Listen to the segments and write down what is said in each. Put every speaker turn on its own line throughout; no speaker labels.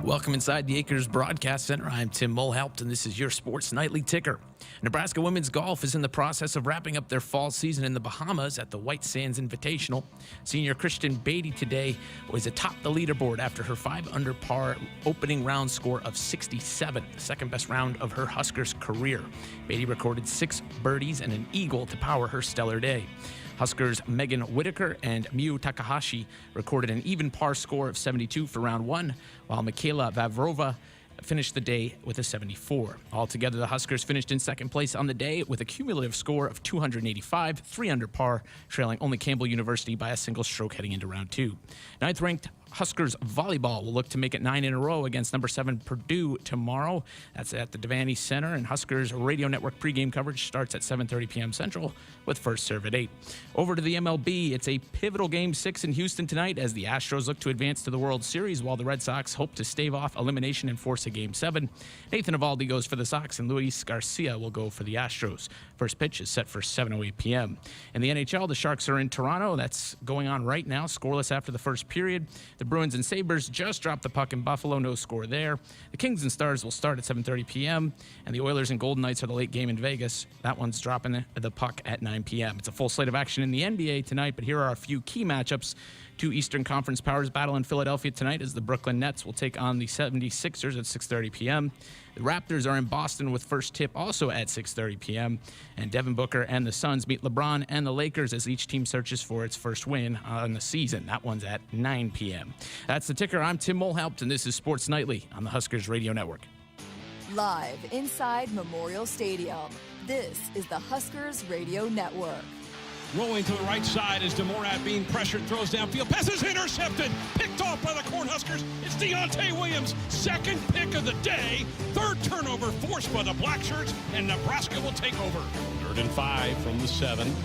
Welcome inside the Acres Broadcast Center. I'm Tim Mulhaupt, and this is your Sports Nightly Ticker. Nebraska women's golf is in the process of wrapping up their fall season in the Bahamas at the White Sands Invitational. Senior Christian Beatty today was atop the leaderboard after her 5-under par opening round score of 67, the second best round of her Huskers career. Beatty recorded 6 birdies and an eagle to power her stellar day. Huskers' Megan Whitaker and Miu Takahashi recorded an even par score of 72 for round 1, while Michaela Vavrova finished the day with a 74. Altogether, the Huskers finished in second place on the day with a cumulative score of 285, 3 under par, trailing only Campbell University by a single stroke heading into round 2. Ninth-ranked Huskers volleyball will look to make it 9 in a row against number 7 Purdue tomorrow. That's at the Devaney Center, and Huskers Radio Network pregame coverage starts at 7:30 p.m. Central with first serve at 8. Over to the MLB, it's a pivotal Game 6 in Houston tonight as the Astros look to advance to the World Series while the Red Sox hope to stave off elimination and force a Game 7. Nathan Eovaldi goes for the Sox, and Luis Garcia will go for the Astros. First pitch is set for 7:08 p.m. In the NHL, the Sharks are in Toronto. That's going on right now, scoreless after the first period. The Bruins and Sabres just dropped the puck in Buffalo, no score there. The Kings and Stars will start at 7:30 p.m., and the Oilers and Golden Knights are the late game in Vegas. That one's dropping the puck at 9 p.m. It's a full slate of action in the NBA tonight, but here are a few key matchups. 2 Eastern Conference powers battle in Philadelphia tonight as the Brooklyn Nets will take on the 76ers at 6:30 p.m. The Raptors are in Boston with first tip also at 6:30 p.m. And Devin Booker and the Suns meet LeBron and the Lakers as each team searches for its first win on the season. That one's at 9 p.m. That's the ticker. I'm Tim Mulhaupt, and this is Sports Nightly on the Huskers Radio Network.
Live inside Memorial Stadium, this is the Huskers Radio Network.
Rolling to the right side is DeMorat being pressured, throws downfield, pass is intercepted, picked off by the Cornhuskers. It's Deontay Williams, second pick of the day, third turnover forced by the Blackshirts, and Nebraska will take over. 3rd and 5 from the 7.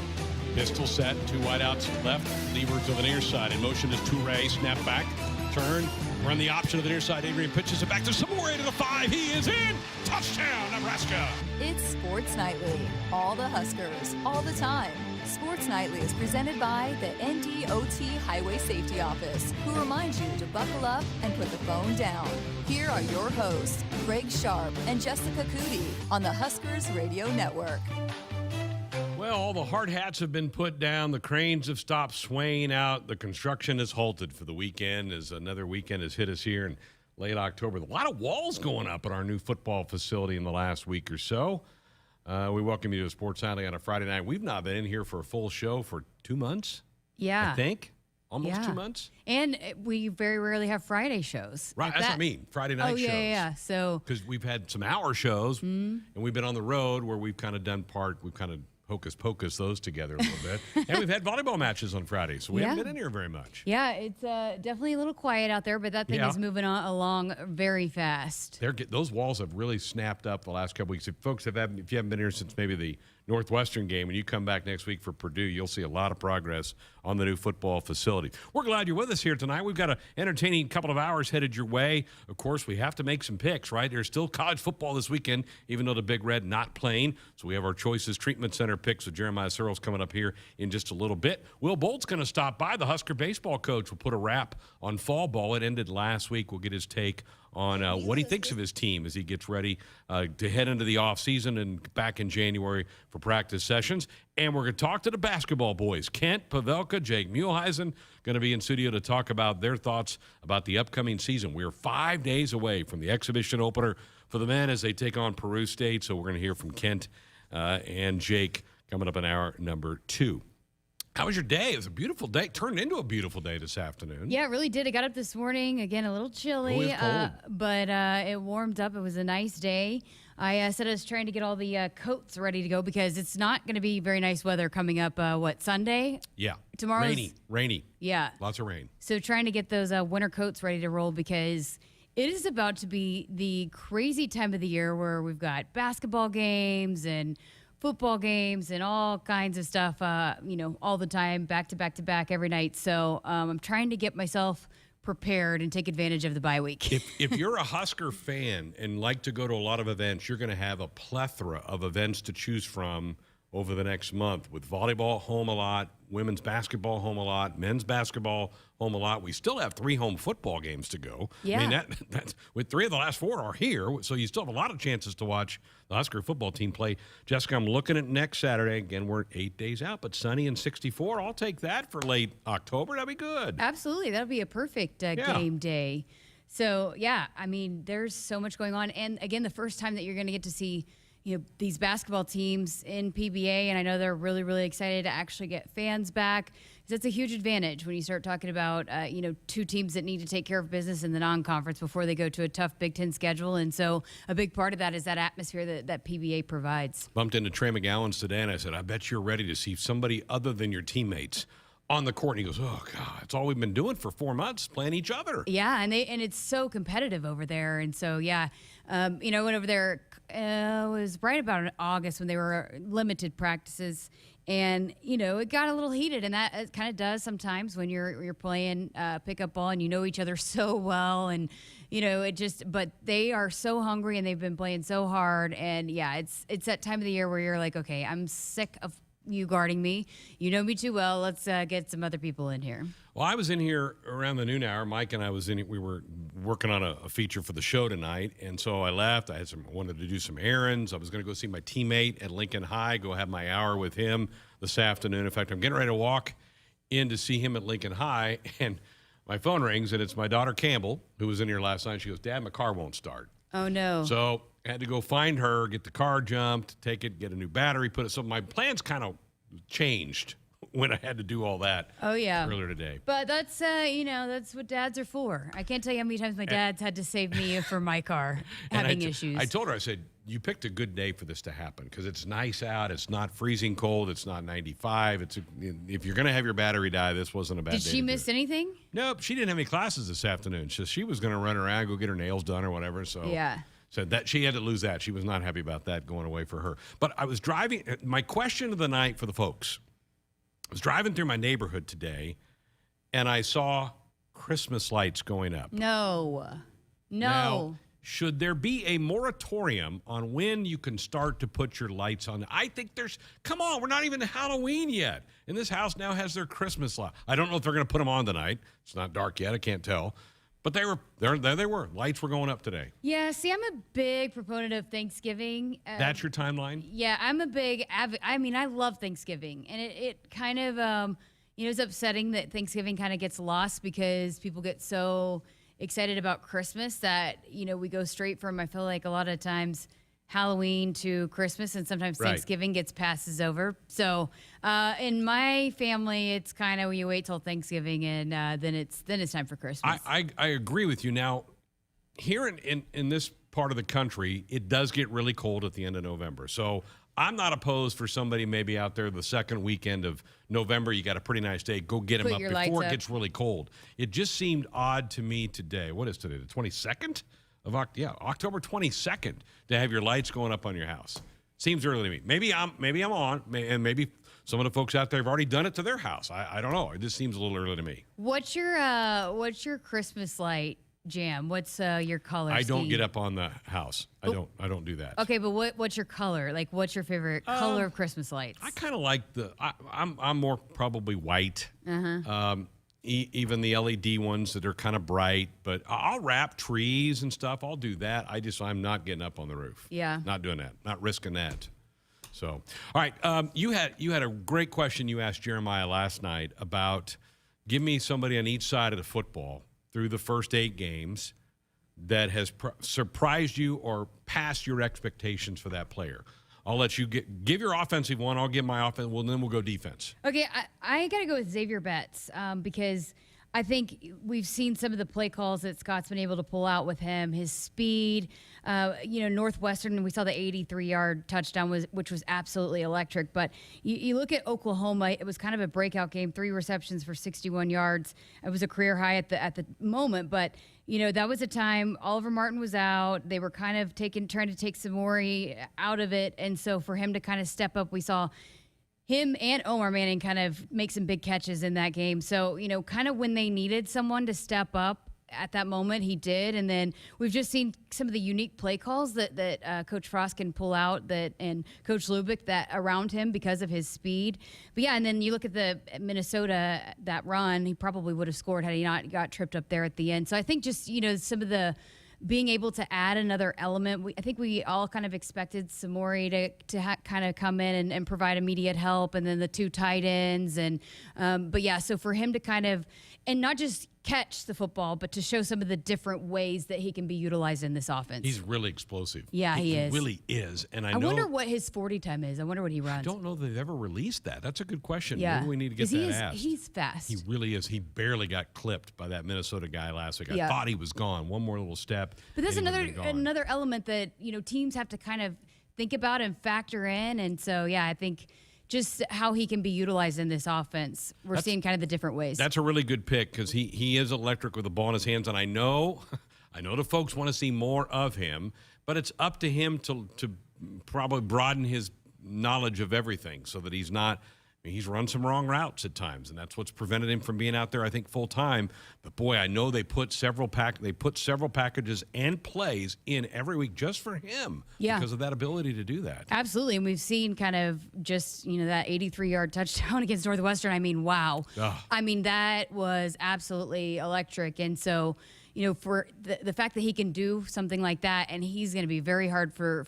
Pistol set, 2 wideouts left, lever to the near side. In motion is Toure, snap back, turn, run the option of the near side. Adrian pitches it back to Samore to the 5. He is in. Touchdown, Nebraska.
It's Sports Nightly. All the Huskers, all the time. Sports Nightly is presented by the NDOT Highway Safety Office, who reminds you to buckle up and put the phone down. Here are your hosts, Greg Sharpe and Jessica Coody on the Huskers Radio Network.
Well, all the hard hats have been put down. The cranes have stopped swaying out. The construction has halted for the weekend as another weekend has hit us here in late October. A lot of walls going up at our new football facility in the last week or so. We welcome you to Sports Nightly on a Friday night. We've not been in here for a full show for 2 months.
Yeah.
I think. Almost 2 months.
And we very rarely have Friday shows.
Right, that's what I mean. Friday night shows.
Yeah. So
because we've had some hour shows, and we've been on the road where we've kind of done we've kind of hocus pocus those together a little bit. And we've had volleyball matches on Friday, so we haven't been in here very much.
Yeah, it's definitely a little quiet out there, but that thing is moving along very fast.
Those walls have really snapped up the last couple weeks. If you haven't been here since maybe the Northwestern game, when you come back next week for Purdue, you'll see a lot of progress on the new football facility. We're glad you're with us here tonight. We've got an entertaining couple of hours headed your way. Of course, we have to make some picks, right? There's still college football this weekend, even though the Big Red not playing. So we have our Choices Treatment Center picks with Jeremiah Searles coming up here in just a little bit. Will Bolt's going to stop by. The Husker baseball coach will put a wrap on fall ball. It ended last week. We'll get his take on what he thinks of his team as he gets ready to head into the offseason and back in January for practice sessions. And we're going to talk to the basketball boys. Kent Pavelka, Jake Muehlheisen, going to be in studio to talk about their thoughts about the upcoming season. We're 5 days away from the exhibition opener for the men as they take on Peru State. So we're going to hear from Kent and Jake coming up in hour number 2. How was your day? It was a beautiful day. It turned into a beautiful day this afternoon.
Yeah, it really did. I got up this morning, again, a little chilly, but it warmed up. It was a nice day. I said I was trying to get all the coats ready to go because it's not going to be very nice weather coming up, Sunday?
Yeah.
Tomorrow's
Rainy.
Yeah.
Lots of rain.
So trying to get those winter coats ready to roll because it is about to be the crazy time of the year where we've got basketball games and football games and all kinds of stuff, all the time, back to back to back every night. So I'm trying to get myself prepared and take advantage of the bye week.
If you're a Husker fan and like to go to a lot of events, you're going to have a plethora of events to choose from over the next month, with volleyball home a lot, women's basketball home a lot, men's basketball home a lot. We still have 3 home football games to go.
Yeah.
I mean, that's with 3 of the last 4 are here, so you still have a lot of chances to watch the Husker football team play. Jessica, I'm looking at next Saturday. Again, we're 8 days out, but sunny and 64. I'll take that for late October. That'd be good.
Absolutely. That'll be a perfect game day. So, yeah, I mean, there's so much going on. And, again, the first time that you're going to get to see these basketball teams in PBA, and I know they're really, really excited to actually get fans back. That's a huge advantage when you start talking about, 2 teams that need to take care of business in the non-conference before they go to a tough Big Ten schedule. And so a big part of that is that atmosphere that PBA provides.
Bumped into Trey McGowan's today, and I said, I bet you're ready to see somebody other than your teammates on the court. And he goes, oh, God, it's all we've been doing for 4 months, playing each other.
Yeah, and it's so competitive over there. And so, yeah, I went over there. It was right about in August when they were limited practices, and it got a little heated, and that it kind of does sometimes when you're playing pickup ball and you know each other so well, and but they are so hungry and they've been playing so hard, and yeah, it's that time of the year where you're like, okay, I'm sick of you guarding me. You know me too well. Let's get some other people in here.
Well, I was in here around the noon hour. Mike and I we were working on a feature for the show tonight, and so I left. I wanted to do some errands. I was going to go see my teammate at Lincoln High, go have my hour with him this afternoon. In fact, I'm getting ready to walk in to see him at Lincoln High, and my phone rings, and it's my daughter Campbell, who was in here last night. She goes, Dad, my car won't start.
Oh, no.
So I had to go find her, get the car jumped, take it, get a new battery, put it. So my plans kind of changed when I had to do all that.
Oh, yeah.
Earlier today.
But that's, that's what dads are for. I can't tell you how many times my dad's had to save me for my car having issues.
I told her, I said, you picked a good day for this to happen because it's nice out. It's not freezing cold. It's not 95. If you're going to have your battery die, this wasn't a bad day.
Did she miss anything?
Nope. She didn't have any classes this afternoon. So she was going to run around, go get her nails done or whatever. So
yeah.
Said that she had to lose that. She was not happy about that going away for her. But I was driving. My question of the night for the folks, I was driving through my neighborhood today, and I saw Christmas lights going up.
No.
Now, should there be a moratorium on when you can start to put your lights on? I think come on, we're not even Halloween yet. And this house now has their Christmas light. I don't know if they're going to put them on tonight. It's not dark yet. I can't tell. But there they were. Lights were going up today. Yeah, see, I'm a big proponent of Thanksgiving. That's your timeline? Yeah, I'm a big I love Thanksgiving. And it kind of, it's upsetting that Thanksgiving kind of gets lost because people get so excited about Christmas that, we go straight from, I feel like a lot of times, Halloween to Christmas, and sometimes Thanksgiving passes over. So in my family, it's kind of you wait till Thanksgiving, and then it's time for Christmas. I agree with you. Now, here in this part of the country, it does get really cold at the end of November. So I'm not opposed for somebody maybe out there the second weekend of November. You got a pretty nice day. Go get them up before it gets really cold. It just seemed odd to me today. What is today? The 22nd? October 22nd to have your lights going up on your house. Seems early to me. Maybe I'm on, and maybe some of the folks out there have already done it to their house. I don't know. It just seems a little early to me. What's your Christmas light jam? What's your color? I don't get up on the house. I don't do that. Okay, but what's your color? Like, what's your favorite color of Christmas lights? I kind of like I'm more probably white. Even the LED ones that are kind of bright, but I'll wrap trees and stuff. I'll do that. I'm not getting up on the roof. Yeah. Not doing that. Not risking that. So, all right. You had a great question you asked Jeremiah last night about give me somebody on each side of the football through the first 8 games that has surprised you or passed your expectations for that player. I'll let you give your offensive one. I'll give my offense. Well, then we'll go defense. Okay, I got to go with Xavier Betts because I think we've seen some of the play calls that Scott's been able to pull out with him. His speed, Northwestern, we saw the 83-yard touchdown, which was absolutely electric. But you look at Oklahoma, it was kind of a breakout game, 3 receptions for 61 yards. It was a career high at the moment, but that was a time Oliver Martin was out. They were kind of trying to take Samori out of it. And so for him to kind of step up, we saw him and Omar Manning kind of make some big catches in that game. So, kind of when they needed someone to step up,
at that moment he did. And then we've just seen some of the unique play calls that Coach Frost can pull out and Coach Lubick that around him because of his speed. But yeah, and then you look at the Minnesota, that run, he probably would have scored had he not got tripped up there at the end. So I think just, some of the being able to add another element. I think we all kind of expected Samori to kind of come in and provide immediate help, and then the 2 tight ends. But yeah, so for him to kind of, and not just catch the football, but to show some of the different ways that he can be utilized in this offense.
He's really explosive.
Yeah, he is.
He really is. And I
wonder what his 40 time is. I wonder what he runs.
I don't know that they've ever released that. That's a good question.
Yeah.
Maybe we need to get that asked.
He's fast.
He really is. He barely got clipped by that Minnesota guy last week. I
Yeah.
thought he was gone. One more little step.
But that's
and he would've been gone.
another element that, teams have to kind of think about and factor in. And so, yeah, I think just how he can be utilized in this offense. We're seeing kind of the different ways.
That's a really good pick because he is electric with the ball in his hands, and I know the folks want to see more of him, but it's up to him to probably broaden his knowledge of everything so that he's not. He's run some wrong routes at times, and that's what's prevented him from being out there, I think, full time. But boy, I know they put several packages and plays in every week just for him because of that ability to do that.
Absolutely, and we've seen kind of just that 83-yard touchdown against Northwestern. I mean, wow.
Ugh.
I mean, that was absolutely electric, and so. For the fact that he can do something like that, and he's going to be very hard for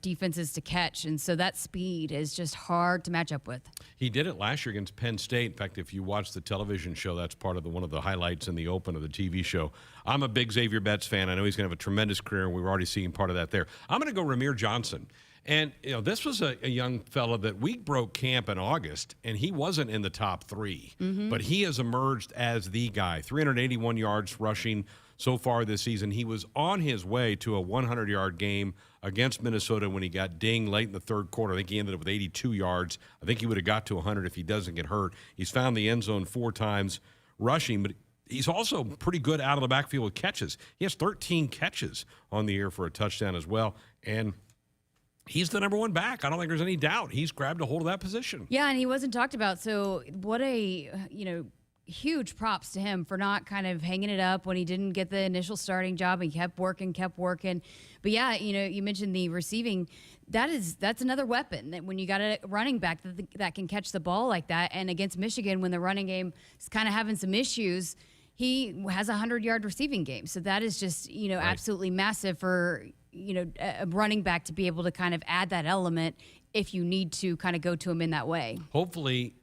defenses to catch. And so that speed is just hard to match up with.
He did it last year against Penn State. In fact, if you watch the television show, that's part of one of the highlights in the open of the TV show. I'm a big Xavier Betts fan. I know he's going to have a tremendous career, and we've already seen part of that there. I'm going to go Ramir Johnson. And, this was a young fella that we broke camp in August, and he wasn't in the top 3. Mm-hmm. But he has emerged as the guy. 381 yards rushing so far this season. He was on his way to a 100-yard game against Minnesota when he got dinged late in the third quarter. I think he ended up with 82 yards. I think he would have got to 100 if he doesn't get hurt. He's found the end zone 4 times rushing, but he's also pretty good out of the backfield with catches. He has 13 catches on the year for a touchdown as well. And he's the number 1 back. I don't think there's any doubt. He's grabbed a hold of that position.
Yeah, and he wasn't talked about. So what a, huge props to him for not kind of hanging it up when he didn't get the initial starting job. He kept working. But yeah, you mentioned the receiving. That's another weapon that when you got a running back that can catch the ball like that. And against Michigan, when the running game is kind of having some issues, he has a 100-yard receiving game. So that is just, right. Absolutely massive for, a running back to be able to kind of add that element if you need to kind of go to him in that way.
Hopefully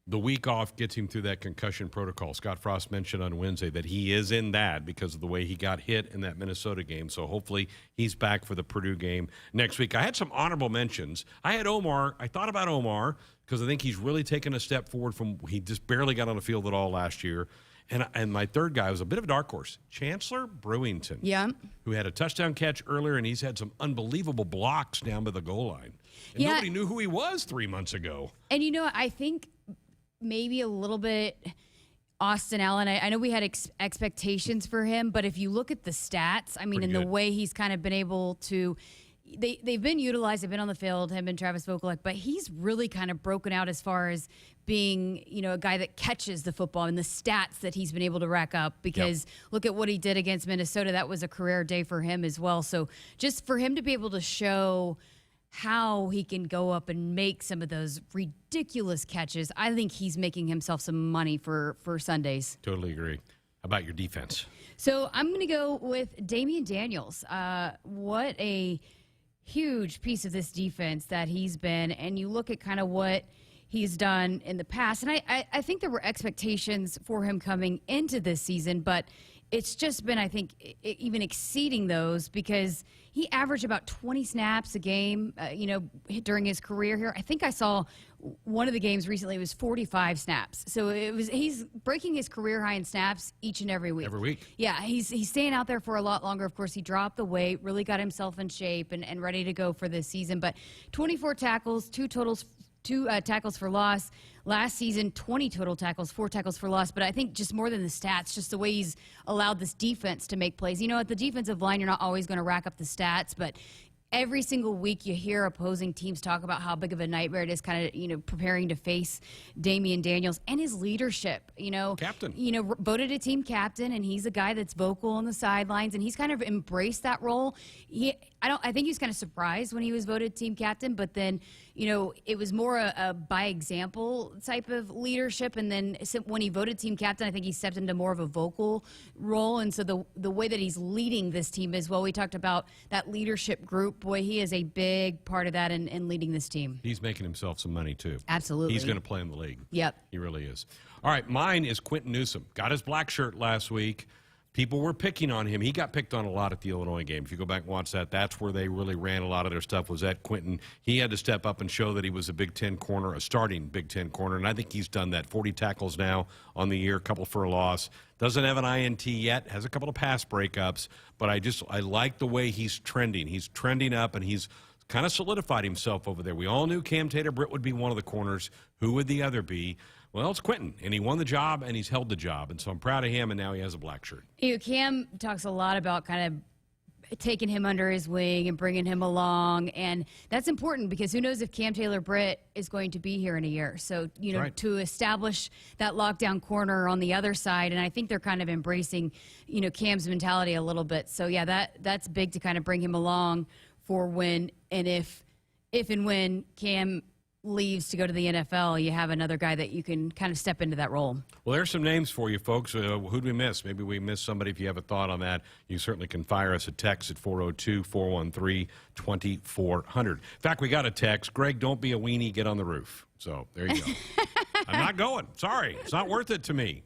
the week off gets him through that concussion protocol. Scott Frost mentioned on Wednesday that he is in that because of the way he got hit in that Minnesota game. So hopefully he's back for the Purdue game next week. I had some honorable mentions. I had Omar. I thought about Omar because I think he's really taken a step forward from he just barely got on the field at all last year. And my third guy was a bit of a dark horse, Chancellor Brewington, who had a touchdown catch earlier, and he's had some unbelievable blocks down by the goal line. And nobody knew who he was 3 months ago.
And, I think maybe a little bit Austin Allen, I know we had expectations for him, but if you look at the stats, the way he's kind of been able to – they've been utilized, they've been on the field, him and Travis Vokalek, but he's really kind of broken out as far as being, a guy that catches the football and the stats that he's been able to rack up because look at what he did against Minnesota. That was a career day for him as well. So just for him to be able to show how he can go up and make some of those ridiculous catches, I think he's making himself some money for Sundays.
Totally agree. How about your defense?
So I'm going to go with Damian Daniels. What a huge piece of this defense that he's been, and you look at kind of what he's done in the past, and I think there were expectations for him coming into this season, but it's just been, I think, even exceeding those because he averaged about 20 snaps a game, during his career here. I think I saw one of the games recently was 45 snaps. So he's breaking his career high in snaps each and every week.
Every week.
Yeah, he's staying out there for a lot longer. Of course, he dropped the weight, really got himself in shape and ready to go for this season. But 24 tackles, two tackles for loss. Last season, 20 total tackles, 4 tackles for loss. But I think just more than the stats, just the way he's allowed this defense to make plays. At the defensive line, you're not always going to rack up the stats, but every single week you hear opposing teams talk about how big of a nightmare it is kind of, preparing to face Damian Daniels and his leadership,
Captain.
Voted a team captain, and he's a guy that's vocal on the sidelines, and he's kind of embraced that role. I think he was kind of surprised when he was voted team captain, but then, it was more a by example type of leadership. And then when he voted team captain, I think he stepped into more of a vocal role. And so the way that he's leading this team is, well, we talked about that leadership group. Boy, he is a big part of that in leading this team.
He's making himself some money, too.
Absolutely.
He's going to play in the league.
Yep.
He really is. All right, mine is Quentin Newsome. Got his black shirt last week. People were picking on him. He got picked on a lot at the Illinois game. If you go back and watch that, that's where they really ran a lot of their stuff, was at Quentin. He had to step up and show that he was a Big Ten corner, a starting Big Ten corner, and I think he's done that. 40 tackles now on the year, a couple for a loss. Doesn't have an INT yet, has a couple of pass breakups, but I like the way he's trending. He's trending up, and he's kind of solidified himself over there. We all knew Cam Tater-Britt would be one of the corners. Who would the other be? Well, it's Quentin, and he won the job, and he's held the job, and so I'm proud of him, and now he has a black shirt.
Cam talks a lot about kind of taking him under his wing and bringing him along, and that's important because who knows if Cam Taylor-Britt is going to be here in a year. So,
Right.
To establish that lockdown corner on the other side, and I think they're kind of embracing, Cam's mentality a little bit. So, yeah, that's big to kind of bring him along for when and if and when Cam leaves to go to the NFL, you have another guy that you can kind of step into that role.
Well, there's some names for you, folks. Who'd we miss? Maybe we missed somebody. If you have a thought on that, you certainly can fire us a text at 402-413-2400. In fact, we got a text. Greg, don't be a weenie. Get on the roof. So there you go. I'm not going. Sorry. It's not worth it to me.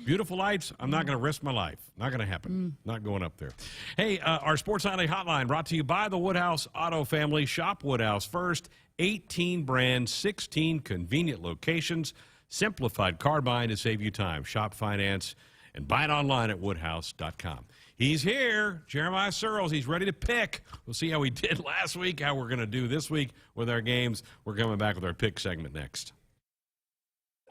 Beautiful lights. I'm not going to risk my life. Not going to happen. Not going up there. Hey, our Sports Nightly Hotline brought to you by the Woodhouse Auto Family. Shop Woodhouse first. 18 brands, 16 convenient locations. Simplified car buying to save you time. Shop, finance, and buy it online at woodhouse.com. He's here, Jeremiah Searles. He's ready to pick. We'll see how we did last week, how we're going to do this week with our games. We're coming back with our pick segment next.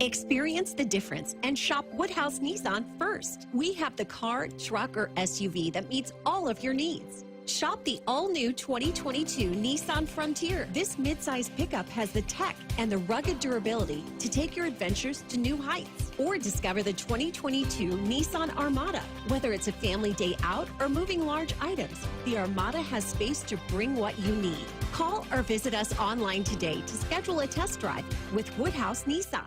Experience the difference and shop Woodhouse Nissan first. We have the car, truck, or SUV that meets all of your needs. Shop the all-new 2022 Nissan Frontier. This midsize pickup has the tech and the rugged durability to take your adventures to new heights. Or discover the 2022 Nissan Armada. Whether it's a family day out or moving large items, the Armada has space to bring what you need. Call or visit us online today to schedule a test drive with Woodhouse Nissan.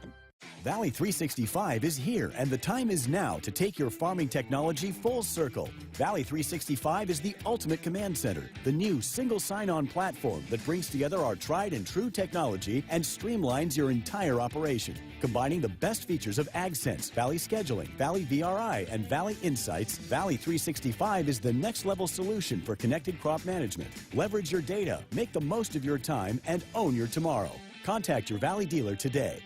Valley 365 is here, and the time is now to take your farming technology full circle. Valley 365 is the ultimate command center, the new single sign-on platform that brings together our tried and true technology and streamlines your entire operation. Combining the best features of AgSense, Valley Scheduling, Valley VRI, and Valley Insights, Valley 365 is the next-level solution for connected crop management. Leverage your data, make the most of your time, and own your tomorrow. Contact your Valley dealer today.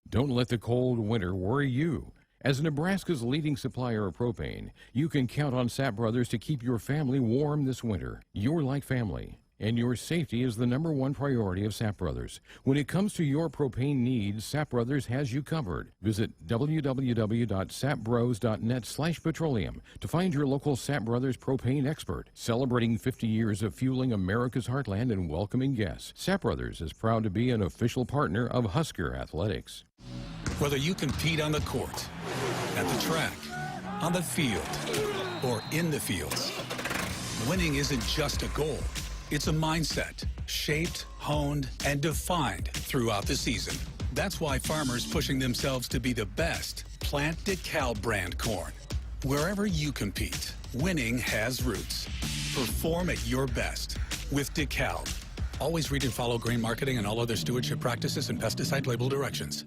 Don't let the cold winter worry you. As Nebraska's leading supplier of propane, you can count on Sapp Brothers to keep your family warm this winter. You're like family, and your safety is the #1 priority of Sapp Brothers. When it comes to your propane needs, Sapp Brothers has you covered. Visit www.sappbros.net/petroleum to find your local Sapp Brothers propane expert. Celebrating 50 years of fueling America's heartland and welcoming guests, Sapp Brothers is proud to be an official partner of Husker Athletics.
Whether you compete on the court, at the track, on the field, or in the fields, winning isn't just a goal. It's a mindset, shaped, honed, and defined throughout the season. That's why farmers pushing themselves to be the best plant DeKalb brand corn. Wherever you compete, winning has roots. Perform at your best with DeKalb. Always read and follow grain marketing and all other stewardship practices and pesticide label directions.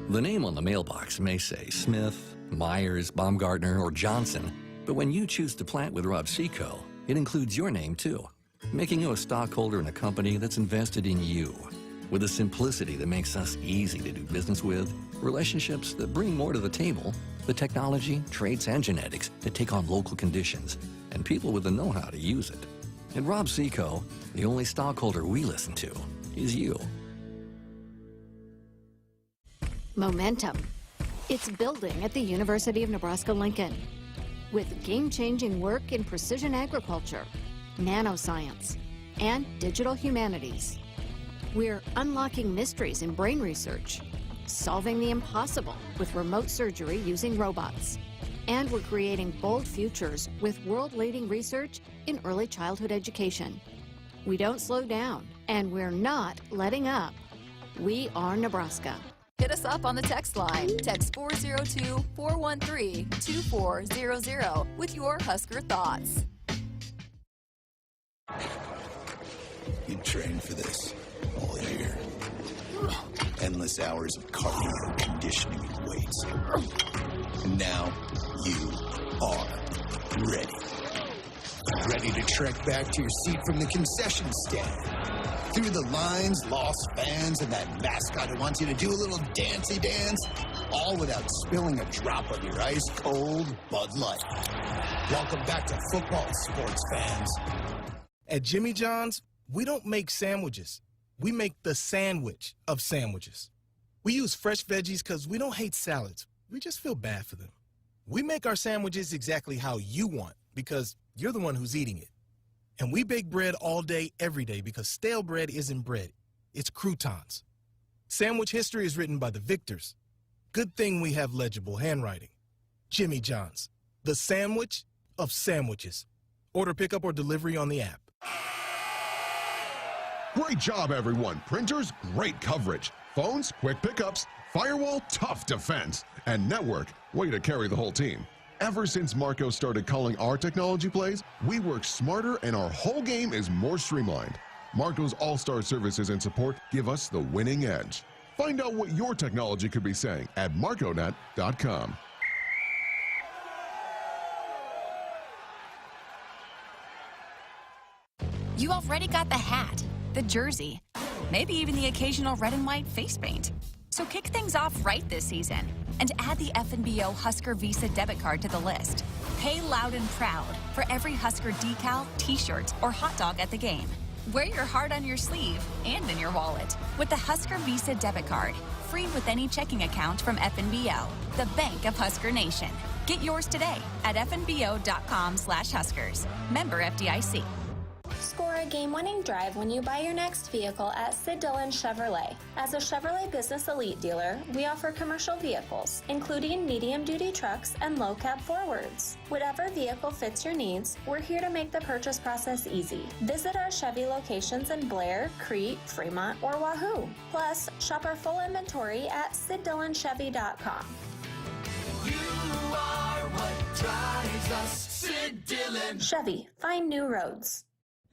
The name on the mailbox may say Smith, Myers, Baumgartner, or Johnson, but when you choose to plant with Rob Seco, it includes your name too, making you a stockholder in a company that's invested in you. With a simplicity that makes us easy to do business with, relationships that bring more to the table, the technology, traits, and genetics that take on local conditions, and people with the know-how to use it. At Rob Seco, the only stockholder we listen to is you.
Momentum. It's building at the University of Nebraska-Lincoln. With game-changing work in precision agriculture, nanoscience, and digital humanities. We're unlocking mysteries in brain research, solving the impossible with remote surgery using robots. And we're creating bold futures with world-leading research in early childhood education. We don't slow down, and we're not letting up. We are Nebraska.
Hit us up on the text line. Text 402-413-2400 with your Husker thoughts.
You trained for this all year. Endless hours of cardio, conditioning, and weights. And now you are ready. Ready to trek back to your seat from the concession stand. Through the lines, lost fans, and that mascot who wants you to do a little dancey dance, all without spilling a drop of your ice-cold Bud Light. Welcome back to football, sports fans.
At Jimmy John's, we don't make sandwiches. We make the sandwich of sandwiches. We use fresh veggies because we don't hate salads. We just feel bad for them. We make our sandwiches exactly how you want because you're the one who's eating it. And we bake bread all day, every day because stale bread isn't bread. It's croutons. Sandwich history is written by the victors. Good thing we have legible handwriting. Jimmy John's, the sandwich of sandwiches. Order pickup or delivery on the app.
Great job, everyone. Printers, great coverage. Phones, quick pickups. Firewall, tough defense. And network, way to carry the whole team. Ever since Marco started calling our technology plays, we work smarter and our whole game is more streamlined. Marco's all-star services and support give us the winning edge. Find out what your technology could be saying at marconet.com.
You already got the hat, the jersey, maybe even the occasional red and white face paint. So kick things off right this season and add the FNBO Husker Visa debit card to the list. Pay loud and proud for every Husker decal, t-shirt, or hot dog at the game. Wear your heart on your sleeve and in your wallet with the Husker Visa debit card, free with any checking account from FNBO, the bank of Husker Nation. Get yours today at fnbo.com/Huskers. Member FDIC.
Score a game-winning drive when you buy your next vehicle at Sid Dillon Chevrolet. As a Chevrolet Business Elite dealer, we offer commercial vehicles, including medium-duty trucks and low-cab forwards. Whatever vehicle fits your needs, we're here to make the purchase process easy. Visit our Chevy locations in Blair, Crete, Fremont, or Wahoo. Plus, shop our full inventory at SidDillonChevy.com.
You are what drives us, Sid Dillon.
Chevy, find new roads.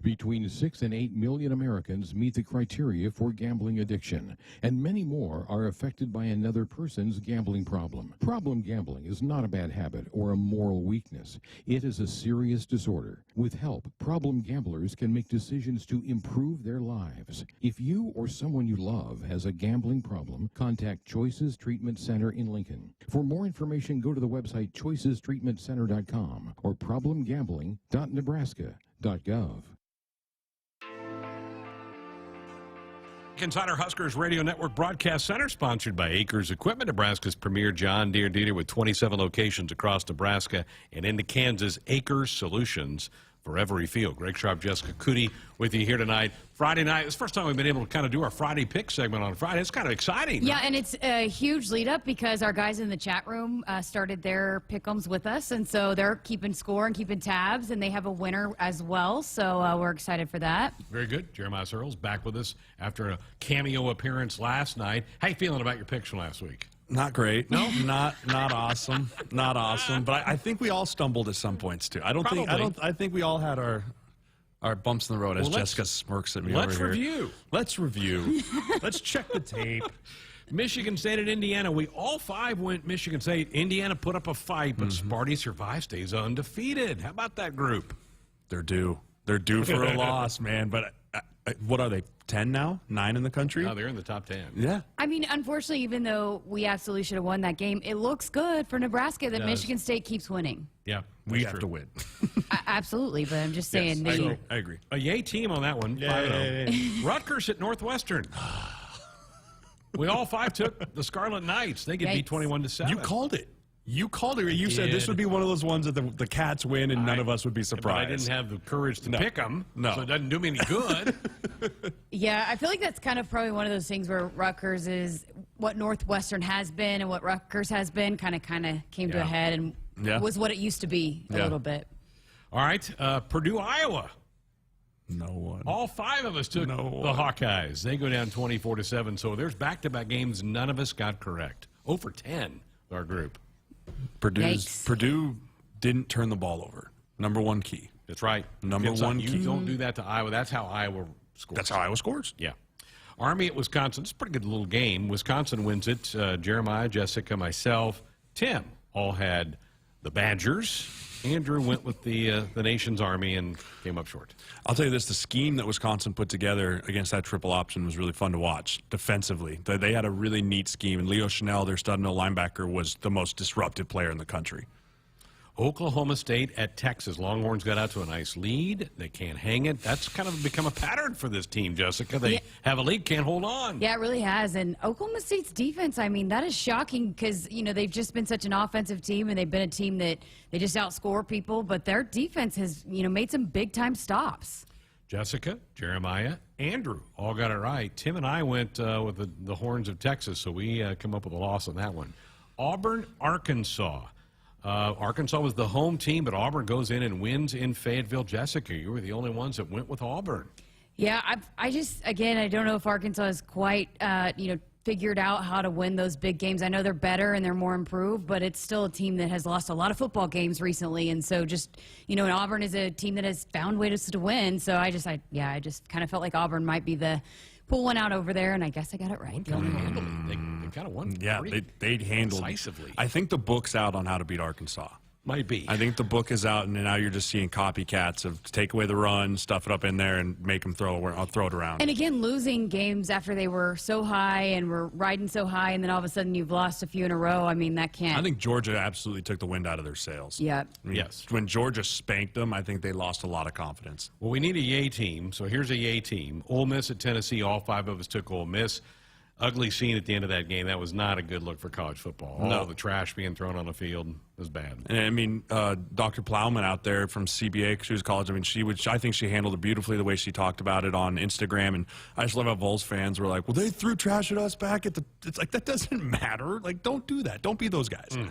Between 6 and 8 million Americans meet the criteria for gambling addiction, and many more are affected by another person's gambling problem. Problem gambling is not a bad habit or a moral weakness. It is a serious disorder. With help, problem gamblers can make decisions to improve their lives. If you or someone you love has a gambling problem, contact Choices Treatment Center in Lincoln. For more information, go to the website choicestreatmentcenter.com or problemgambling.nebraska.gov.
Insider Huskers Radio Network Broadcast Center, sponsored by Acres Equipment, Nebraska's premier John Deere dealer with 27 locations across Nebraska and into Kansas. Acres Solutions for every field. Greg Sharpe, Jessica Coody with you here tonight. Friday night, it's the first time we've been able to kind of do our Friday pick segment on Friday. It's kind of exciting.
Yeah,
right?
and it's a huge lead up because our guys in the chat room started their pick'ems with us, and so they're keeping score and keeping tabs, and they have a winner as well, so we're excited for that.
Very good. Jeremiah Searles back with us after a cameo appearance last night. How you feeling about your picks from last week?
Not great. No, not awesome. Not awesome. But I think we all stumbled at some points too. I think we all had our bumps in the road, as Jessica smirks at me over here. Let's review. Let's check the tape.
Michigan State and Indiana. We all five went Michigan State. Indiana put up a fight, but Sparty survives, stays undefeated. How about that group?
They're due. They're due for a loss, man. But what are they, 10 now? 9 in the country?
No, they're in the top 10.
Yeah.
I mean, unfortunately, even though we absolutely should have won that game, it looks good for Nebraska that Michigan State keeps winning.
Yeah,
we have to win.
Absolutely, but I'm just saying.
Yes, I agree. A yay team on that one. 5-0. Rutgers at Northwestern. We all five took the Scarlet Knights. They get beat 21-7.
You called it. You called it. You said this would be one of those ones that the Cats win and none of us would be surprised.
But I didn't have the courage to pick them, so it doesn't do me any good.
Yeah, I feel like that's kind of probably one of those things where Rutgers is what Northwestern has been and what Rutgers has been kind of came to a head and was what it used to be a little bit.
All right, Purdue, Iowa.
No one.
All 5 of us took the Hawkeyes. They go down 24-7. So there's back-to-back games none of us got correct. 0 for 10, our group.
Purdue didn't turn the ball over. Number one key.
That's right.
Number one key.
You don't do that to Iowa. That's how Iowa scores.
That's how Iowa scores.
Yeah. Army at Wisconsin. It's a pretty good little game. Wisconsin wins it. Jeremiah, Jessica, myself, Tim all had the Badgers. Andrew went with the nation's Army and came up short.
I'll tell you this, the scheme that Wisconsin put together against that triple option was really fun to watch defensively. They had a really neat scheme, and Leo Chanel, their stud middle linebacker, was the most disruptive player in the country.
Oklahoma State at Texas. Longhorns got out to a nice lead. They can't hang it. That's kind of become a pattern for this team, Jessica. They have a lead, can't hold on.
Yeah, it really has. And Oklahoma State's defense, I mean, that is shocking because, they've just been such an offensive team and they've been a team that they just outscore people. But their defense has, made some big-time stops.
Jessica, Jeremiah, Andrew all got it right. Tim and I went with the Horns of Texas, so we come up with a loss on that one. Auburn, Arkansas. Arkansas was the home team, but Auburn goes in and wins in Fayetteville. Jessica, you were the only ones that went with Auburn.
Yeah, I don't know if Arkansas has quite, figured out how to win those big games. I know they're better and they're more improved, but it's still a team that has lost a lot of football games recently. And so and Auburn is a team that has found ways to win. So I just kind of felt like Auburn might be the pull one out over there, and I guess I got it right.
They kind of won.
Yeah, they handled
decisively.
I think the book's out on how to beat Arkansas.
Might be.
I think the book is out, and now you're just seeing copycats of take away the run, stuff it up in there, and make them throw it around.
And again, losing games after they were so high and were riding so high, and then all of a sudden you've lost a few in a row. I mean, that can't.
I think Georgia absolutely took the wind out of their sails.
Yeah.
Yes.
When Georgia spanked them, I think they lost a lot of confidence.
Well, we need a yay team, so here's a yay team. Ole Miss at Tennessee. All 5 of us took Ole Miss. Ugly scene at the end of that game. That was not a good look for college football. All the trash being thrown on the field was bad.
And I mean, Dr. Plowman out there from CBA, she was college. I mean, I think she handled it beautifully the way she talked about it on Instagram. And I just love how Vols fans were like, well, they threw trash at us back at the. It's like, that doesn't matter. Like, don't do that. Don't be those guys.
All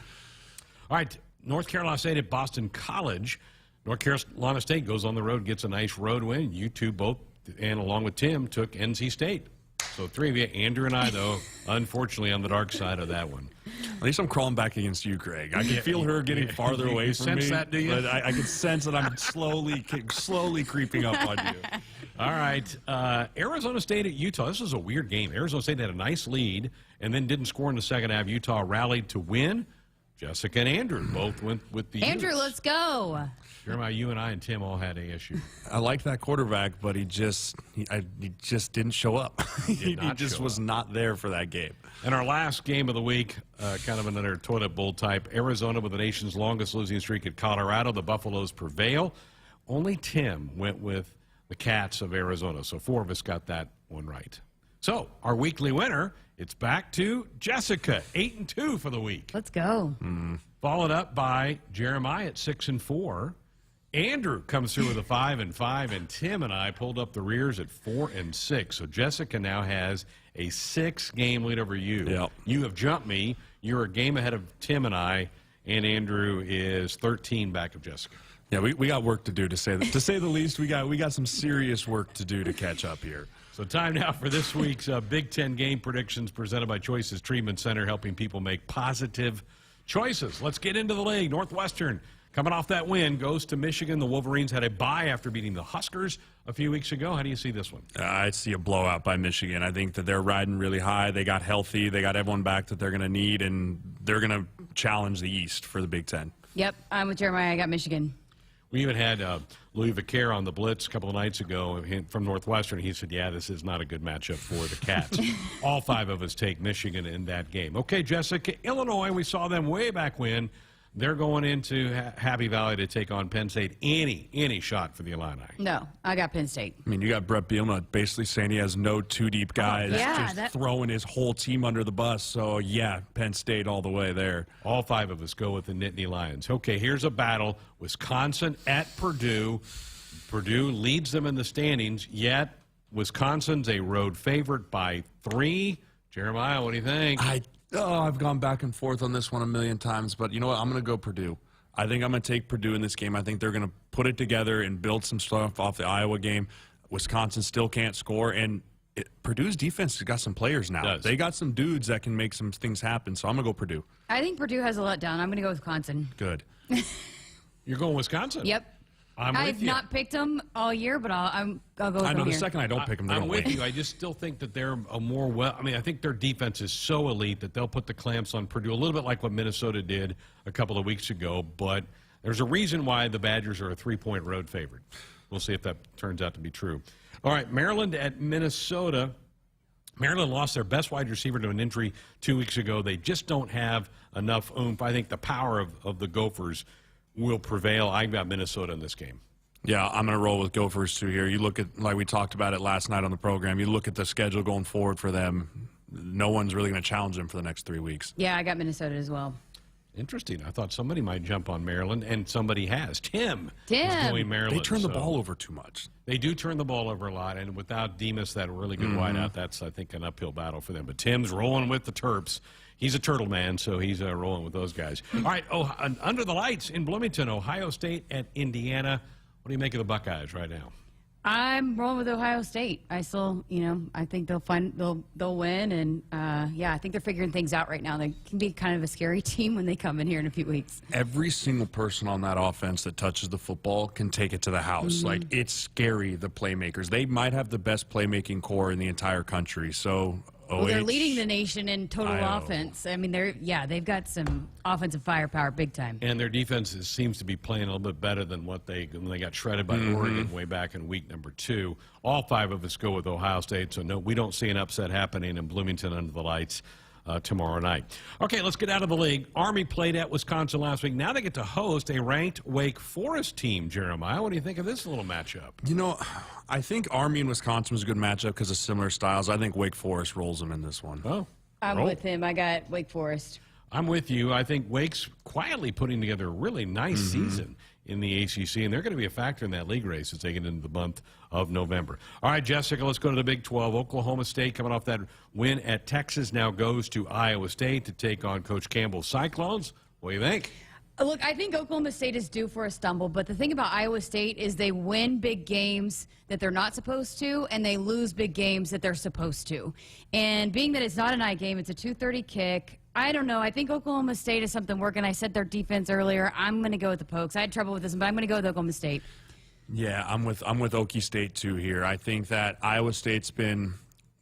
right, North Carolina State at Boston College. North Carolina State goes on the road, gets a nice road win. You two both, and along with Tim, took NC State. So 3 of you, Andrew and I, though, unfortunately on the dark side of that one.
At least I'm crawling back against you, Greg. I can feel her getting farther away from me.
You sense that, do you?
But I can sense that I'm slowly creeping up on you.
All right. Arizona State at Utah. This was a weird game. Arizona State had a nice lead and then didn't score in the second half. Utah rallied to win. Jessica and Andrew both went with the
Andrew,
Utes.
let's go.
Jeremiah, you and I and Tim all had ASU.
I like that quarterback, but he just didn't show up. He just was not there for that game.
And our last game of the week, kind of another toilet bowl type. Arizona with the nation's longest losing streak at Colorado. The Buffaloes prevail. Only Tim went with the Cats of Arizona. So 4 of us got that one right. So our weekly winner, it's back to Jessica, 8-2 for the week.
Let's go.
Followed up by Jeremiah at 6-4. Andrew comes through with a 5-5, and Tim and I pulled up the rears at 4-6. So Jessica now has a 6-game lead over you.
Yep.
You have jumped me. You're a game ahead of Tim and I, and Andrew is 13 back of Jessica.
Yeah, we got work to do, to say the least. We got some serious work to do to catch up here.
So time now for this week's Big Ten game predictions presented by Choices Treatment Center, helping people make positive choices. Let's get into the league. Northwestern, coming off that win, goes to Michigan. The Wolverines had a bye after beating the Huskers a few weeks ago. How do you see this one?
I see a blowout by Michigan. I think that they're riding really high. They got healthy. They got everyone back that they're going to need, and they're going to challenge the East for the Big Ten.
Yep, I'm with Jeremiah. I got Michigan.
We even had Louis Vaquer on the Blitz a couple of nights ago from Northwestern. He said, yeah, this is not a good matchup for the Cats. All 5 of us take Michigan in that game. Okay, Jessica, Illinois, we saw them way back when. They're going into Happy Valley to take on Penn State. Any shot for the Illini?
No, I got Penn State.
I mean, you got Brett Bielema basically saying he has no two deep guys, throwing his whole team under the bus. So, yeah, Penn State all the way there.
All 5 of us go with the Nittany Lions. Okay, here's a battle. Wisconsin at Purdue. Purdue leads them in the standings, yet Wisconsin's a road favorite by 3. Jeremiah, what do you think?
I've gone back and forth on this one a million times, but you know what? I'm going to go Purdue. I think I'm going to take Purdue in this game. I think they're going to put it together and build some stuff off the Iowa game. Wisconsin still can't score, and Purdue's defense has got some players now. They got some dudes that can make some things happen, so I'm going to go Purdue.
I think Purdue has a letdown. I'm going to go Wisconsin.
Good.
You're going Wisconsin?
Yep. I've not picked them all year, but I'll go with them
I know the
here.
second I don't pick them, they're
I'm with you. I just still think that they're a more I think their defense is so elite that they'll put the clamps on Purdue, a little bit like what Minnesota did a couple of weeks ago. But there's a reason why the Badgers are a 3-point road favorite. We'll see if that turns out to be true. All right, Maryland at Minnesota. Maryland lost their best wide receiver to an injury 2 weeks ago. They just don't have enough oomph. I think the power of the Gophers will prevail. I've got Minnesota in this game.
Yeah, I'm going to roll with Gophers too here. You look at, like we talked about it last night on the program, you look at the schedule going forward for them. No one's really going to challenge them for the next 3 weeks.
Yeah, I got Minnesota as well.
Interesting. I thought somebody might jump on Maryland, and somebody has. Tim is going Maryland.
They turn the ball over too much.
They do turn the ball over a lot, and without Demas, that really good wideout, that's, I think, an uphill battle for them. But Tim's rolling with the Terps. He's a turtle man, so he's rolling with those guys. All right, under the lights in Bloomington, Ohio State at Indiana. What do you make of the Buckeyes right now?
I'm rolling with Ohio State. I still, I think they'll win, and I think they're figuring things out right now. They can be kind of a scary team when they come in here in a few weeks.
Every single person on that offense that touches the football can take it to the house. Like, it's scary, the playmakers. They might have the best playmaking core in the entire country. So
they're leading the nation in total offense. I mean, they've got some offensive firepower big time.
And their defense seems to be playing a little bit better than when they got shredded by Oregon way back in week number 2. All 5 of us go with Ohio State, so no, we don't see an upset happening in Bloomington under the lights tomorrow night. Okay, let's get out of the league. Army played at Wisconsin last week. Now they get to host a ranked Wake Forest team, Jeremiah. What do you think of this little matchup?
I think Army and Wisconsin was a good matchup because of similar styles. I think Wake Forest rolls them in this one.
Oh,
I'm with him. I got Wake Forest.
I'm with you. I think Wake's quietly putting together a really nice season in the ACC, and they're going to be a factor in that league race as they get into the month of November. All right, Jessica, let's go to the Big 12. Oklahoma State, coming off that win at Texas, now goes to Iowa State to take on Coach Campbell's Cyclones. What do you think?
Look, I think Oklahoma State is due for a stumble, but the thing about Iowa State is they win big games that they're not supposed to, and they lose big games that they're supposed to. And being that it's not a night game, it's a 2:30 kick. I don't know. I think Oklahoma State is something working. I said their defense earlier. I'm going to go with the Pokes. I had trouble with this one, but I'm going to go with Oklahoma State.
Yeah, I'm with Okie State too here. I think that Iowa State's been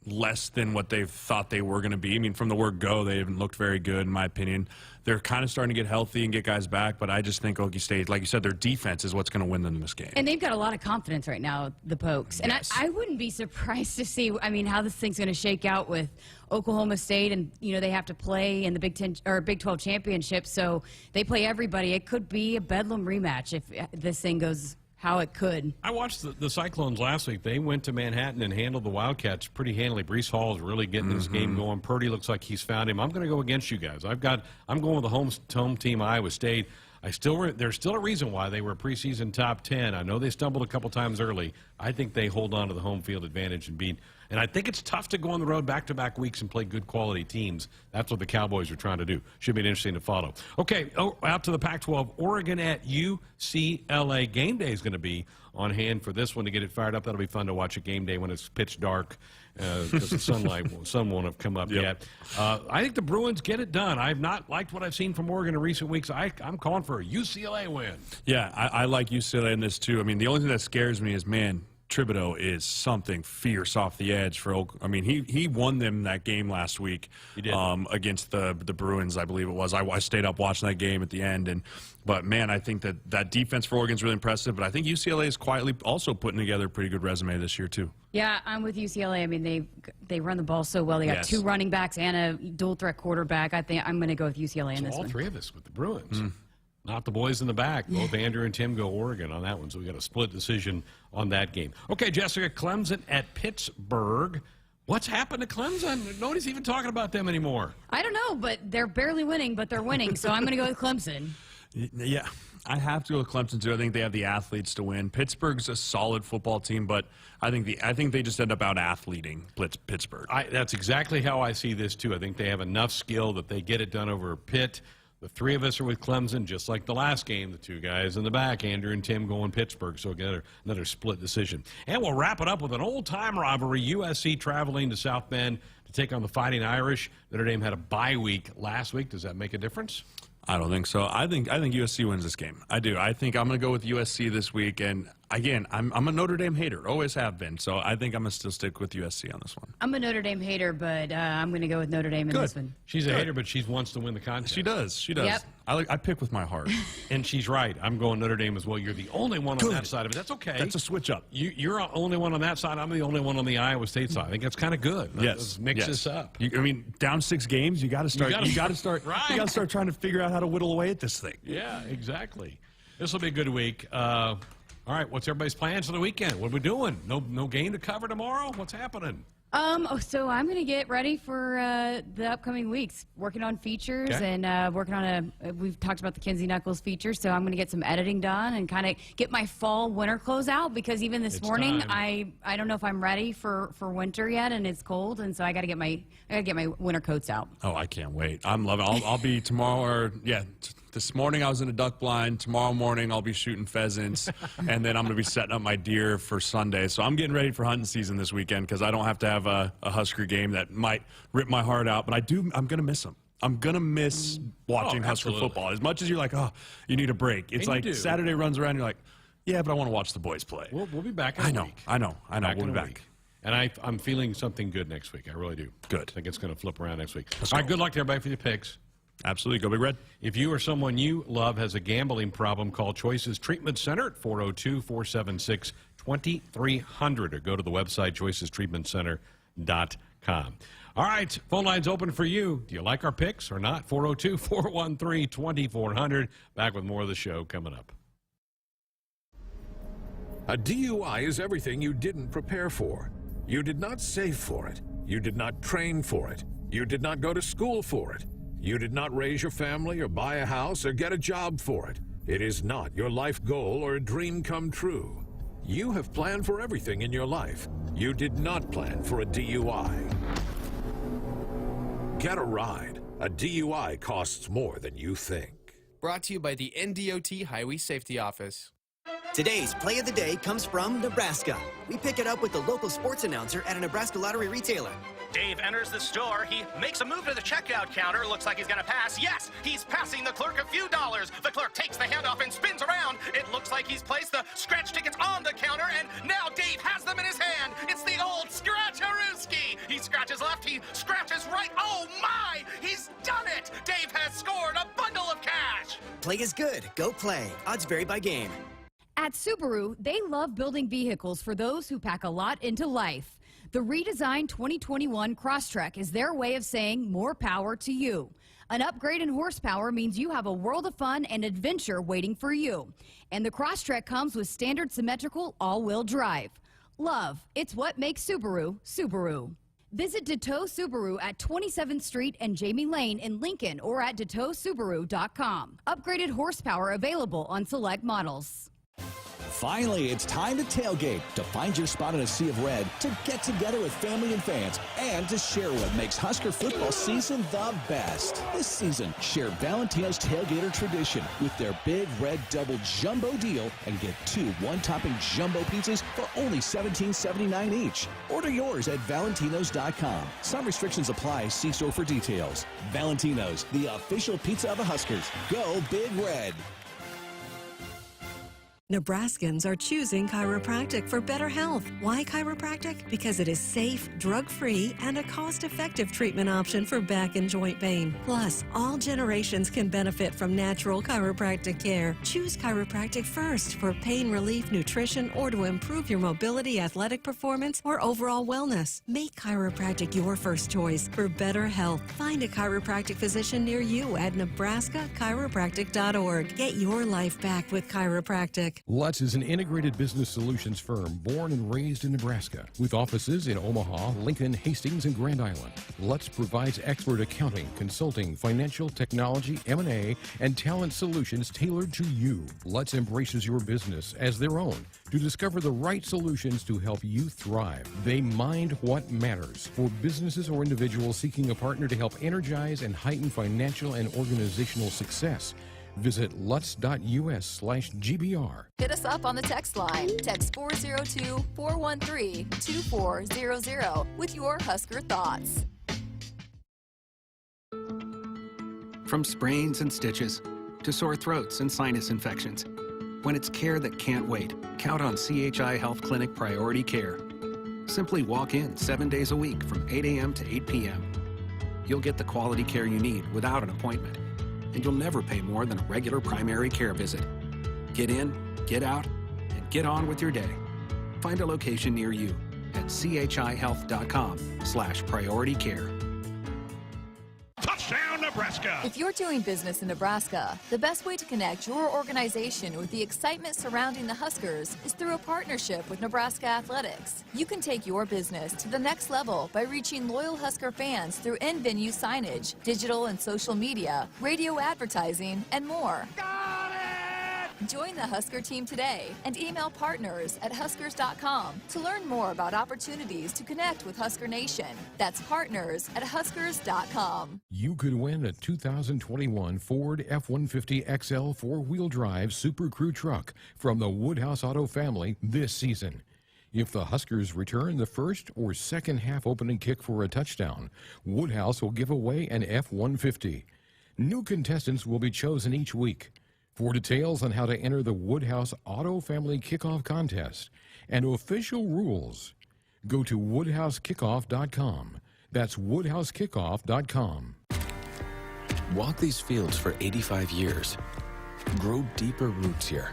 less than what they thought they were going to be. I mean, from the word go, they haven't looked very good, in my opinion. They're kind of starting to get healthy and get guys back, but I just think Okie State, like you said, their defense is what's going to win them this game.
And they've got a lot of confidence right now, the Pokes. And I wouldn't be surprised to see, how this thing's going to shake out with Oklahoma State, and they have to play in the Big 12 championship, so they play everybody. It could be a Bedlam rematch if this thing goes how it could.
I watched the Cyclones last week. They went to Manhattan and handled the Wildcats pretty handily. Breece Hall is really getting this game going. Purdy looks like he's found him. I'm going to go against you guys. I'm going with the home team, Iowa State. There's still a reason why they were preseason top 10. I know they stumbled a couple times early. I think they hold on to the home field advantage and beat. And I think it's tough to go on the road back-to-back weeks and play good quality teams. That's what the Cowboys are trying to do. Should be interesting to follow. Okay, out to the Pac-12. Oregon at UCLA. Game day is going to be on hand for this one to get it fired up. That'll be fun to watch a game day when it's pitch dark because the sun won't have come up yet. I think the Bruins get it done. I've not liked what I've seen from Oregon in recent weeks. I'm calling for a UCLA win.
Yeah, I like UCLA in this too. I mean, the only thing that scares me is, Thibodeau is something fierce off the edge for. I mean, he won them that game last week against the Bruins, I believe it was. I stayed up watching that game at the end, but man, I think that defense for Oregon's really impressive. But I think UCLA is quietly also putting together a pretty good resume this year too.
Yeah, I'm with UCLA. I mean, they run the ball so well. They got 2 running backs and a dual threat quarterback. I think I'm going to go with UCLA in this
all
one.
All 3 of us with the Bruins. Not the boys in the back. Both Andrew and Tim go Oregon on that one, so we got a split decision on that game. Okay, Jessica, Clemson at Pittsburgh. What's happened to Clemson? Nobody's even talking about them anymore.
I don't know, but they're barely winning, but they're winning, so I'm going to go with Clemson.
Yeah, I have to go with Clemson, too. I think they have the athletes to win. Pittsburgh's a solid football team, but I think they just end up out-athleting Pittsburgh.
That's exactly how I see this, too. I think they have enough skill that they get it done over Pitt. The three of us are with Clemson, just like the last game. The two guys in the back, Andrew and Tim, going Pittsburgh. So another split decision. And we'll wrap it up with an old-time rivalry. USC traveling to South Bend to take on the Fighting Irish. Notre Dame had a bye week last week. Does that make a difference?
I don't think so. I think USC wins this game. I do. I think I'm going to go with USC this week. And again, I'm a Notre Dame hater. Always have been. So I think I'm going to still stick with USC on this one.
I'm a Notre Dame hater, but I'm going to go with Notre Dame in this one.
She's a hater, but she wants to win the contest.
She does. She does.
Yep.
I pick with my heart.
And she's right. I'm going Notre Dame as well. You're the only one on that side of it. That's okay.
That's a switch up.
You're the only one on that side. I'm the only one on the Iowa State side. I think that's kind of good. Let's mix this up.
I mean, down 6 games, you got to start. You got to start.
Right.
You got to start trying to figure out how to whittle away at this thing.
Yeah, exactly. This will be a good week. All right, what's everybody's plans for the weekend? What are we doing? No game to cover tomorrow? What's happening?
So I'm going to get ready for the upcoming weeks, working on features and working on we've talked about the Kinsey Knuckles feature, so I'm going to get some editing done and kind of get my fall winter clothes out, because even this morning I don't know if I'm ready for winter yet, and it's cold, and so I got to get my winter coats out.
Oh, I can't wait. I'm loving it. I'll be tomorrow this morning I was in a duck blind. Tomorrow morning I'll be shooting pheasants, and then I'm going to be setting up my deer for Sunday. So I'm getting ready for hunting season this weekend, because I don't have to have a Husker game that might rip my heart out. But I'm going to miss them. I'm going to miss watching Husker football. As much as you're like, oh, you need a break. It's like Saturday runs around, you're like, yeah, but I want to watch the boys play.
We'll be back in a week.
I know. We'll be back.
And I'm feeling something good next week. I really do.
Good.
I think it's going to flip around next week. All right, good luck to everybody for your picks.
Absolutely. Go Big Red.
If you or someone you love has a gambling problem, call Choices Treatment Center at 402-476-2300 or go to the website choicestreatmentcenter.com. All right, phone lines open for you. Do you like our picks or not? 402-413-2400. Back with more of the show coming up.
A DUI is everything you didn't prepare for. You did not save for it. You did not train for it. You did not go to school for it. You did not raise your family or buy a house or get a job for it. It is not your life goal or a dream come true. You have planned for everything in your life. You did not plan for a DUI. Get a ride. A DUI costs more than you think.
Brought to you by the NDOT Highway Safety Office.
Today's play of the day comes from Nebraska. We pick it up with the local sports announcer at a Nebraska lottery retailer.
Dave enters the store. He makes a move to the checkout counter. Looks like he's going to pass. Yes, he's passing the clerk a few dollars. The clerk takes the handoff and spins around. It looks like he's placed the scratch tickets on the counter, and now Dave has them in his hand. It's the old Scratch-a-rooski. He scratches left. He scratches right. Oh, my! He's done it! Dave has scored a bundle of cash.
Play is good. Go play. Odds vary by game.
At Subaru, they love building vehicles for those who pack a lot into life. The redesigned 2021 Crosstrek is their way of saying more power to you. An upgrade in horsepower means you have a world of fun and adventure waiting for you. And the Crosstrek comes with standard symmetrical all-wheel drive. Love, it's what makes Subaru, Subaru. Visit DeToe Subaru at 27th Street and Jamie Lane in Lincoln or at DeToeSubaru.com. Upgraded horsepower available on select models.
Finally, it's time to tailgate, to find your spot in a sea of red, to get together with family and fans, and to share what makes Husker football season the best. This season, share Valentino's Tailgater tradition with their Big Red Double Jumbo deal and get 2 one-topping jumbo pizzas for only $17.79 each. Order yours at valentinos.com. Some restrictions apply. See store for details. Valentino's, the official pizza of the Huskers. Go Big Red.
Nebraskans are choosing chiropractic for better health. Why chiropractic? Because it is safe, drug-free, and a cost-effective treatment option for back and joint pain. Plus, all generations can benefit from natural chiropractic care. Choose chiropractic first for pain relief, nutrition, or to improve your mobility, athletic performance, or overall wellness. Make chiropractic your first choice for better health. Find a chiropractic physician near you at nebraska-chiropractic.org. Get your life back with chiropractic.
Lutz is an integrated business solutions firm born and raised in Nebraska with offices in Omaha, Lincoln, Hastings, and Grand Island. Lutz provides expert accounting, consulting, financial, technology, M&A, and talent solutions tailored to you. Lutz embraces your business as their own to discover the right solutions to help you thrive. They mind what matters for businesses or individuals seeking a partner to help energize and heighten financial and organizational success. Visit lutz.us/GBR.
Hit us up on the text line. Text 402-413-2400 with your Husker thoughts.
From sprains and stitches to sore throats and sinus infections, when it's care that can't wait, count on CHI Health Clinic Priority Care. Simply walk in 7 days a week from 8 a.m. to 8 p.m. You'll get the quality care you need without an appointment, and you'll never pay more than a regular primary care visit. Get in, get out, and get on with your day. Find a location near you at chihealth.com/priority care.
Touchdown, Nebraska!
If you're doing business in Nebraska, the best way to connect your organization with the excitement surrounding the Huskers is through a partnership with Nebraska Athletics. You can take your business to the next level by reaching loyal Husker fans through in-venue signage, digital and social media, radio advertising, and more. Join the Husker team today and email partners@huskers.com to learn more about opportunities to connect with Husker Nation. That's partners@huskers.com.
You could win a 2021 Ford F-150 XL four-wheel drive Super Crew truck from the Woodhouse Auto family this season. If the Huskers return the first or second half opening kick for a touchdown, Woodhouse will give away an F-150. New contestants will be chosen each week. For details on how to enter the Woodhouse Auto Family Kickoff Contest and official rules, go to woodhousekickoff.com. That's woodhousekickoff.com.
Walk these fields for 85 years. Grow deeper roots here.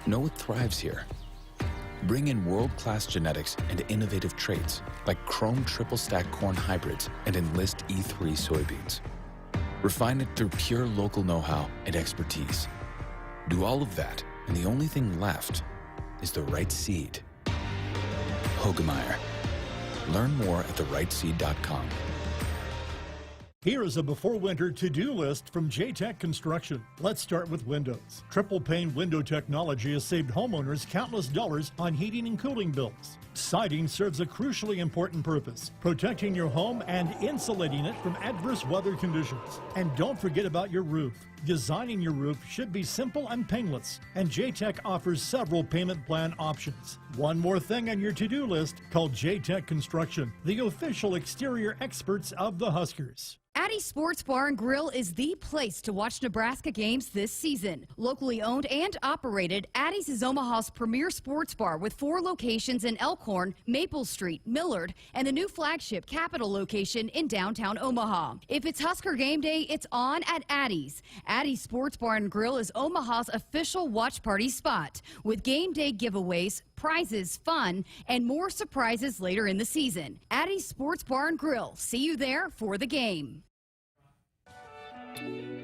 Know what thrives here. Bring in world-class genetics and innovative traits like Chrome Triple Stack corn hybrids and Enlist E3 soybeans. Refine it through pure local know-how and expertise. Do all of that, and the only thing left is the right seed. Hogemeyer. Learn more at therightseed.com.
Here is a before winter to-do list from J-Tech Construction. Let's start with windows. Triple pane window technology has saved homeowners countless dollars on heating and cooling bills. Siding serves a crucially important purpose, protecting your home and insulating it from adverse weather conditions. And don't forget about your roof. Designing your roof should be simple and painless, and J-Tech offers several payment plan options. One more thing on your to-do list, called J-Tech Construction, the official exterior experts of the Huskers.
Addie's Sports Bar and Grill is the place to watch Nebraska games this season. Locally owned and operated, Addie's is Omaha's premier sports bar with 4 locations in Elkhorn, Maple Street, Millard, and the new flagship Capitol location in downtown Omaha. If it's Husker game day, it's on at Addie's. Addie's Sports Bar and Grill is Omaha's official watch party spot with game day giveaways, prizes, fun, and more surprises later in the season. Addie's Sports Bar and Grill. See you there for the game.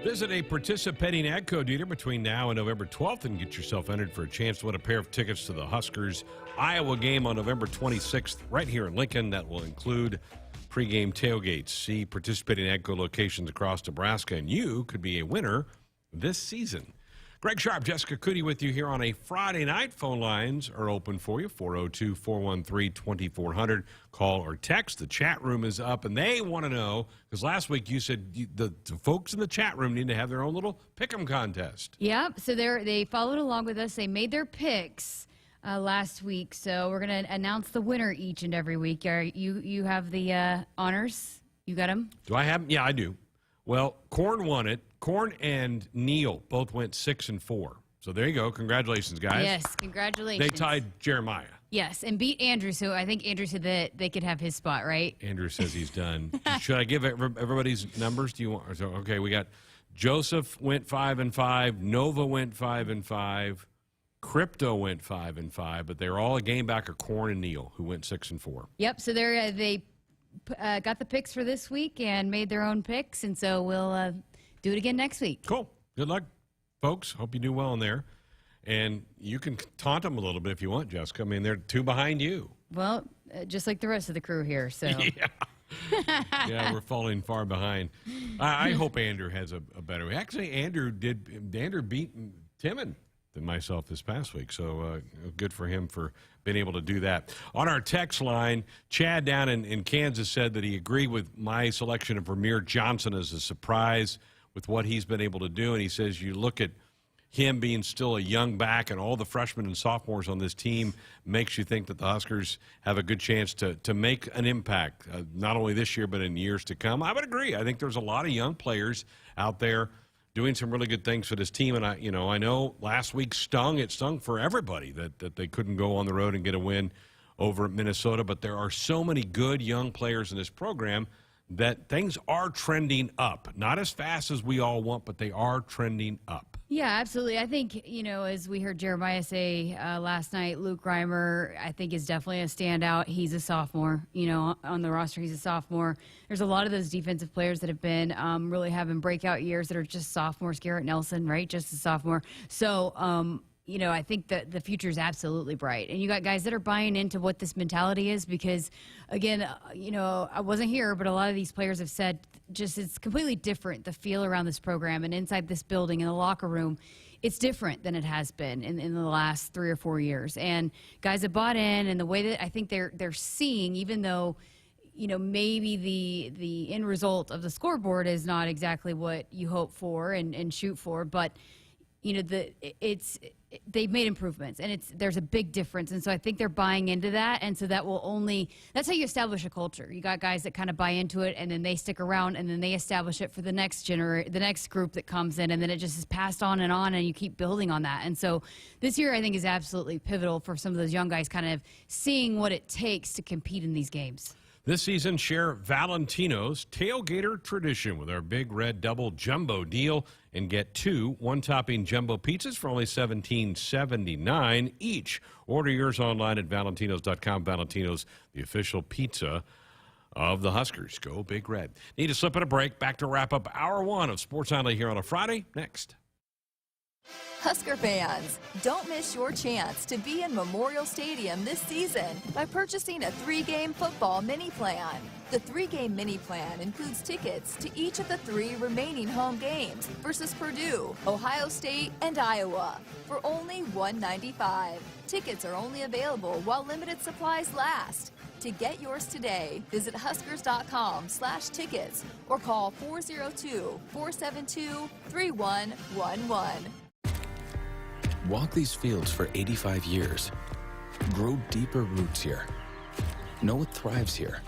Visit a participating AGCO dealer between now and November 12th and get yourself entered for a chance to win a pair of tickets to the Huskers Iowa game on November 26th right here in Lincoln. That will include pregame tailgates. See participating AGCO locations across Nebraska, and you could be a winner this season. Greg Sharpe, Jessica Coody with you here on a Friday night. Phone lines are open for you, 402-413-2400. Call or text. The chat room is up, and they want to know, because last week you said the folks in the chat room need to have their own little pick'em contest.
Yep, so they followed along with us. They made their picks last week, so we're going to announce the winner each and every week. You have the honors? You got them?
Do I have them? Yeah, I do. Well, Corn won it. Corn and Neil both went 6 and 4. So there you go. Congratulations, guys.
Yes, congratulations.
They tied Jeremiah.
Yes, and beat Andrew. So I think Andrew said that they could have his spot, right?
Andrew says he's done. Should I give everybody's numbers? Do you want? So, okay, we got Joseph went 5-5. Nova went 5-5. Crypto went 5-5. But they're all a game back of Corn and Neal, who went 6-4.
Yep. So they got the picks for this week and made their own picks, and so we'll do it again next week.
Cool. Good luck, folks. Hope you do well in there. And you can taunt them a little bit if you want, Jessica. I mean, they're 2 behind you.
Well, just like the rest of the crew here. So
Yeah, we're falling far behind. I hope Andrew has a better. Actually, Andrew beat Timon than myself this past week. So good for him for being able to do that. On our text line, Chad down in Kansas said that he agreed with my selection of Ramir Johnson as a surprise with what he's been able to do. And he says you look at him being still a young back and all the freshmen and sophomores on this team makes you think that the Huskers have a good chance to make an impact, not only this year but in years to come. I would agree. I think there's a lot of young players out there doing some really good things for this team. And I know last week it stung for everybody that they couldn't go on the road and get a win over Minnesota. But there are so many good young players in this program that things are trending up. Not as fast as we all want, but they are trending up.
Yeah, absolutely. I think, as we heard Jeremiah say last night, Luke Reimer, I think, is definitely a standout. He's a sophomore, on the roster. He's a sophomore. There's a lot of those defensive players that have been really having breakout years that are just sophomores. Garrett Nelson, right? Just a sophomore. So, I think that the future is absolutely bright. And you got guys that are buying into what this mentality is because, again, I wasn't here, but a lot of these players have said just it's completely different, the feel around this program and inside this building in the locker room. It's different than it has been in the last 3 or 4 years. And guys have bought in, and the way that I think they're seeing, even though maybe the end result of the scoreboard is not exactly what you hope for and shoot for, but they've made improvements, and there's a big difference. And so I think they're buying into that. And so that's how you establish a culture. You got guys that kind of buy into it, and then they stick around, and then they establish it for the next the next group that comes in, and then it just is passed on, and you keep building on that. And so this year I think is absolutely pivotal for some of those young guys kind of seeing what it takes to compete in these games.
This season, share Valentino's tailgater tradition with our Big Red Double Jumbo deal and get 2 one-topping jumbo pizzas for only $17.79 each. Order yours online at valentinos.com. Valentino's, the official pizza of the Huskers. Go Big Red. Need to slip at a break. Back to wrap up Hour 1 of Sports Nightly here on a Friday. Next.
Husker fans, don't miss your chance to be in Memorial Stadium this season by purchasing a 3-game football mini plan. The 3-game mini plan includes tickets to each of the 3 remaining home games versus Purdue, Ohio State, and Iowa for only $195. Tickets are only available while limited supplies last. To get yours today, visit huskers.com/tickets or call 402-472-3111.
Walk these fields for 85 years. Grow deeper roots here. Know what thrives here.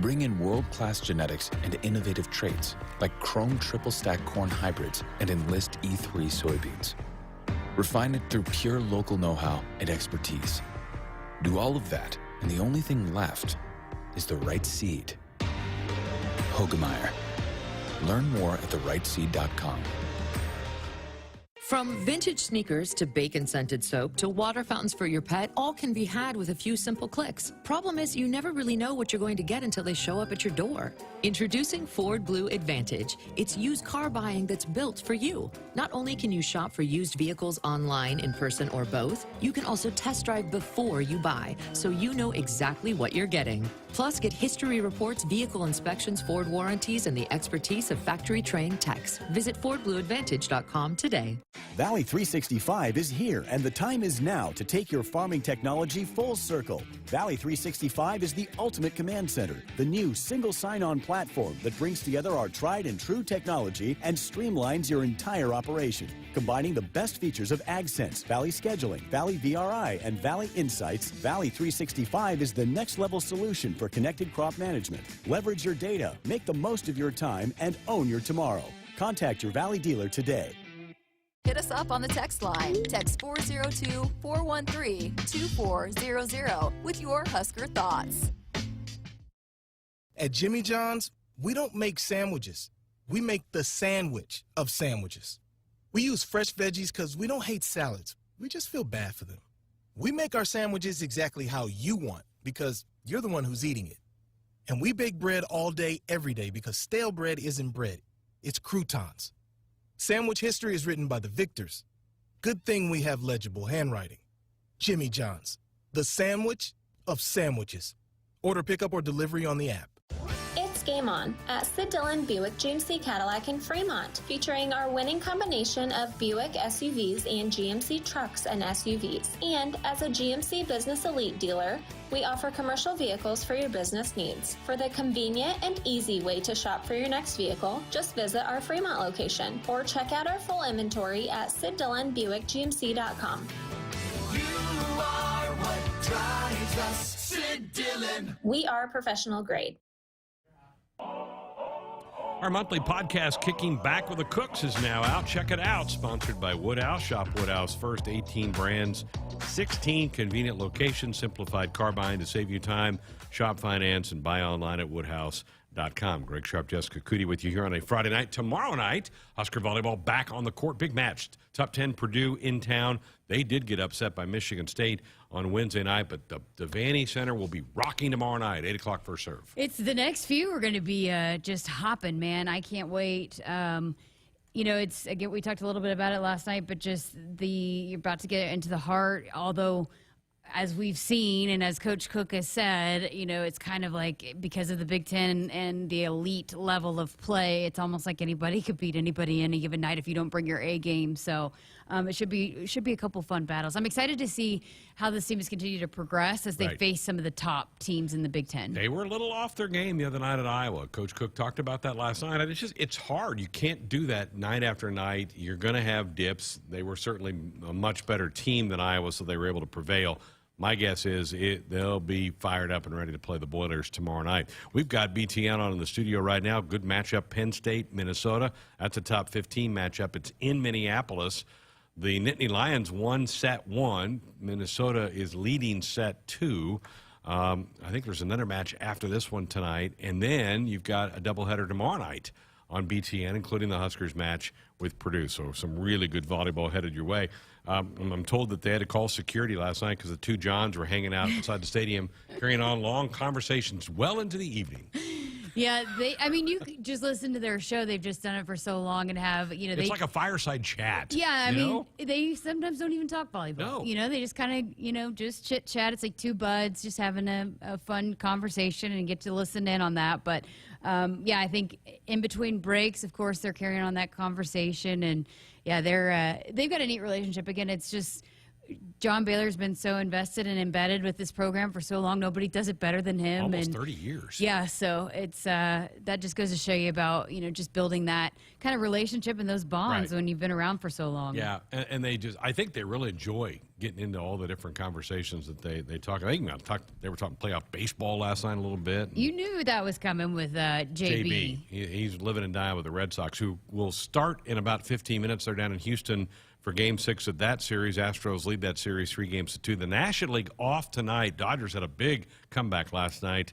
Bring in world-class genetics and innovative traits like Chrome triple stack corn hybrids and Enlist E3 soybeans. Refine it through pure local know-how and expertise. Do all of that, and the only thing left is the right seed. Hogemeyer. Learn more at therightseed.com.
From vintage sneakers to bacon-scented soap to water fountains for your pet, all can be had with a few simple clicks. Problem is, you never really know what you're going to get until they show up at your door. Introducing Ford Blue Advantage. It's used car buying that's built for you. Not only can you shop for used vehicles online, in person, or both, you can also test drive before you buy, so you know exactly what you're getting. Plus, get history reports, vehicle inspections, Ford warranties, and the expertise of factory-trained techs. Visit FordBlueAdvantage.com today.
Valley 365 is here, and the time is now to take your farming technology full circle. Valley 365 is the ultimate command center, the new single sign-on platform that brings together our tried and true technology and streamlines your entire operation. Combining the best features of AgSense, Valley Scheduling, Valley VRI, and Valley Insights, Valley 365 is the next-level solution for connected crop management. Leverage your data, make the most of your time, and own your tomorrow. Contact your Valley dealer today.
Hit us up on the text line. Text 402-413-2400 with your Husker thoughts.
At Jimmy John's, we don't make sandwiches. We make the sandwich of sandwiches. We use fresh veggies because we don't hate salads. We just feel bad for them. We make our sandwiches exactly how you want because you're the one who's eating it. And we bake bread all day, every day because stale bread isn't bread. It's croutons. Sandwich history is written by the victors. Good thing we have legible handwriting. Jimmy John's, the sandwich of sandwiches. Order pickup or delivery on the app.
It's game on at Sid Dillon Buick GMC Cadillac in Fremont, featuring our winning combination of Buick SUVs and GMC trucks and SUVs. And as a GMC Business Elite dealer, we offer commercial vehicles for your business needs. For the convenient and easy way to shop for your next vehicle, just visit our Fremont location or check out our full inventory at SidDillonBuickGMC.com.
You are what drives us, Sid Dillon.
We are professional grade.
Our monthly podcast, Kicking Back with the Cooks, is now out. Check it out. Sponsored by Woodhouse. Shop Woodhouse first. 18 brands, 16 convenient locations, simplified car buying to save you time. Shop finance and buy online at woodhouse.com. Greg Sharpe, Jessica Coody with you here on a Friday night. Tomorrow night, Husker volleyball back on the court. Big match. Top 10 Purdue in town. They did get upset by Michigan State on Wednesday night, but the Vanny Center will be rocking tomorrow night, 8 o'clock first serve.
It's the next few are going to be just hopping, man. I can't wait. It's, again, we talked a little bit about it last night, but just you're about to get into the heart, although as we've seen and as Coach Cook has said, it's kind of like because of the Big Ten and the elite level of play, it's almost like anybody could beat anybody any given night if you don't bring your A game. So it should be a couple fun battles. I'm excited to see how this team has continued to progress as they face some of the top teams in the Big Ten.
They were a little off their game the other night at Iowa. Coach Cook talked about that last night. And it's hard. You can't do that night after night. You're going to have dips. They were certainly a much better team than Iowa, so they were able to prevail. My guess is they'll be fired up and ready to play the Boilers tomorrow night. We've got BTN on in the studio right now. Good matchup, Penn State, Minnesota. That's a top 15 matchup. It's in Minneapolis. The Nittany Lions won set 1. Minnesota is leading set 2. I think there's another match after this one tonight. And then you've got a doubleheader tomorrow night on BTN, including the Huskers match with Purdue. So some really good volleyball headed your way. I'm told that they had to call security last night because the two Johns were hanging out inside the stadium, carrying on long conversations well into the evening.
Yeah, you could just listen to their show. They've just done it for so long and have,
it's like a fireside chat.
Yeah, they sometimes don't even talk volleyball.
No.
They just kind of, just chit chat. It's like two buds just having a fun conversation and get to listen in on that. But I think in between breaks, of course, they're carrying on that conversation. And yeah, they've got a neat relationship. Again, it's just John Baylor's been so invested and embedded with this program for so long. Nobody does it better than him.
Almost 30 years.
Yeah, so it's that just goes to show you about just building that kind of relationship and those bonds when you've been around for so long.
Yeah, and I think they really enjoy getting into all the different conversations that they talk. I think they were talking playoff baseball last night a little bit.
You knew that was coming with JB.
He's living and dying with the Red Sox, who will start in about 15 minutes. They're down in Houston for Game 6 of that series. Astros lead that series 3-2. The National League off tonight. Dodgers had a big comeback last night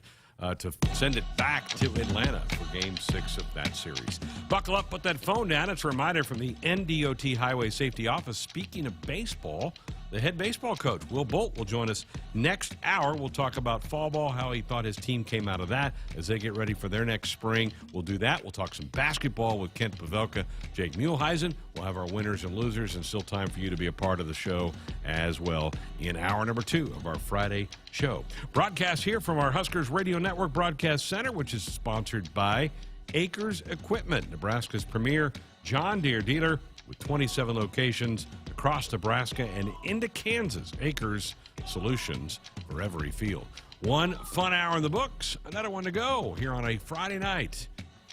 to send it back to Atlanta for Game 6 of that series. Buckle up, put that phone down. It's a reminder from the NDOT Highway Safety Office. Speaking of baseball, the head baseball coach, Will Bolt, will join us next hour. We'll talk about fall ball, how he thought his team came out of that as they get ready for their next spring. We'll do that. We'll talk some basketball with Kent Pavelka, Jake Muehlheisen. We'll have our winners and losers, and still time for you to be a part of the show as well in hour number 2 of our Friday show. Broadcast here from our Huskers Radio Network Broadcast Center, which is sponsored by Acres Equipment, Nebraska's premier John Deere dealer with 27 locations across Nebraska and into Kansas. Acres, solutions for every field. One fun hour in the books, another one to go here on a Friday night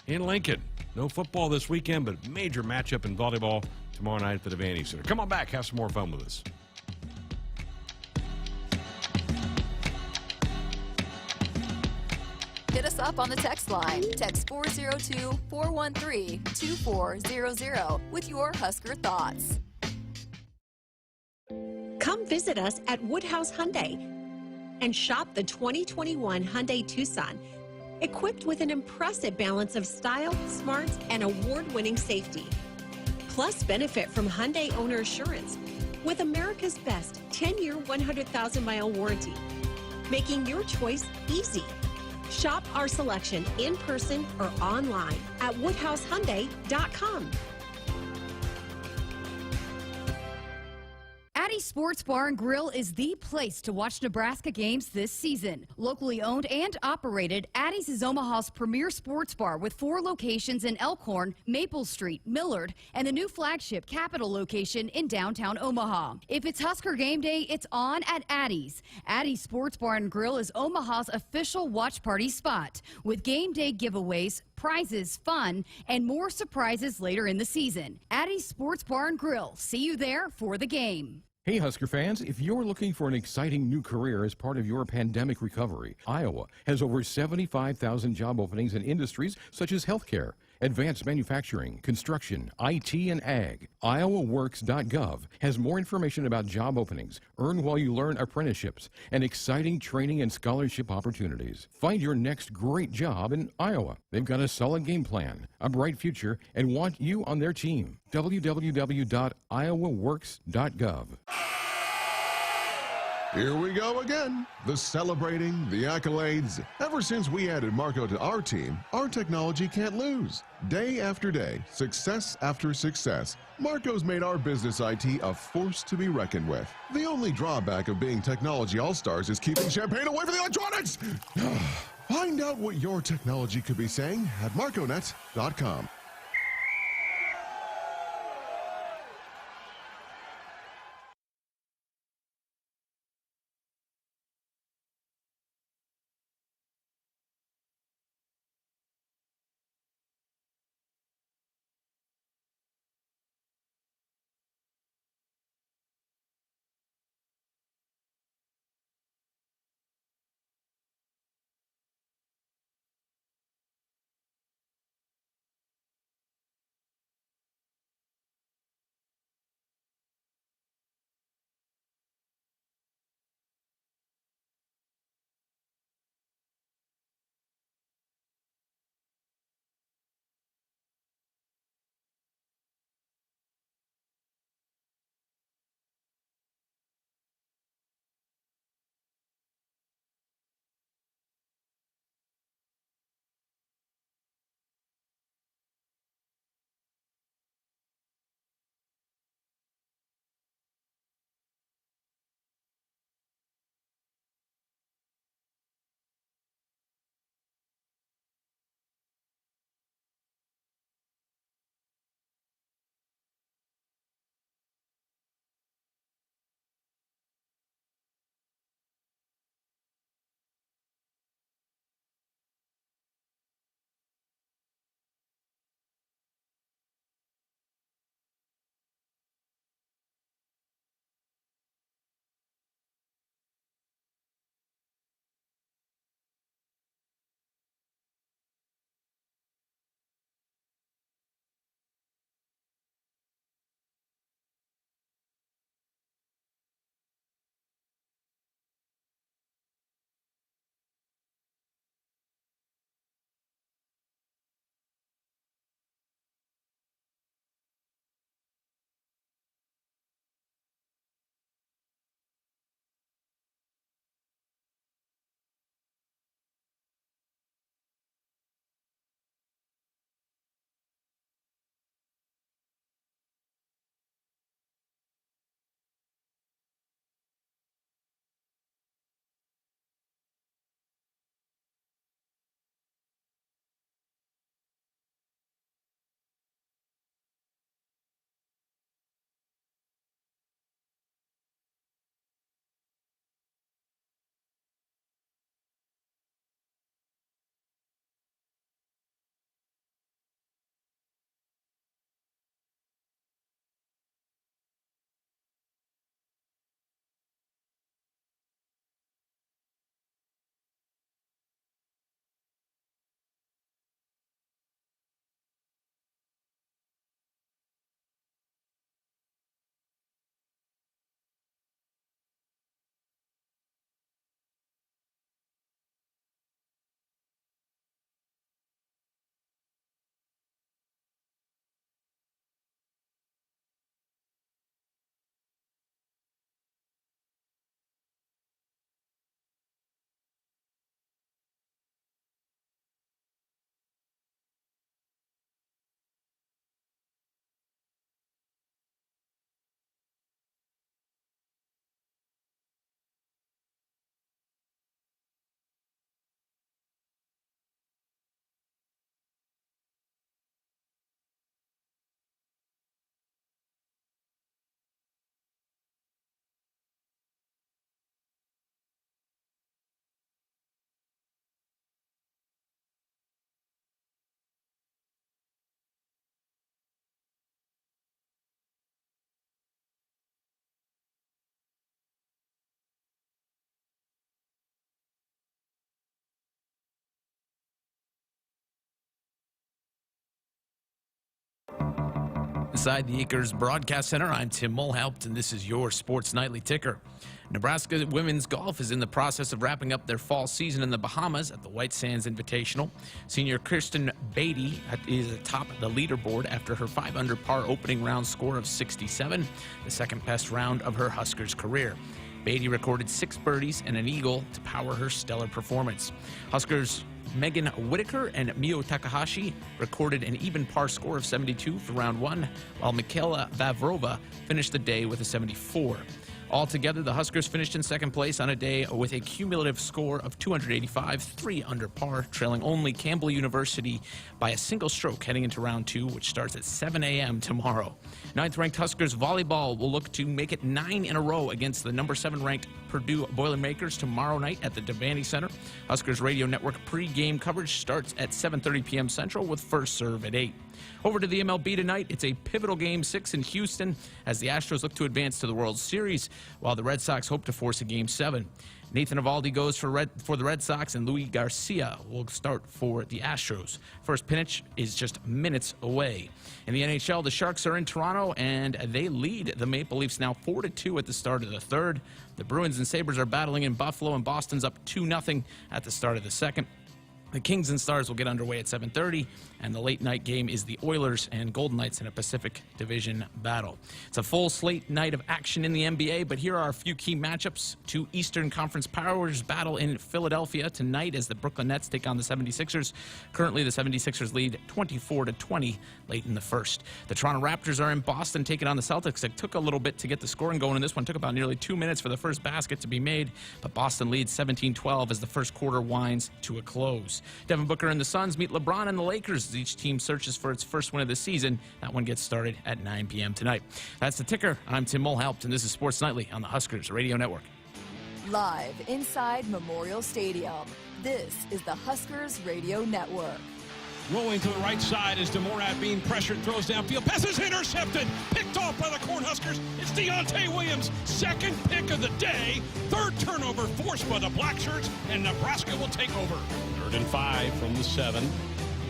in Lincoln. No football this weekend, but major matchup in volleyball tomorrow night at the Devaney Center. Come on back, have some more fun with us.
Hit us up on the text line. Text 402-413-2400 with your Husker thoughts.
Come visit us at Woodhouse Hyundai and shop the 2021 Hyundai Tucson, equipped with an impressive balance of style, smarts, and award-winning safety. Plus, benefit from Hyundai Owner Assurance with America's best 10-year, 100,000-mile warranty, making your choice easy. Shop our selection in person or online at woodhousehyundai.com.
Addie's Sports Bar and Grill is the place to watch Nebraska games this season. Locally owned and operated, Addie's is Omaha's premier sports bar with 4 locations in Elkhorn, Maple Street, Millard, and the new flagship Capitol location in downtown Omaha. If it's Husker game day, it's on at Addie's. Addie's Sports Bar and Grill is Omaha's official watch party spot with game day giveaways, prizes, fun, and more surprises later in the season. Addie's Sports Bar and Grill. See you there for the game.
Hey, Husker fans, if you're looking for an exciting new career as part of your pandemic recovery, Iowa has over 75,000 job openings in industries such as healthcare, advanced manufacturing, construction, IT, and ag. IowaWorks.gov has more information about job openings, earn while you learn apprenticeships, and exciting training and scholarship opportunities. Find your next great job in Iowa. They've got a solid game plan, a bright future, and want you on their team. www.iowaworks.gov.
Here we go again. The celebrating, the accolades. Ever since we added Marco to our team, our technology can't lose. Day after day, success after success, Marco's made our business IT a force to be reckoned with. The only drawback of being technology all-stars is keeping champagne away from the electronics. Find out what your technology could be saying at marconet.com.
Inside the Acres Broadcast Center, I'm Tim Mulhaupt, and this is your Sports Nightly Ticker. Nebraska women's golf is in the process of wrapping up their fall season in the Bahamas at the White Sands Invitational. Senior Kirsten Beatty is atop the leaderboard after her 5-under par opening round score of 67, the second best round of her Huskers career. Beatty recorded 6 birdies and an eagle to power her stellar performance. Huskers Megan Whitaker and Mio Takahashi recorded an even par score of 72 for round 1, while Michaela Vavrova finished the day with a 74. Altogether, the Huskers finished in second place on a day with a cumulative score of 285, 3 under par, trailing only Campbell University by a single stroke heading into round 2, which starts at 7 a.m. tomorrow. 9th-ranked Huskers volleyball will look to make it 9 in a row against the number 7-ranked Purdue Boilermakers tomorrow night at the Devaney Center. Huskers Radio Network pre-game coverage starts at 7:30 p.m. Central with first serve at 8. Over to the MLB tonight. It's a pivotal Game 6 in Houston as the Astros look to advance to the World Series, while the Red Sox hope to force a Game 7. Nathan Eovaldi goes for the Red Sox, and Luis Garcia will start for the Astros. First pitch is just minutes away. In the NHL, the Sharks are in Toronto, and they lead the Maple Leafs now 4-2 at the start of the third. The Bruins and Sabres are battling in Buffalo, and Boston's up 2-0 at the start of the second. The Kings and Stars will get underway at 7:30, and the late-night game is the Oilers and Golden Knights in a Pacific Division battle. It's a full slate night of action in the NBA, but here are a few key matchups. 2 Eastern Conference powers battle in Philadelphia tonight as the Brooklyn Nets take on the 76ers. Currently, the 76ers lead 24-20 late in the first. The Toronto Raptors are in Boston taking on the Celtics. It took a little bit to get the scoring going in this one. It took about nearly 2 minutes for the first basket to be made, but Boston leads 17-12 as the first quarter winds to a close. Devin Booker and the Suns meet LeBron and the Lakers as each team searches for its first win of the season. That one gets started at 9 p.m. tonight. That's the Ticker. I'm Tim Mulhaupt, and this is Sports Nightly on the Huskers Radio Network.
Live inside Memorial Stadium, this is the Huskers Radio Network.
Rolling to the right side is DeMorat being pressured, throws downfield, passes intercepted, picked off by the Cornhuskers. It's Deontay Williams, second pick of the day, third turnover forced by the Black Shirts, and Nebraska will take over. 3rd and 5 from the 7.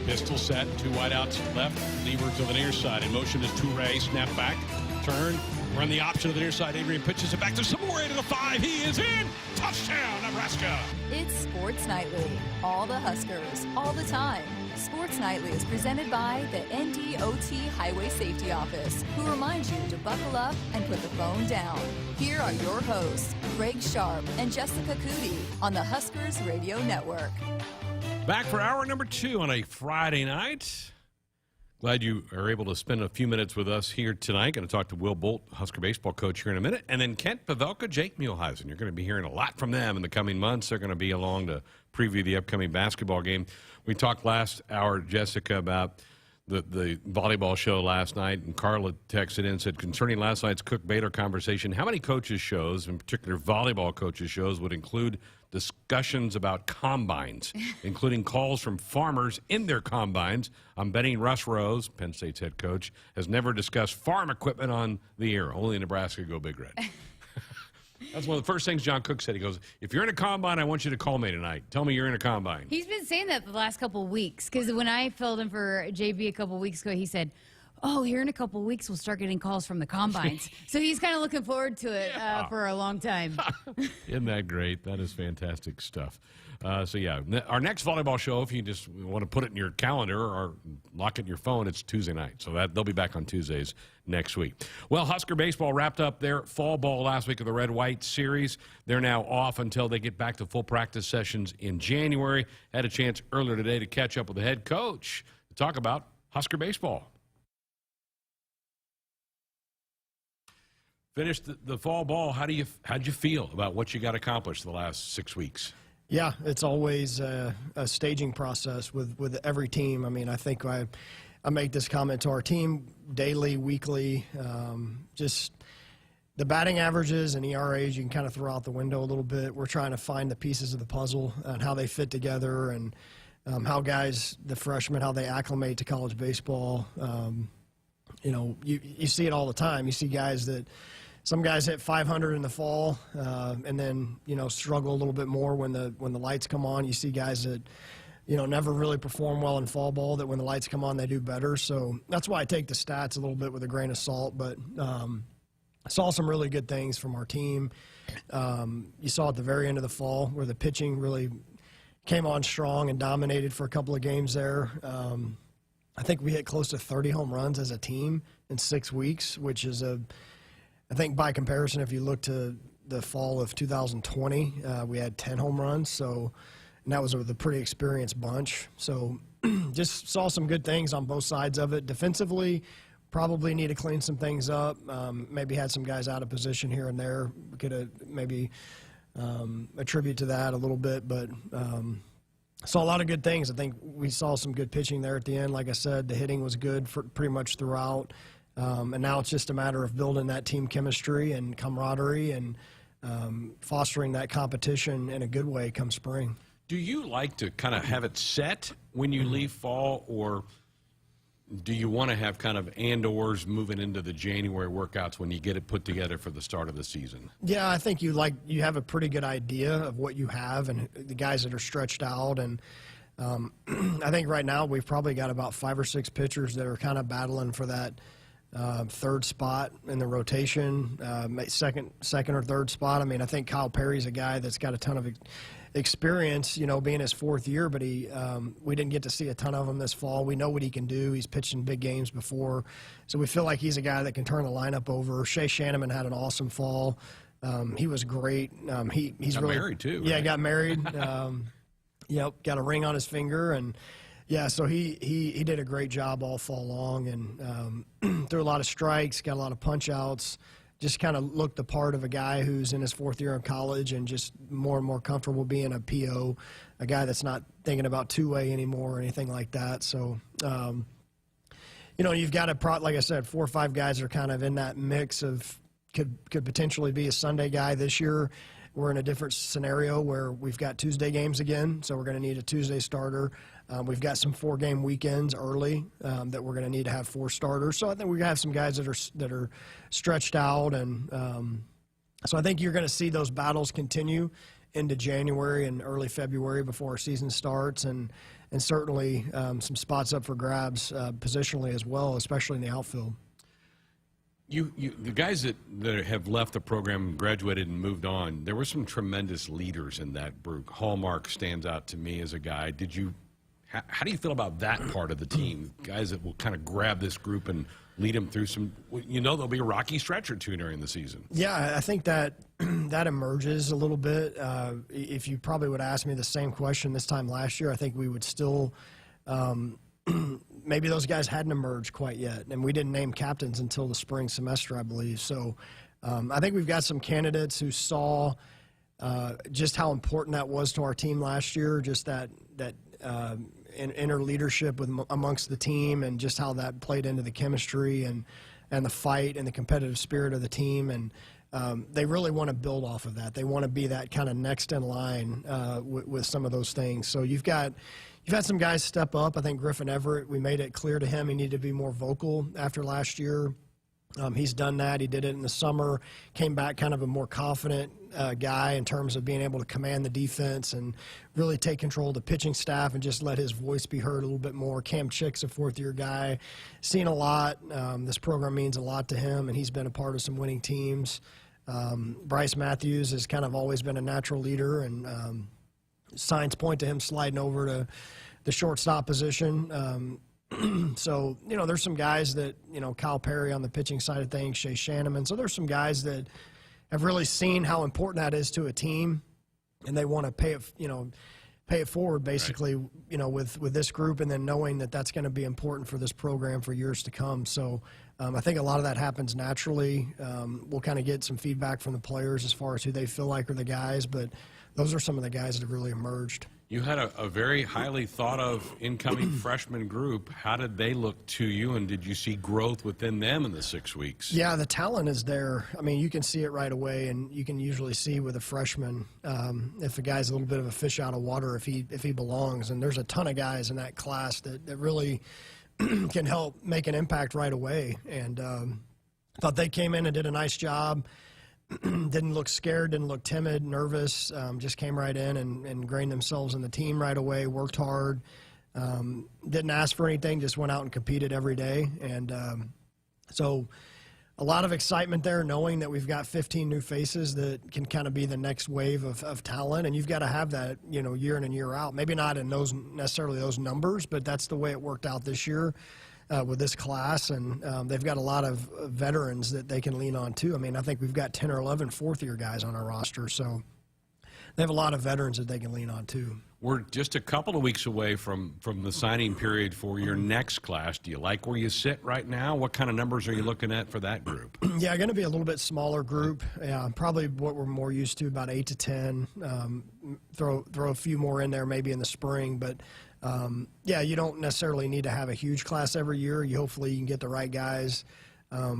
Pistol set, 2 wideouts left, lever to the near side. In motion is Toure, snap back, turn, run the option to the near side. Adrian pitches it back to Samore to the 5. He is in. Touchdown, Nebraska.
It's Sports Nightly. All the Huskers, all the time. Sports Nightly is presented by the NDOT Highway Safety Office, who reminds you to buckle up and put the phone down. Here are your hosts, Greg Sharpe and Jessica Coody on the Huskers Radio Network.
Back for hour number 2 on a Friday night. Glad you are able to spend a few minutes with us here tonight. Going to talk to Will Bolt, Husker baseball coach, here in a minute. And then Kent Pavelka, Jake Muehlheisen. You're going to be hearing a lot from them in the coming months. They're going to be along to preview the upcoming basketball game. We talked last hour, Jessica, about the volleyball show last night, and Carla texted in and said, concerning last night's Cook-Bader conversation, how many coaches' shows, in particular volleyball coaches' shows, would include discussions about combines, including calls from farmers in their combines? I'm betting Russ Rose, Penn State's head coach, has never discussed farm equipment on the air. Only in Nebraska go Big Red. That's one of the first things John Cook said. He goes, if you're in a combine, I want you to call me tonight. Tell me you're in a combine.
He's been saying that the last couple of weeks, because when I filled in for JB a couple of weeks ago, he said, oh, here in a couple of weeks, we'll start getting calls from the combines. So he's kind of looking forward to it for a long time.
Isn't that great? That is fantastic stuff. So, yeah, our next volleyball show, if you just want to put it in your calendar or lock it in your phone, it's Tuesday night. So they'll be back on Tuesdays next week. Well, Husker baseball wrapped up their fall ball last week of the Red-White series. They're now off until they get back to full practice sessions in January. Had a chance earlier today to catch up with the head coach to talk about Husker baseball. Finished the fall ball. How'd you feel about what you got accomplished the last 6 weeks?
Yeah, it's always a staging process with every team. I mean, I think I make this comment to our team daily, weekly. Just the batting averages and ERAs you can kind of throw out the window a little bit. We're trying to find the pieces of the puzzle and how they fit together, and how guys, the freshmen, how they acclimate to college baseball. You know, you see it all the time. You see guys that some guys hit 500 in the fall, and then, you know, struggle a little bit more when the lights come on. You see guys that never really perform well in fall ball, that when the lights come on, they do better. So that's why I take the stats a little bit with a grain of salt. But I saw some really good things from our team. You saw at the very end of the fall where the pitching really came on strong and dominated for a couple of games there. I think we hit close to 30 home runs as a team in 6 weeks, which is I think by comparison, if you look to the fall of 2020, we had 10 home runs. So, and that was with a pretty experienced bunch. So just saw some good things on both sides of it. Defensively, probably need to clean some things up. Maybe had some guys out of position here and there. We could have maybe attribute to that a little bit, but saw a lot of good things. I think we saw some good pitching there at the end. Like I said, the hitting was good for pretty much throughout. And now it's just a matter of building that team chemistry and camaraderie and fostering that competition in a good way come spring.
Do you like to kind of have it set when you leave fall, or do you want to have kind of and/ors moving into the January workouts when you get it put together for the start of the season?
Yeah, I think you have a pretty good idea of what you have and the guys that are stretched out. And I think right now we've probably got about 5 or 6 pitchers that are kind of battling for that third spot in the rotation, second or third spot. I mean, I think Kyle Perry's a guy that's got a ton of experience, being his 4th year, but we didn't get to see a ton of him this fall. We know what he can do. He's pitched in big games before, so we feel like he's a guy that can turn the lineup over. Shea Shanneman had an awesome fall. He was great. He's
got
really
married too.
Yeah,
right?
got married. Yep, got a ring on his finger, and yeah, so he did a great job all fall long, and threw a lot of strikes, got a lot of punch outs. Just kind of looked the part of a guy who's in his 4th year of college and just more and more comfortable being a PO, a guy that's not thinking about two-way anymore or anything like that. So, you've got like I said, 4 or 5 guys are kind of in that mix of could potentially be a Sunday guy this year. We're in a different scenario where we've got Tuesday games again, so we're going to need a Tuesday starter. We've got some 4-game weekends early that we're going to need to have 4 starters. So I think we have some guys that are stretched out, and so I think you're going to see those battles continue into January and early February before our season starts, and certainly some spots up for grabs positionally as well, especially in the outfield.
The guys that have left the program, graduated, and moved on, there were some tremendous leaders in that group. Hallmark stands out to me as a guy. How do you feel about that part of the team? Guys that will kind of grab this group and lead them through there'll be a rocky stretch or two during the season.
Yeah, I think that emerges a little bit. If you probably would ask me the same question this time last year, I think we would still maybe those guys hadn't emerged quite yet, and we didn't name captains until the spring semester, I believe. So I think we've got some candidates who saw just how important that was to our team last year, just that inner leadership amongst the team, and just how that played into the chemistry and the fight and the competitive spirit of the team. And they really want to build off of that. They want to be that kind of next in line with some of those things. So you've had some guys step up. I think Griffin Everett, we made it clear to him he needed to be more vocal after last year. He's done that. He did it in the summer, came back kind of a more confident guy in terms of being able to command the defense and really take control of the pitching staff and just let his voice be heard a little bit more. Cam Chick's a 4th-year guy, seen a lot. This program means a lot to him, and he's been a part of some winning teams. Bryce Matthews has kind of always been a natural leader, and signs point to him sliding over to the shortstop position. So, there's some guys that, Kyle Perry on the pitching side of things, Shea Shanneman. So there's some guys that have really seen how important that is to a team, and they want to pay it forward basically, right. With this group, and then knowing that that's going to be important for this program for years to come. So I think a lot of that happens naturally. We'll kind of get some feedback from the players as far as who they feel like are the guys, but those are some of the guys that have really emerged.
You had a very highly thought of incoming freshman group. How did they look to you, and did you see growth within them in the 6 weeks?
Yeah, the talent is there. I mean, you can see it right away, and you can usually see with a freshman if a guy's a little bit of a fish out of water, if he belongs. And there's a ton of guys in that class that really can help make an impact right away. And thought they came in and did a nice job. didn't look scared, didn't look timid, nervous, just came right in and ingrained themselves in the team right away, worked hard, didn't ask for anything, just went out and competed every day. And so a lot of excitement there, knowing that we've got 15 new faces that can kind of be the next wave of talent. And you've got to have that, year in and year out. Maybe not in necessarily those numbers, but that's the way it worked out this year. With this class, and they've got a lot of veterans that they can lean on too. I mean, I think we've got 10 or 11 fourth-year guys on our roster, so they have a lot of veterans that they can lean on too.
We're just a couple of weeks away from the signing period for your next class. Do you like where you sit right now? What kind of numbers are you looking at for that group?
Yeah, going to be a little bit smaller group. Yeah, probably what we're more used to, about 8 to 10. Throw a few more in there maybe in the spring, but yeah, you don't necessarily need to have a huge class every year. Hopefully you can get the right guys,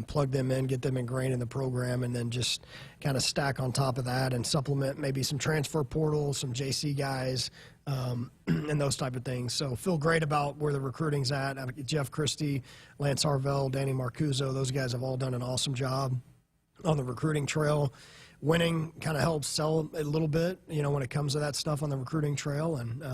plug them in, get them ingrained in the program, and then just kind of stack on top of that and supplement maybe some transfer portals, some JC guys, and those type of things. So feel great about where the recruiting's at. Jeff Christie, Lance Harvell, Danny Marcuzzo, those guys have all done an awesome job on the recruiting trail. Winning kind of helps sell a little bit, when it comes to that stuff on the recruiting trail, and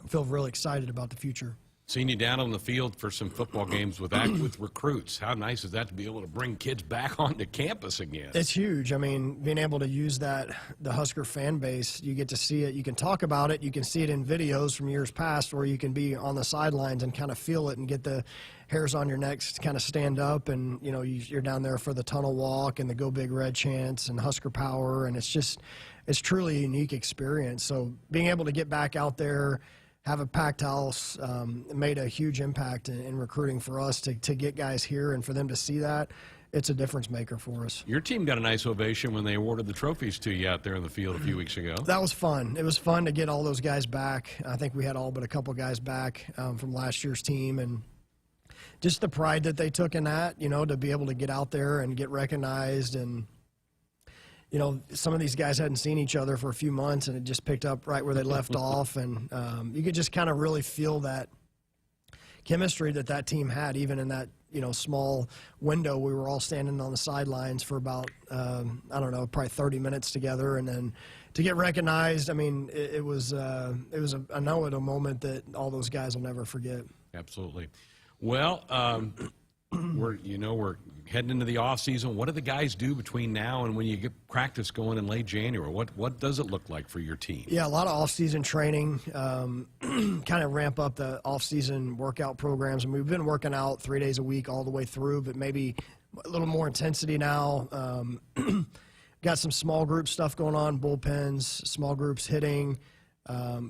feel really excited about the future.
Seeing you down on the field for some football games with recruits. How nice is that to be able to bring kids back onto campus again?
It's huge. I mean, being able to use the Husker fan base, you get to see it. You can talk about it. You can see it in videos from years past, or you can be on the sidelines and kind of feel it and get the hairs on your neck to kind of stand up. And, you're down there for the tunnel walk and the Go Big Red chants and Husker Power. And it's truly a unique experience. So being able to get back out there, have a packed house, made a huge impact in recruiting for us to get guys here, and for them to see that, it's a difference maker for us.
Your team got a nice ovation when they awarded the trophies to you out there in the field a few weeks ago.
That was fun. It was fun to get all those guys back. I think we had all but a couple guys back from last year's team, and just the pride that they took in that, to be able to get out there and get recognized. And some of these guys hadn't seen each other for a few months, and it just picked up right where they left off. And you could just kind of really feel that chemistry that team had, even in that, small window. We were all standing on the sidelines for about, probably 30 minutes together. And then to get recognized, I mean, it was a moment that all those guys will never forget.
Absolutely. Well, we're heading into the off season. What do the guys do between now and when you get practice going in late January? What does it look like for your team? Yeah,
a lot of off-season training, kind of ramp up the off-season workout programs. I mean, we've been working out 3 days a week all the way through, but maybe a little more intensity now. Got some small group stuff going on, bullpens, small groups hitting,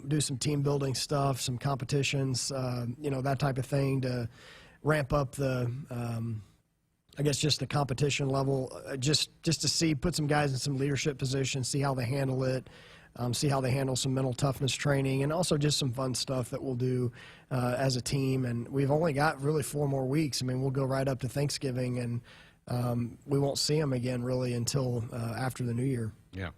do some team building stuff, some competitions, that type of thing to ramp up the just the competition level, just to put some guys in some leadership positions, see how they handle it, see how they handle some mental toughness training, and also just some fun stuff that we'll do as a team. And we've only got really 4 more weeks. I mean, we'll go right up to Thanksgiving, and we won't see them again really until after the new year.
Yeah.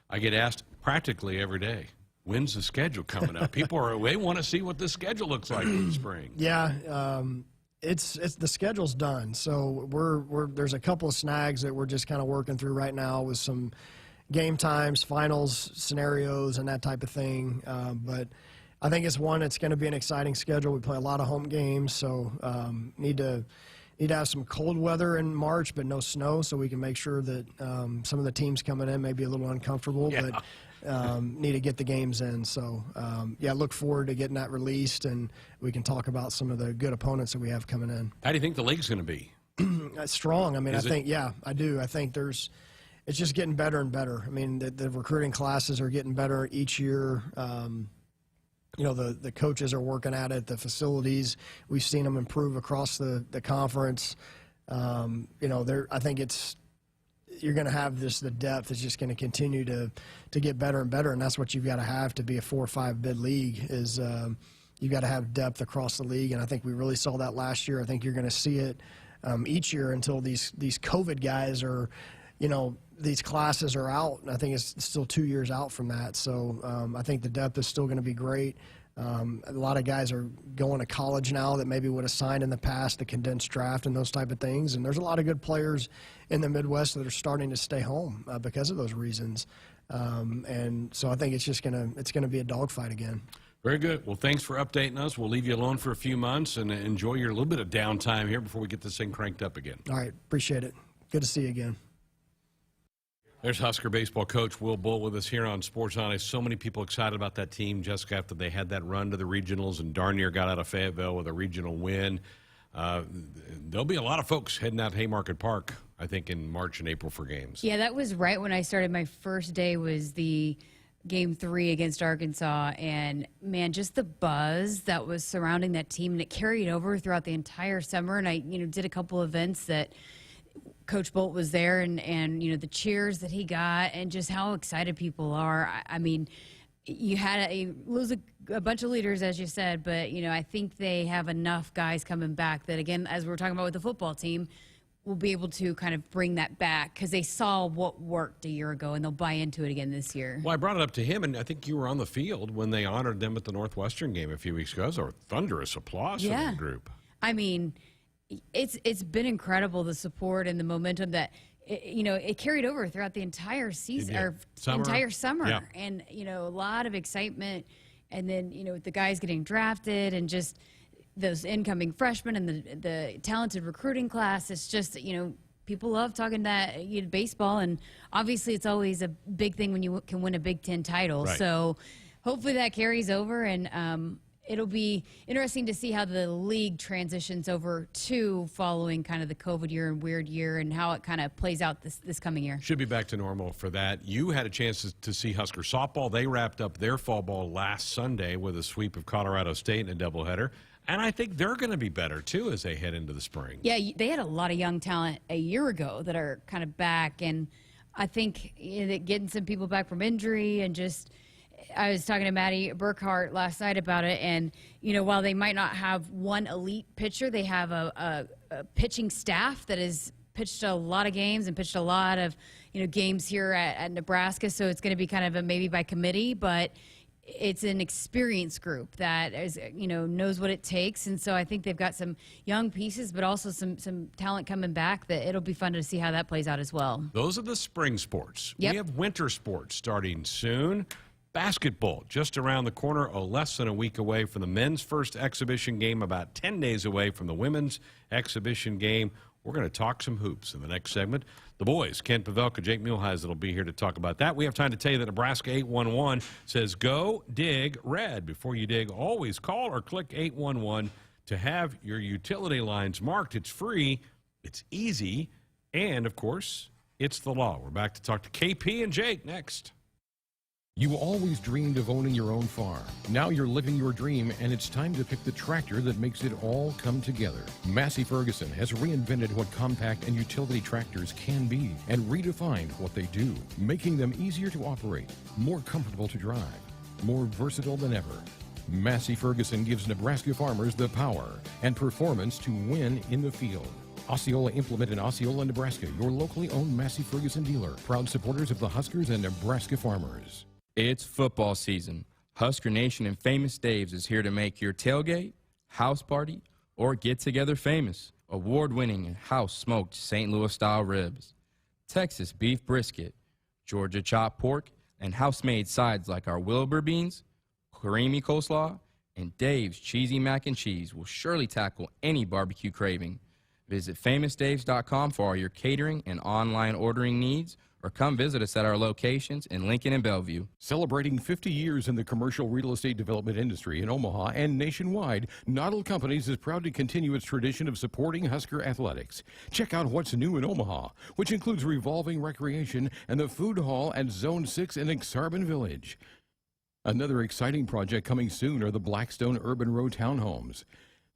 I get asked practically every day, when's the schedule coming up? They want to see what the schedule looks like in the spring.
Yeah. It's the schedule's done, so there's a couple of snags that we're just kind of working through right now with some game times, finals scenarios, and that type of thing. But I think it's going to be an exciting schedule. We play a lot of home games, so need to have some cold weather in March, but no snow, so we can make sure that some of the teams coming in may be a little uncomfortable, but need to get the games in. So, look forward to getting that released, and we can talk about some of the good opponents that we have coming in.
How do you think the league's going to be?
Strong. I mean, I do. I think it's just getting better and better. I mean, the recruiting classes are getting better each year. The coaches are working at it, the facilities. We've seen them improve across the conference. I think you're going to have the depth is just going to continue to get better and better, and that's what you've got to have to be a 4 or 5 bid league is you've got to have depth across the league, and I think we really saw that last year. I think you're going to see it each year until these COVID guys are, these classes are out, and I think it's still 2 years out from that. So I think the depth is still going to be great. A lot of guys are going to college now that maybe would have signed in the past, the condensed draft and those type of things. And there's a lot of good players in the Midwest that are starting to stay home because of those reasons. And so I think it's just gonna be a dogfight again.
Very good. Well, thanks for updating us. We'll leave you alone for a few months and enjoy your little bit of downtime here before we get this thing cranked up again.
All right. Appreciate it. Good to see you again.
There's Husker baseball coach Will Bull with us here on Sports Honest. So many people excited about that team, Jessica, after they had that run to the regionals and darn near got out of Fayetteville with a regional win. There'll be a lot of folks heading out to Haymarket Park, I think, in March and April for games.
Yeah, that was right when I started. My first day was the Game 3 against Arkansas, and man, just the buzz that was surrounding that team, and it carried over throughout the entire summer. And I, did a couple events that Coach Bolt was there, and the cheers that he got, and just how excited people are. I mean, you had lose a bunch of leaders, as you said, but I think they have enough guys coming back that, again, as we were talking about with the football team, will be able to kind of bring that back because they saw what worked a year ago, and they'll buy into it again this year.
Well, I brought it up to him, and I think you were on the field when they honored them at the Northwestern game a few weeks ago. There was thunderous applause from the group.
I mean, it's been incredible, the support and the momentum that it carried over throughout the entire season or entire summer.
Yeah.
And a lot of excitement, and then with the guys getting drafted and just those incoming freshmen and the talented recruiting class. It's just people love talking that baseball, and obviously it's always a big thing when you can win a Big Ten title.
Right.
So hopefully that carries over, and it'll be interesting to see how the league transitions over to following kind of the COVID year and weird year, and how it kind of plays out this coming year.
Should be back to normal for that. You had a chance to see Husker Softball. They wrapped up their fall ball last Sunday with a sweep of Colorado State in a doubleheader. And I think they're going to be better, too, as they head into the spring.
Yeah, they had a lot of young talent a year ago that are kind of back. And I think that getting some people back from injury, and just I was talking to Maddie Burkhart last night about it. And, while they might not have one elite pitcher, they have a pitching staff that has pitched a lot of games and pitched a lot of, games here at Nebraska. So it's going to be kind of a maybe by committee, but it's an experienced group that is, knows what it takes. And so I think they've got some young pieces, but also some talent coming back that it'll be fun to see how that plays out as well.
Those are the spring sports.
Yep.
We have winter sports starting soon. Basketball just around the corner, less than a week away from the men's first exhibition game, about 10 days away from the women's exhibition game. We're going to talk some hoops in the next segment. The boys, Kent Pavelka, Jake Muehlheisel will be here to talk about that. We have time to tell you that Nebraska 811 says go dig red. Before you dig, always call or click 811 to have your utility lines marked. It's free, it's easy, and, of course, it's the law. We're back to talk to KP and Jake next.
You always dreamed of owning your own farm. Now you're living your dream, and it's time to pick the tractor that makes it all come together. Massey Ferguson has reinvented what compact and utility tractors can be and redefined what they do, making them easier to operate, more comfortable to drive, more versatile than ever. Massey Ferguson gives Nebraska farmers the power and performance to win in the field. Osceola Implement in Osceola, Nebraska, your locally owned Massey Ferguson dealer. Proud supporters of the Huskers and Nebraska farmers.
It's football season. Husker Nation and Famous Dave's is here to make your tailgate, house party, or get-together famous. Award-winning house-smoked St. Louis-style ribs, Texas beef brisket, Georgia chopped pork, and house-made sides like our Wilbur beans, creamy coleslaw, and Dave's cheesy mac and cheese will surely tackle any barbecue craving. Visit famousdaves.com for all your catering and online ordering needs, or come visit us at our locations in Lincoln and Bellevue.
Celebrating 50 years in the commercial real estate development industry in Omaha and nationwide, Noddle Companies is proud to continue its tradition of supporting Husker athletics. Check out what's new in Omaha, which includes revolving recreation and the food hall at Zone 6 in Exarban Village. Another exciting project coming soon are the Blackstone Urban Row townhomes.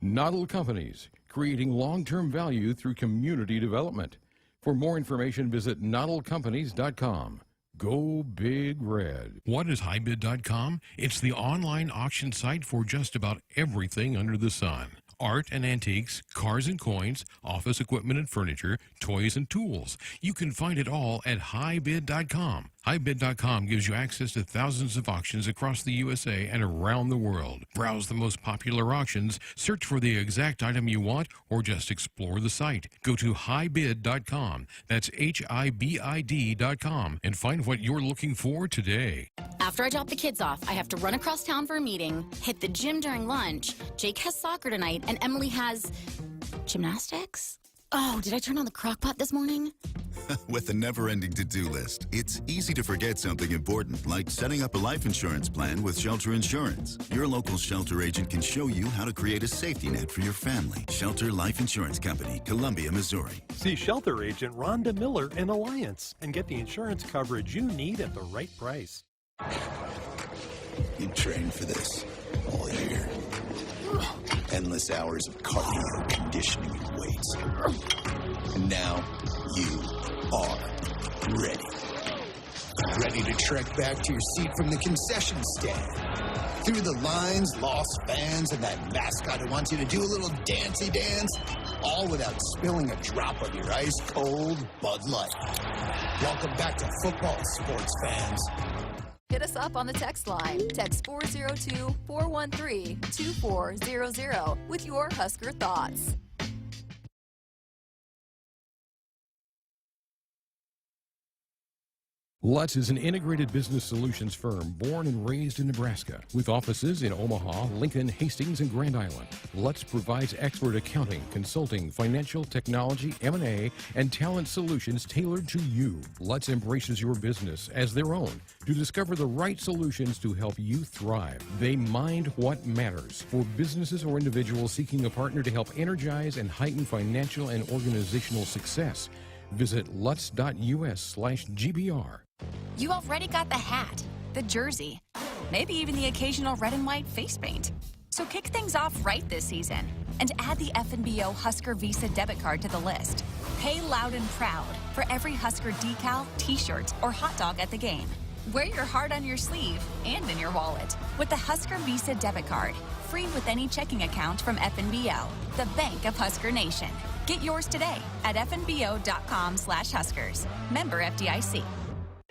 Noddle Companies, creating long-term value through community development. For more information, visit noddlecompanies.com. Go Big Red.
What is highbid.com? It's the online auction site for just about everything under the sun. Art and antiques, cars and coins, office equipment and furniture, toys and tools. You can find it all at highbid.com.
HighBid.com gives you access to thousands of auctions across the USA and around the world. Browse the most popular auctions, search for the exact item you want, or just explore the site. Go to HighBid.com, that's HIBID.com, and find what you're looking for today.
After I drop the kids off, I have to run across town for a meeting, hit the gym during lunch. Jake has soccer tonight, and Emily has gymnastics? Oh, did I turn on the crock pot this morning?
With a never-ending to-do list, it's easy to forget something important, like setting up a life insurance plan with Shelter Insurance. Your local Shelter agent can show you how to create a safety net for your family. Shelter Life Insurance Company, Columbia, Missouri.
See Shelter agent Rhonda Miller in Alliance and get the insurance coverage you need at the right price.
You trained for this all year. Endless hours of cardio, conditioning, and weights. And now you are ready. Ready to trek back to your seat from the concession stand. Through the lines, lost fans, and that mascot who wants you to do a little dancey dance, all without spilling a drop of your ice-cold Bud Light. Welcome back to football, sports fans.
Hit us up on the text line. Text 402-413-2400 with your Husker thoughts.
Lutz is an integrated business solutions firm born and raised in Nebraska with offices in Omaha, Lincoln, Hastings, and Grand Island. Lutz provides expert accounting, consulting, financial, technology, M&A, and talent solutions tailored to you. Lutz embraces your business as their own to discover the right solutions to help you thrive. They mind what matters for businesses or individuals seeking a partner to help energize and heighten financial and organizational success. Visit lutz.us/GBR.
You already got the hat, the jersey, maybe even the occasional red and white face paint. So kick things off right this season and add the FNBO Husker Visa debit card to the list. Pay loud and proud for every Husker decal, t-shirt, or hot dog at the game. Wear your heart on your sleeve and in your wallet with the Husker Visa debit card, free with any checking account from FNBO, the bank of Husker Nation. Get yours today at fnbo.com/Huskers. Member FDIC.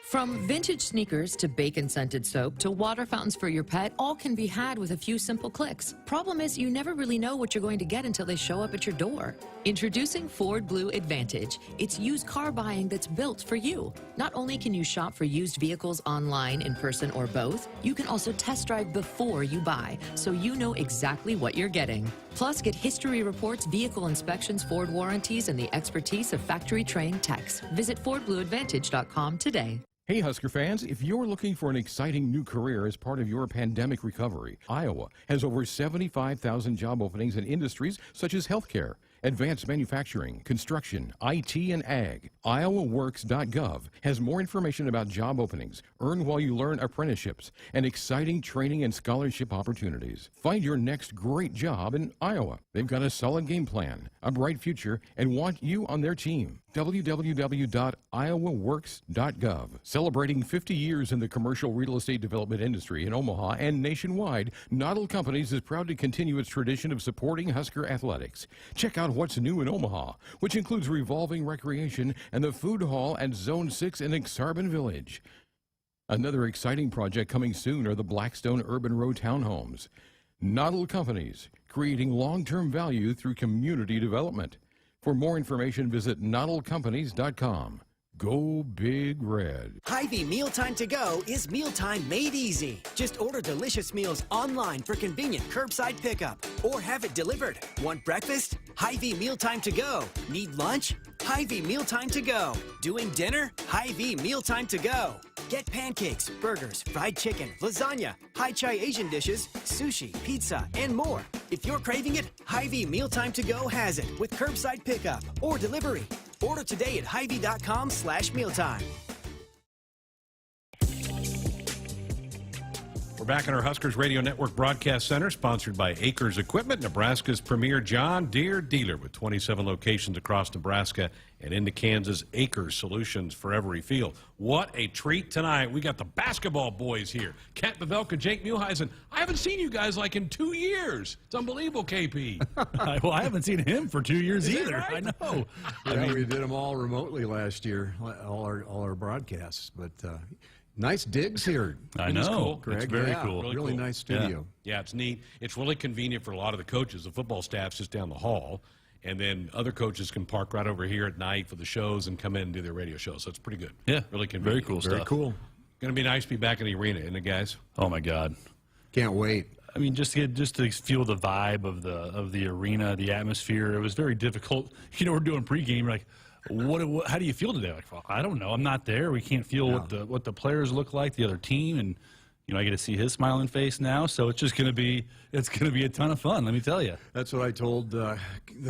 From vintage sneakers to bacon-scented soap to water fountains for your pet, all can be had with a few simple clicks. Problem is, you never really know what you're going to get until they show up at your door. Introducing Ford Blue Advantage. It's used car buying that's built for you. Not only can you shop for used vehicles online, in person, or both, you can also test drive before you buy, so you know exactly what you're getting. Plus, get history reports, vehicle inspections, Ford warranties, and the expertise of factory-trained techs. Visit FordBlueAdvantage.com today.
Hey, Husker fans, if you're looking for an exciting new career as part of your pandemic recovery, Iowa has over 75,000 job openings in industries such as healthcare, advanced manufacturing, construction, IT, and ag. IowaWorks.gov has more information about job openings, earn while you learn apprenticeships, and exciting training and scholarship opportunities. Find your next great job in Iowa. They've got a solid game plan, a bright future, and want you on their team. www.iowaworks.gov. Celebrating 50 years in the commercial real estate development industry in Omaha and nationwide, Noddle Companies is proud to continue its tradition of supporting Husker athletics. Check out what's new in Omaha, which includes revolving recreation and the food hall at Zone 6 in Exarban Village. Another exciting project coming soon are the Blackstone Urban Row townhomes. Noddle Companies, creating long-term value through community development. For more information, visit noddlecompanies.com. Go Big Red.
Hy-Vee Mealtime to Go is mealtime made easy. Just order delicious meals online for convenient curbside pickup or have it delivered. Want breakfast? Hy-Vee Mealtime to Go. Need lunch? Hy-Vee Mealtime to Go. Doing dinner? Hy-Vee Mealtime to Go. Get pancakes, burgers, fried chicken, lasagna, high chai Asian dishes, sushi, pizza, and more. If you're craving it, Hy-Vee Mealtime to Go has it with curbside pickup or delivery. Order today at Hy-Vee.com/mealtime.
We're back in our Huskers Radio Network Broadcast Center, sponsored by Acres Equipment, Nebraska's premier John Deere dealer with 27 locations across Nebraska and into Kansas. Acres Solutions for every field. What a treat tonight. We got the basketball boys here. Kent Pavelka, Jake Muehlheisen. I haven't seen you guys like in 2 years. It's unbelievable, KP.
Well, I haven't seen him for 2 years
Is that
either.
right?
I know.
Yeah, we did them all remotely last year, all our broadcasts. But nice digs here.
I know.
Cool.
Greg.
It's very
Yeah,
cool.
Really
cool.
nice studio.
Yeah, it's neat. It's really convenient for a lot of the coaches. The football staff's just down the hall. And then other coaches can park right over here at night for the shows and come in and do their radio shows. So it's pretty good.
Yeah.
Really convenient.
Very cool
Very
stuff.
cool.
Going to be nice to be back in the arena, isn't it, guys?
Oh, my God.
Can't wait.
I mean, just to feel the vibe of the arena, the atmosphere. It was very difficult. You know, we're doing pregame. Like, what? How do you feel today? Like, well, I don't know. I'm not there. We can't feel what the players look like, the other team, and you know, I get to see his smiling face now. So it's just going to be a ton of fun. Let me tell you.
That's what I told the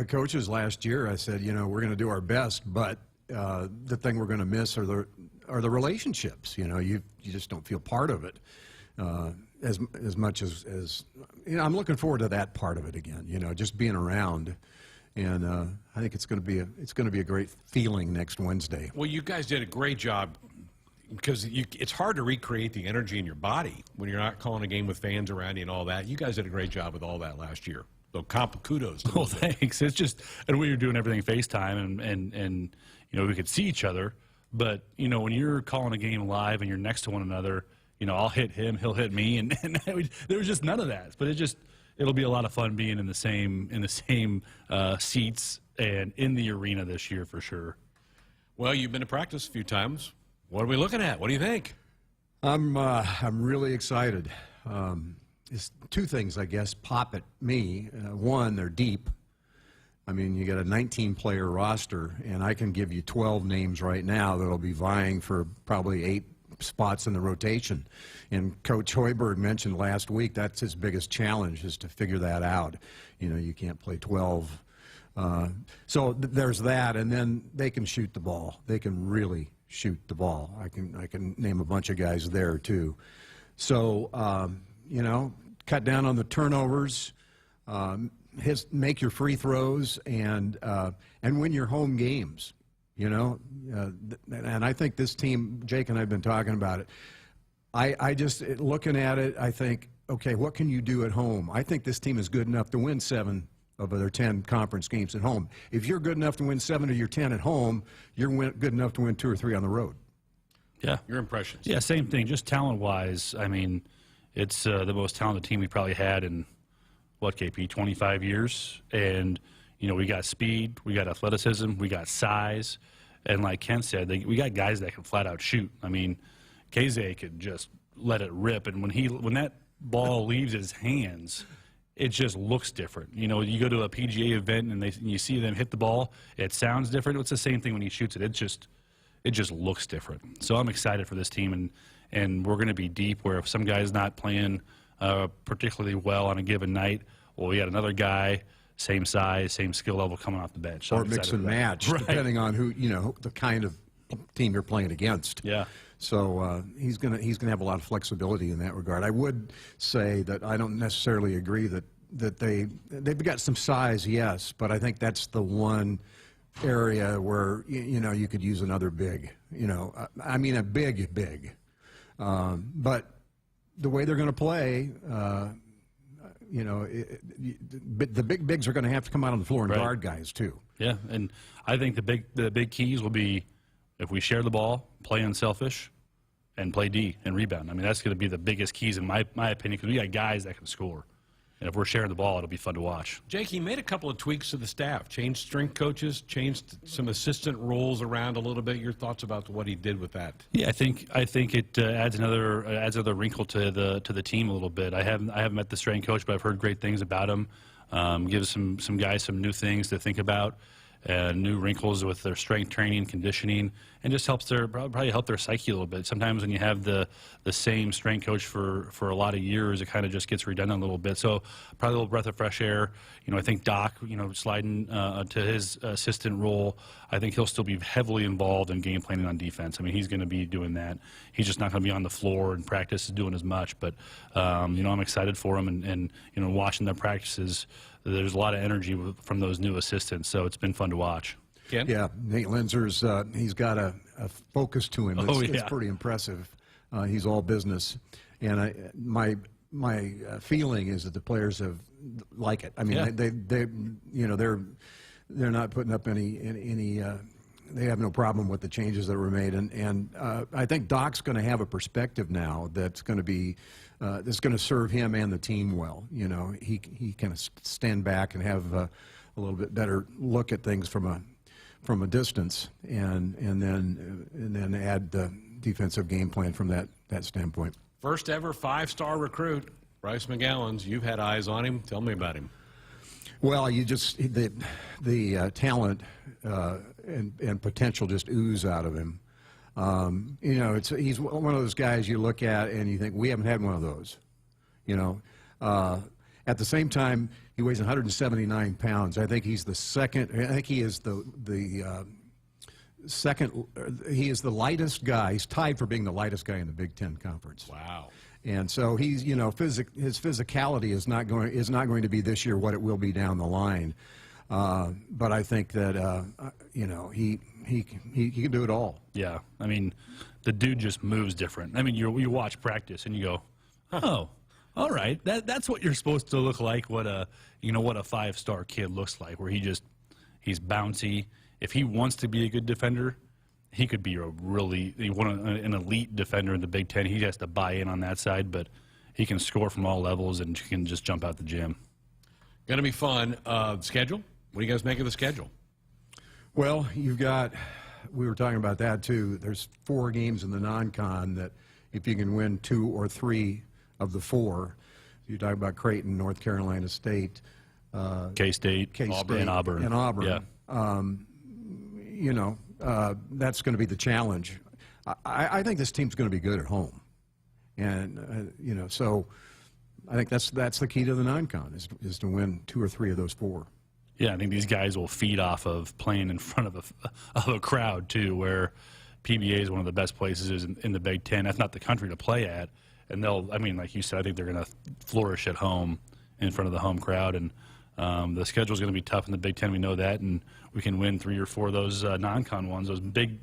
coaches last year. I said, you know, we're going to do our best, but the thing we're going to miss are the relationships. You know, you just don't feel part of it. As much as you know, I'm looking forward to that part of it again. You know, just being around, and I think it's going to be a great feeling next Wednesday.
Well, you guys did a great job because it's hard to recreate the energy in your body when you're not calling a game with fans around you and all that. You guys did a great job with all that last year. So kudos.
Well, thanks. It's just, and we were doing everything FaceTime, and you know, we could see each other. But you know, when you're calling a game live and you're next to one another, you know, I'll hit him, he'll hit me, and there was just none of that. But it'll be a lot of fun being in the same seats and in the arena this year for sure.
Well, you've been to practice a few times. What are we looking at? What do you think?
I'm really excited. It's two things, I guess, pop at me. One, they're deep. I mean, you got a 19-player roster, and I can give you 12 names right now that'll be vying for probably 8 spots in the rotation. And Coach Hoiberg mentioned last week that's his biggest challenge, is to figure that out. You know, you can't play 12. So there's that, and then they can shoot the ball. They can really shoot the ball. I can name a bunch of guys there too. So you know, cut down on the turnovers, make your free throws, and win your home games. You know, and I think this team, Jake and I have been talking about it. I just, looking at it, I think, okay, what can you do at home? I think this team is good enough to win 7 of their 10 conference games at home. If you're good enough to win 7 of your 10 at home, you're good enough to win 2 or 3 on the road.
Yeah.
Your impressions?
Yeah, same thing. Just talent-wise, I mean, it's the most talented team we probably had in, what, KP, 25 years? And, you know, we got speed, we got athleticism, we got size. And like Kent said, we got guys that can flat-out shoot. I mean, KZ could just let it rip. And when that ball leaves his hands, it just looks different. You know, you go to a PGA event and you see them hit the ball, it sounds different. It's the same thing when he shoots it. It just looks different. So I'm excited for this team, and we're going to be deep where if some guy's not playing particularly well on a given night, well, we got another guy, same size, same skill level coming off the bench. So
or mix and match,
right,
depending on who, you know, the kind of team you're playing against.
Yeah.
So he's gonna have a lot of flexibility in that regard. I would say that I don't necessarily agree that they've got some size, yes, but I think that's the one area where you know, you could use another big. You know, I mean a big. But the way they're going to play, you know, the big bigs are going to have to come out on the floor and guard guys too.
Yeah, and I think the big keys will be if we share the ball, play unselfish, and play D and rebound. I mean, that's going to be the biggest keys in my opinion, because we got guys that can score. And if we're sharing the ball, it'll be fun to watch.
Jake, he made a couple of tweaks to the staff, changed strength coaches, changed some assistant roles around a little bit. Your thoughts about what he did with that?
Yeah, I think it adds another wrinkle to the team a little bit. I haven't met the strength coach, but I've heard great things about him. Gives some guys some new things to think about, new wrinkles with their strength training, conditioning, and just helps probably help their psyche a little bit. Sometimes when you have the same strength coach for a lot of years, it kind of just gets redundant a little bit. So probably a little breath of fresh air. I think Doc, sliding to his assistant role, I think he'll still be heavily involved in game planning on defense. I mean, he's going to be doing that. He's just not going to be on the floor and practice doing as much. But I'm excited for him, and watching their practices. There's a lot of energy from those new assistants, so it's been fun to watch.
Ken?
Yeah, Nate Linzer's, he's got a focus to him. It's pretty impressive. He's all business. And my feeling is that the players have like it. I mean, they're not putting up any they have no problem with the changes that were made. And I think Doc's going to have a perspective now that's going to be that's going to serve him and the team well. He can stand back and have a little bit better look at things from a distance, and then add the defensive game plan from that standpoint.
First ever 5-star recruit, Bryce Mcgowan. You've had eyes on him. Tell me about him.
Well, the talent and potential just ooze out of him. He's one of those guys you look at and you think, we haven't had one of those. At the same time, he weighs 179 pounds. I think he's the second. I think he is the second. He is the lightest guy. He's tied for being the lightest guy in the Big Ten Conference.
Wow.
And so he's, his physicality is not going to be this year what it will be down the line. But I think that he can do it all.
Yeah, I mean, the dude just moves different. I mean, you watch practice and you go, oh, all right, that's what you're supposed to look like. What a 5-star kid looks like, where he's bouncy. If he wants to be a good defender, he could be an elite defender in the Big Ten. He has to buy in on that side, but he can score from all levels and can just jump out the gym.
Going to be fun. Schedule? What do you guys make of the schedule?
Well, we were talking about that too. There's 4 games in the non-con that if you can win 2 or 3 of the 4, you talk about Creighton, North Carolina State,
K-State,
and Auburn.
Yeah.
That's going to be the challenge. I think this team's going to be good at home, and so I think that's the key to the non-con is to win 2 or 3 of those 4.
Yeah, I think these guys will feed off of playing in front of a crowd too, where PBA is one of the best places in the Big Ten. That's not the country to play at, and like you said, I think they're going to flourish at home in front of the home crowd. And the schedule is going to be tough in the Big Ten. We know that, and we can win 3 or 4 of those non-con ones, those big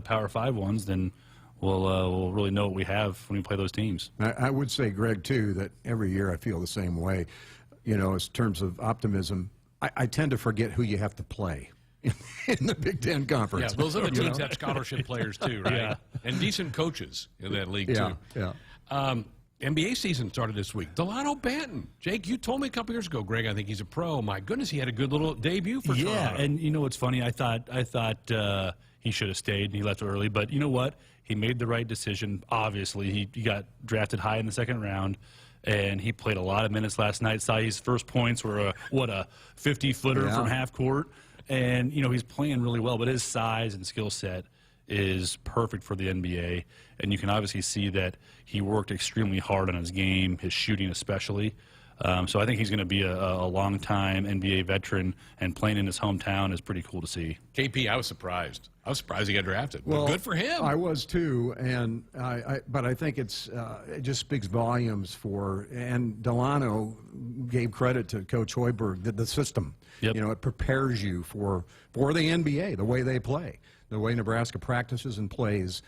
Power 5 ones. Then we'll really know what we have when we play those teams.
I would say, Greg, too, that every year I feel the same way. In terms of optimism, I tend to forget who you have to play in the Big Ten Conference.
Yeah, those other teams have scholarship players too, right? Yeah. And decent coaches in that league too.
Yeah.
NBA season started this week. Delano Banton. Jake, you told me a couple years ago, Greg, I think he's a pro. My goodness, he had a good little debut for Toronto.
Yeah, and you know what's funny? I thought he should have stayed, and he left early. But you know what? He made the right decision. Obviously, he got drafted high in the 2nd round, and he played a lot of minutes last night. Saw his first points were a 50-footer from half court. And, he's playing really well, but his size and skill set is perfect for the NBA. And you can obviously see that he worked extremely hard on his game, his shooting especially. So I think he's going to be a long-time NBA veteran, and playing in his hometown is pretty cool to see.
KP, I was surprised. I was surprised he got drafted.
Well,
but good for him.
I was too, and but I think it just speaks volumes for. And Delano gave credit to Coach Hoiberg, the system.
Yep.
It prepares you for the NBA, the way they play, the way Nebraska practices and plays.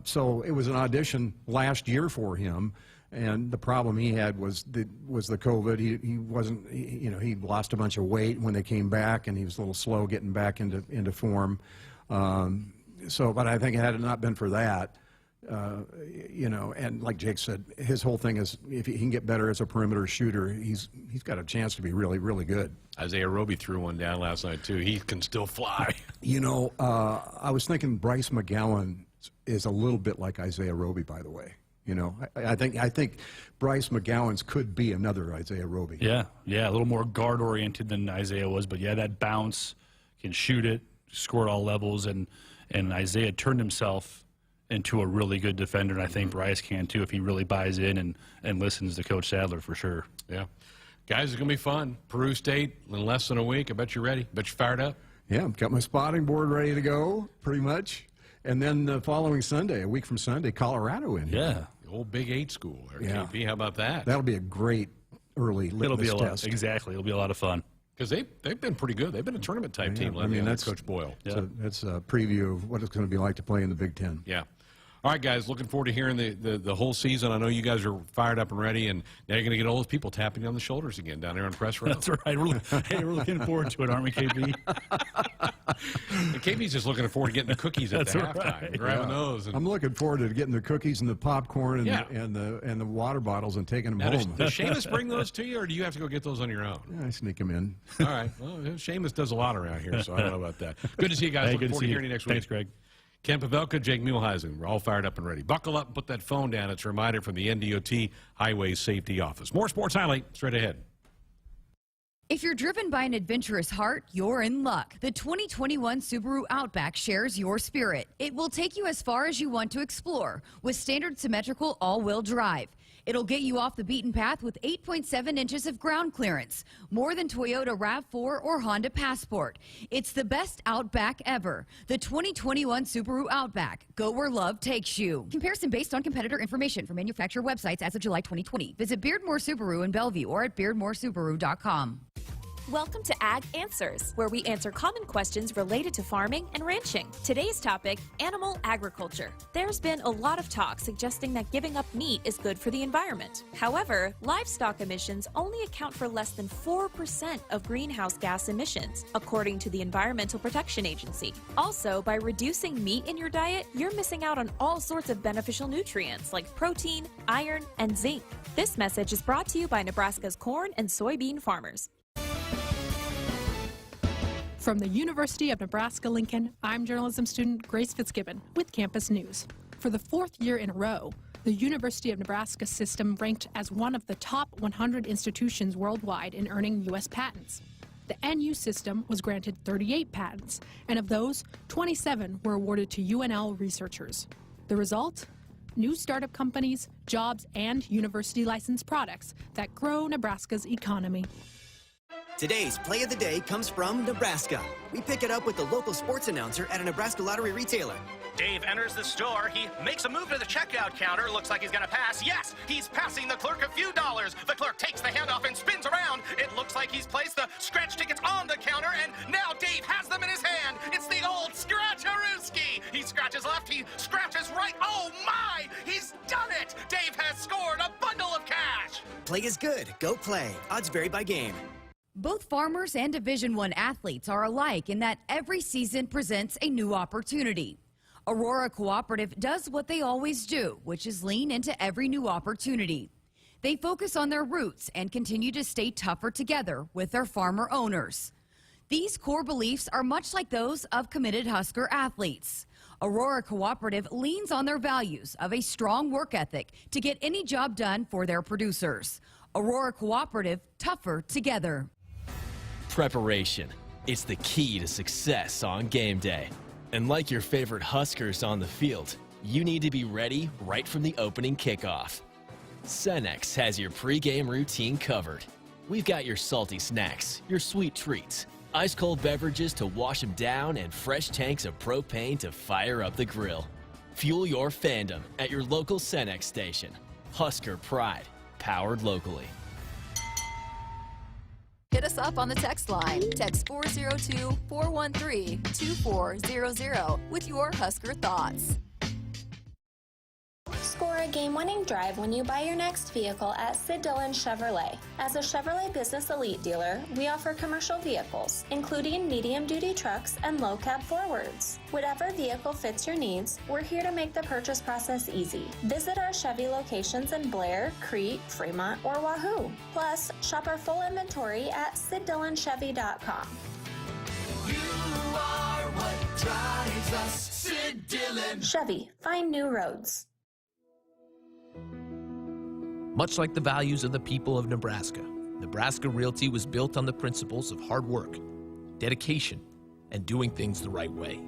So it was an audition last year for him. And the problem he had was the COVID. He wasn't, he lost a bunch of weight when they came back, and he was a little slow getting back into form. But I think had it not been for that, and like Jake said, his whole thing is if he can get better as a perimeter shooter, he's got a chance to be really, really good.
Isaiah Roby threw one down last night too. He can still fly.
I was thinking Bryce Mcgowan is a little bit like Isaiah Roby, by the way. I think Bryce McGowan's could be another Isaiah Roby.
Yeah, a little more guard-oriented than Isaiah was, but yeah, that bounce can shoot it, score at all levels, and Isaiah turned himself into a really good defender, and I think Bryce can too if he really buys in and listens to Coach Sadler for sure.
Yeah. Guys, it's going to be fun. Peru State in less than a week. I bet you're ready. Bet you're fired up.
Yeah, I've got my spotting board ready to go, pretty much. And then the following Sunday, a week from Sunday, Colorado in here.
Yeah.
The old Big 8 school there,
Yeah.
KP. How about that?
That'll be a great early litmus test.
Exactly. It'll be a lot of fun.
Because they've been pretty good. They've been a tournament-type team.
I mean, that's
Coach Boyle.
That's a preview of what it's going to be like to play in the Big Ten.
Yeah. All right, guys, looking forward to hearing the whole season. I know you guys are fired up and ready, and now you're going to get all those people tapping you on the shoulders again down there on Press Row.
That's right. We're looking forward to it, aren't we, KB?
And KB's just looking forward to getting the cookies at the halftime, grabbing those. And
I'm looking forward to getting the cookies and the popcorn and,
Yeah.
and the water bottles and taking them
now,
home.
does Seamus bring those to you, or do you have to go get those on your own?
Yeah, I sneak them in.
All right. Well, Seamus does a lot around here, so I don't know about that. Good to see you guys.
Hey,
Looking
good to
forward
see
to
you.
hearing you next
Thanks,
week.
Greg.
Ken Pavelka, Jake Muehlheisen, we're all fired up and ready. Buckle up and put that phone down. It's a reminder from the NDOT Highway Safety Office. More Sports Highlight straight ahead.
If you're driven by an adventurous heart, you're in luck. The 2021 Subaru Outback shares your spirit. It will take you as far as you want to explore with standard symmetrical all-wheel drive. It'll get you off the beaten path with 8.7 inches of ground clearance, more than Toyota RAV4 or Honda Passport. It's the best Outback ever. The 2021 Subaru Outback. Go where love takes you. Comparison based on competitor information from manufacturer websites as of July 2020. Visit Beardmore Subaru in Bellevue or at beardmoresubaru.com.
Welcome to Ag Answers, where we answer common questions related to farming and ranching. Today's topic, animal agriculture. There's been a lot of talk suggesting that giving up meat is good for the environment. However, livestock emissions only account for less than 4% of greenhouse gas emissions, according to the Environmental Protection Agency. Also, by reducing meat in your diet, you're missing out on all sorts of beneficial nutrients like protein, iron, and zinc. This message is brought to you by Nebraska's corn and soybean farmers.
From the University of Nebraska-Lincoln, I'm journalism student Grace Fitzgibbon with Campus News. For the fourth year in a row, the University of Nebraska system ranked as one of the top 100 institutions worldwide in earning U.S. patents. The NU system was granted 38 patents, and of those, 27 were awarded to UNL researchers. The result? New startup companies, jobs, and university licensed products that grow Nebraska's economy.
Today's play of the day comes from Nebraska. We pick it up with the local sports announcer at a Nebraska lottery retailer.
Dave enters the store. He makes a move to the checkout counter. Looks like he's going to pass. Yes, he's passing the clerk a few dollars. The clerk takes the handoff and spins around. It looks like he's placed the scratch tickets on the counter, and now Dave has them in his hand. It's the old Scratch-a-rooski. He scratches left. He scratches right. Oh, my! He's done it! Dave has scored a bundle of cash.
Play is good. Go play. Odds vary by game.
Both farmers and Division I athletes are alike in that every season presents a new opportunity. Aurora Cooperative does what they always do, which is lean into every new opportunity. They focus on their roots and continue to stay tougher together with their farmer owners. These core beliefs are much like those of committed Husker athletes. Aurora Cooperative leans on their values of a strong work ethic to get any job done for their producers. Aurora Cooperative, tougher together.
Preparation. It's the key to success on game day. And like your favorite Huskers on the field, you need to be ready right from the opening kickoff. Cenex has your pregame routine covered. We've got your salty snacks, your sweet treats, ice-cold beverages to wash them down, and fresh tanks of propane to fire up the grill. Fuel your fandom at your local Cenex station. Husker Pride, powered locally.
Hit us up on the text line. Text 402-413-2400 with your Husker thoughts.
Score a game-winning drive when you buy your next vehicle at Sid Dillon Chevrolet. As a Chevrolet Business Elite dealer, we offer commercial vehicles, including medium-duty trucks and low-cab forwards. Whatever vehicle fits your needs, we're here to make the purchase process easy. Visit our Chevy locations in Blair, Crete, Fremont, or Wahoo. Plus, shop our full inventory at SidDillonChevy.com.
You are what drives us, Sid Dillon.
Chevy, find new roads.
Much like the values of the people of Nebraska, Nebraska Realty was built on the principles of hard work, dedication, and doing things the right way.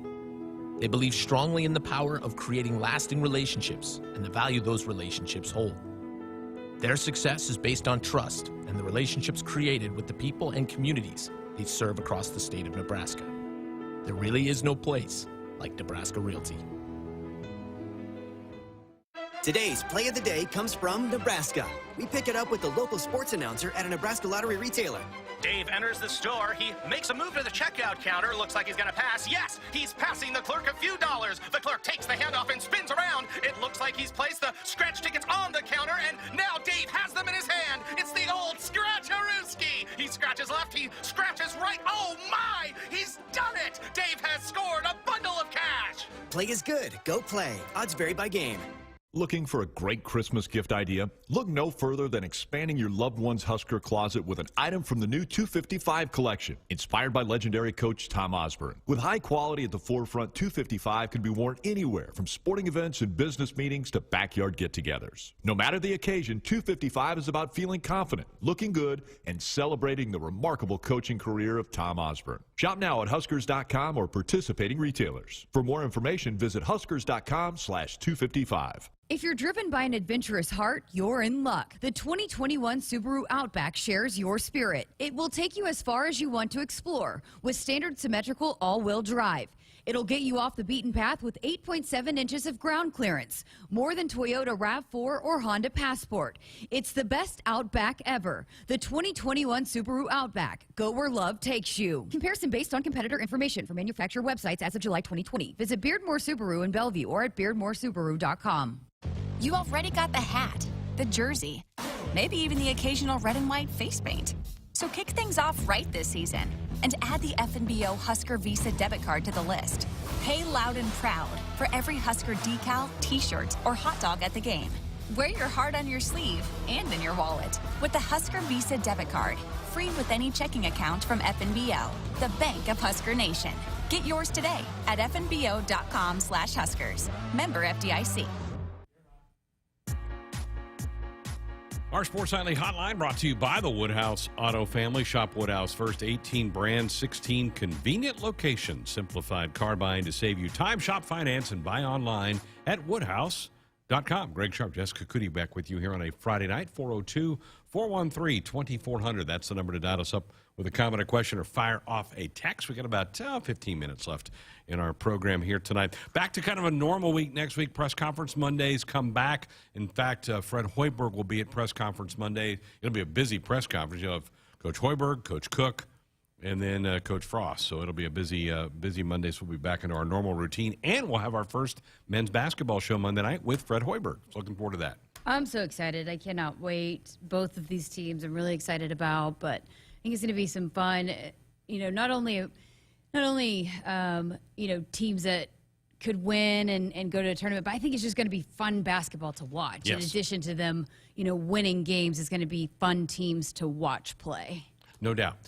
They believe strongly in the power of creating lasting relationships and the value those relationships hold. Their success is based on trust and the relationships created with the people and communities they serve across the state of Nebraska. There really is no place like Nebraska Realty.
Today's play of the day comes from Nebraska. We pick it up with the local sports announcer at a Nebraska lottery retailer.
Dave enters the store. He makes a move to the checkout counter. Looks like he's going to pass. Yes, he's passing the clerk a few dollars. The clerk takes the handoff and spins around. It looks like he's placed the scratch tickets on the counter, and now Dave has them in his hand. It's the old Scratch-a-rooski. He scratches left. He scratches right. Oh, my! He's done it! Dave has scored a bundle of cash.
Play is good. Go play. Odds vary by game.
Looking for a great Christmas gift idea? Look no further than expanding your loved one's Husker closet with an item from the new 255 collection, inspired by legendary coach Tom Osborne. With high quality at the forefront, 255 can be worn anywhere from sporting events and business meetings to backyard get-togethers. No matter the occasion, 255 is about feeling confident, looking good, and celebrating the remarkable coaching career of Tom Osborne. Shop now at Huskers.com or participating retailers. For more information, visit Huskers.com/255.
If you're driven by an adventurous heart, you're in luck. The 2021 Subaru Outback shares your spirit. It will take you as far as you want to explore with standard symmetrical all-wheel drive. It'll get you off the beaten path with 8.7 inches of ground clearance, more than Toyota RAV4 or Honda Passport. It's the best Outback ever. The 2021 Subaru Outback. Go where love takes you. Comparison based on competitor information from manufacturer websites as of July 2020. Visit Beardmore Subaru in Bellevue or at BeardmoreSubaru.com.
You already got the hat, the jersey, maybe even the occasional red and white face paint. So kick things off right this season and add the FNBO Husker Visa debit card to the list. Pay loud and proud for every Husker decal, t-shirt, or hot dog at the game. Wear your heart on your sleeve and in your wallet with the Husker Visa debit card, free with any checking account from FNBO, the bank of Husker Nation. Get yours today at fnbo.com/Huskers. Member FDIC.
Our Sports Nightly Hotline brought to you by the Woodhouse Auto Family. Shop Woodhouse first, 18 brands, 16 convenient locations. Simplified car buying to save you time. Shop, finance, and buy online at woodhouse.com. Greg Sharpe, Jessica Coody back with you here on a Friday night. 402-413-2400. That's the number to dial us up with a comment or question or fire off a text. We got about 15 minutes left in our program here tonight. Back to kind of a normal week next week. Press conference Mondays come back. In fact, Fred Hoiberg will be at press conference Monday. It'll be a busy press conference. You'll have Coach Hoiberg, Coach Cook, and then Coach Frost. So it'll be a busy Monday. So we'll be back into our normal routine. And we'll have our first men's basketball show Monday night with Fred Hoiberg. So looking forward to that.
I'm so excited. I cannot wait. Both of these teams I'm really excited about, but I think it's going to be some fun. You know, not only teams that could win and go to a tournament, but I think it's just going to be fun basketball to watch.
Yes.
In addition to them, winning games, it's going to be fun teams to watch play.
No doubt.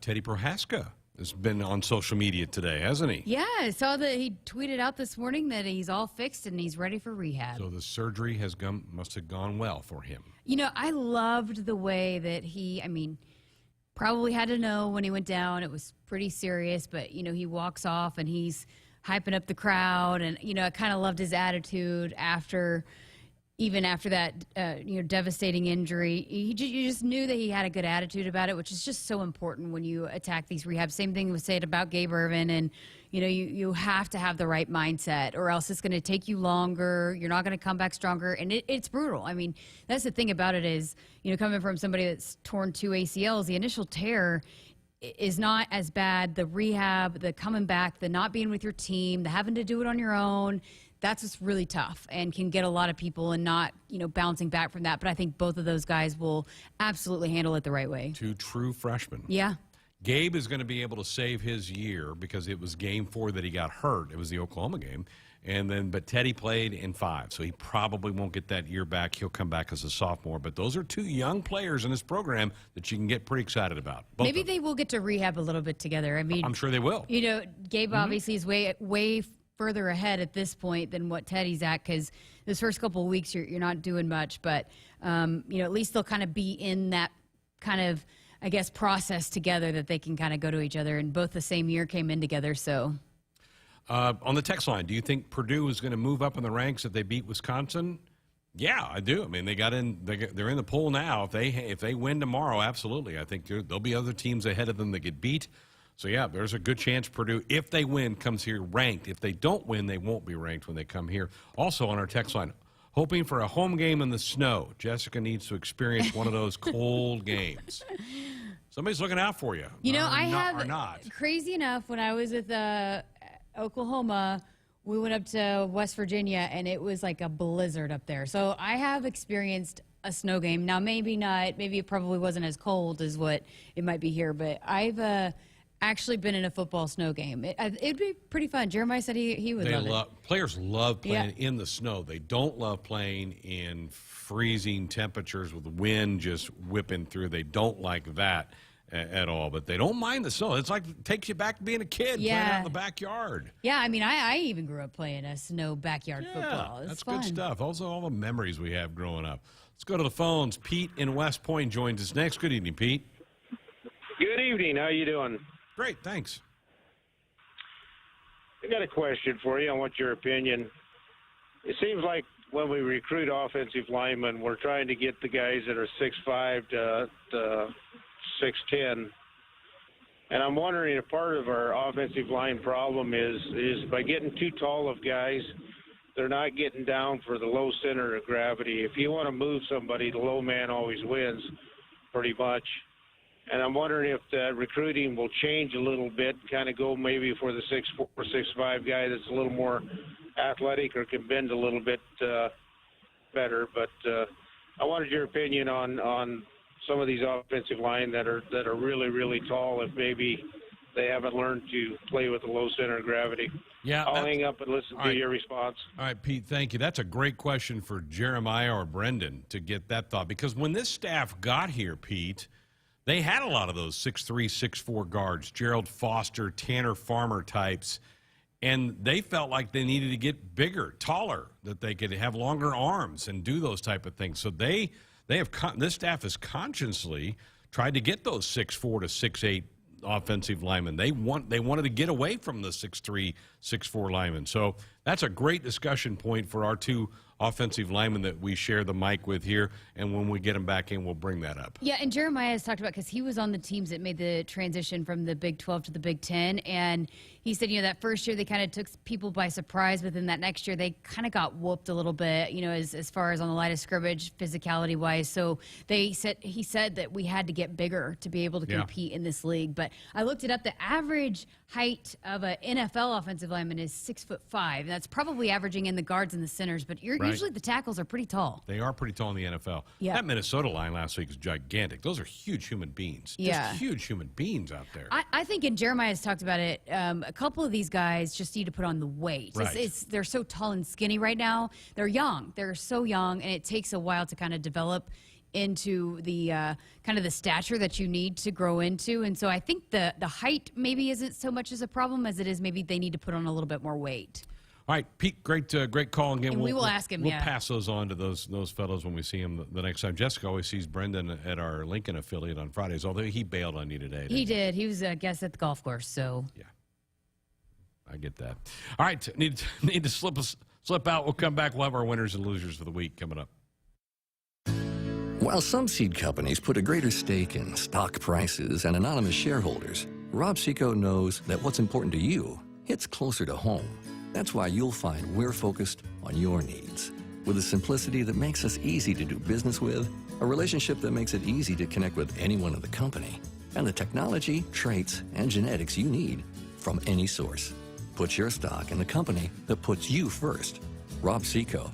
Teddy Prohaska has been on social media today, hasn't he?
Yeah, I saw that he tweeted out this morning that he's all fixed and he's ready for rehab.
So the surgery must have gone well for him.
I loved the way that probably had to know when he went down. It was pretty serious, but, he walks off and he's hyping up the crowd. And, I kind of loved his attitude even after that, devastating injury. You just knew that he had a good attitude about it, which is just so important when you attack these rehabs. Same thing was said about Gabe Ervin. And, you have to have the right mindset or else it's going to take you longer. You're not going to come back stronger. And it's brutal. I mean, that's the thing about it is, coming from somebody that's torn 2 ACLs, the initial tear is not as bad. The rehab, the coming back, the not being with your team, the having to do it on your own, that's just really tough and can get a lot of people and not, bouncing back from that. But I think both of those guys will absolutely handle it the right way.
2 true freshmen.
Yeah.
Gabe is going to be able to save his year because it was game 4 that he got hurt. It was the Oklahoma game. But Teddy played in 5, so he probably won't get that year back. He'll come back as a sophomore. But those are 2 young players in this program that you can get pretty excited about.
Maybe they will get to rehab a little bit together. I mean,
I'm sure they will.
Gabe obviously is way further ahead at this point than what Teddy's at because those first couple of weeks you're not doing much. But, at least they'll kind of be in that kind of I guess, process together that they can kind of go to each other. And both the same year came in together, so.
On the text line, do you think Purdue is going to move up in the ranks if they beat Wisconsin? Yeah, I do. I mean, they got in. They're in the poll now. If they win tomorrow, absolutely. I think there'll be other teams ahead of them that get beat. So yeah, there's a good chance Purdue, if they win, comes here ranked. If they don't win, they won't be ranked when they come here. Also on our text line, hoping for a home game in the snow. Jessica needs to experience one of those cold games. Somebody's looking out for you.
You know,
not.
Crazy enough, when I was with Oklahoma, we went up to West Virginia, and it was like a blizzard up there. So I have experienced a snow game. Now, maybe it probably wasn't as cold as what it might be here, but I've actually been in a football snow game. It'd be pretty fun. Jeremiah said he would love it.
Players love playing in the snow. They don't love playing in freezing temperatures with the wind just whipping through. They don't like that at all, but they don't mind the snow. It's like it takes you back to being a kid playing out in the backyard.
Yeah, I mean, I even grew up playing a snow backyard football. It's
that's
fun.
good stuff. Also, all the memories we have growing up. Let's go to the phones. Pete in West Point joins us next. Good evening, Pete.
Good evening. How you doing?
Great, thanks.
I got a question for you. I want your opinion. It seems like when we recruit offensive linemen, we're trying to get the guys that are 6'5" to 6'10". And I'm wondering if part of our offensive line problem is by getting too tall of guys, they're not getting down for the low center of gravity. If you want to move somebody, the low man always wins, pretty much. And I'm wondering if the recruiting will change a little bit, kind of go maybe for the 6'4", 6'5" guy that's a little more athletic or can bend a little bit better. But I wanted your opinion on some of these offensive line that are really, really tall, if maybe they haven't learned to play with the low center of gravity.
Yeah,
I'll hang up and listen to your response.
All right, Pete, thank you. That's a great question for Jeremiah or Brendan to get that thought, because when this staff got here, Pete, they had a lot of those 6'3", 6'4" guards, Gerald Foster, Tanner Farmer types, and they felt like they needed to get bigger, taller, that they could have longer arms and do those type of things. So this staff has consciously tried to get those 6'4" to 6'8" offensive linemen. They wanted to get away from the 6'3", 6'4" linemen. So that's a great discussion point for our two offensive linemen that we share the mic with here, and when we get them back in, we'll bring that up.
Yeah, and Jeremiah has talked about, because he was on the teams that made the transition from the Big 12 to the Big 10, and he said, that first year they kind of took people by surprise, but then that next year they kind of got whooped a little bit, as far as on the line of scrimmage, physicality-wise. So he said that we had to get bigger to be able to compete in this league. But I looked it up. The average height of an NFL offensive lineman is 6'5". And that's probably averaging in the guards and the centers, but usually the tackles are pretty tall.
They are pretty tall in the NFL.
Yeah.
That Minnesota line last week was gigantic. Those are huge human beings.
Yeah.
Just huge human beings out there.
I think, and Jeremiah has talked about it, a couple of these guys just need to put on the weight.
Right.
They're so tall and skinny right now. They're young. They're so young, and it takes a while to kind of develop into the kind of the stature that you need to grow into. And so I think the height maybe isn't so much as a problem as it is maybe they need to put on a little bit more weight.
All right, Pete, great call again.
And we will ask him,
We'll pass those on to those fellows when we see him the next time. Jessica always sees Brendan at our Lincoln affiliate on Fridays, although he bailed on you today.
He did. He was a guest at the golf course, so.
Yeah, I get that. All right, need to slip out. We'll come back. We'll have our winners and losers for the week coming up.
While some seed companies put a greater stake in stock prices and anonymous shareholders, Rob Seco knows that what's important to you hits closer to home. That's why you'll find we're focused on your needs. With a simplicity that makes us easy to do business with, a relationship that makes it easy to connect with anyone in the company, and the technology, traits, and genetics you need from any source. Put your stock in the company that puts you first. Rob Seco.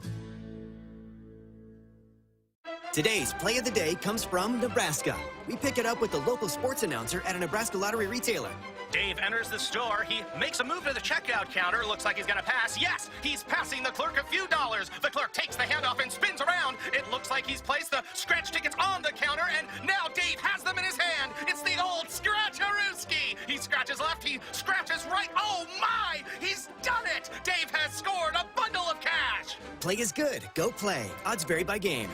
Today's play of the day comes from Nebraska. We pick it up with the local sports announcer at a Nebraska lottery retailer.
Dave enters the store. He makes a move to the checkout counter. Looks like he's going to pass. Yes, he's passing the clerk a few dollars. The clerk takes the handoff and spins around. It looks like he's placed the scratch tickets on the counter, and now Dave has them in his hand. It's the old Scratch-a-rooski. He scratches left. He scratches right. Oh, my! He's done it! Dave has scored a bundle of cash.
Play is good. Go play. Odds vary by game.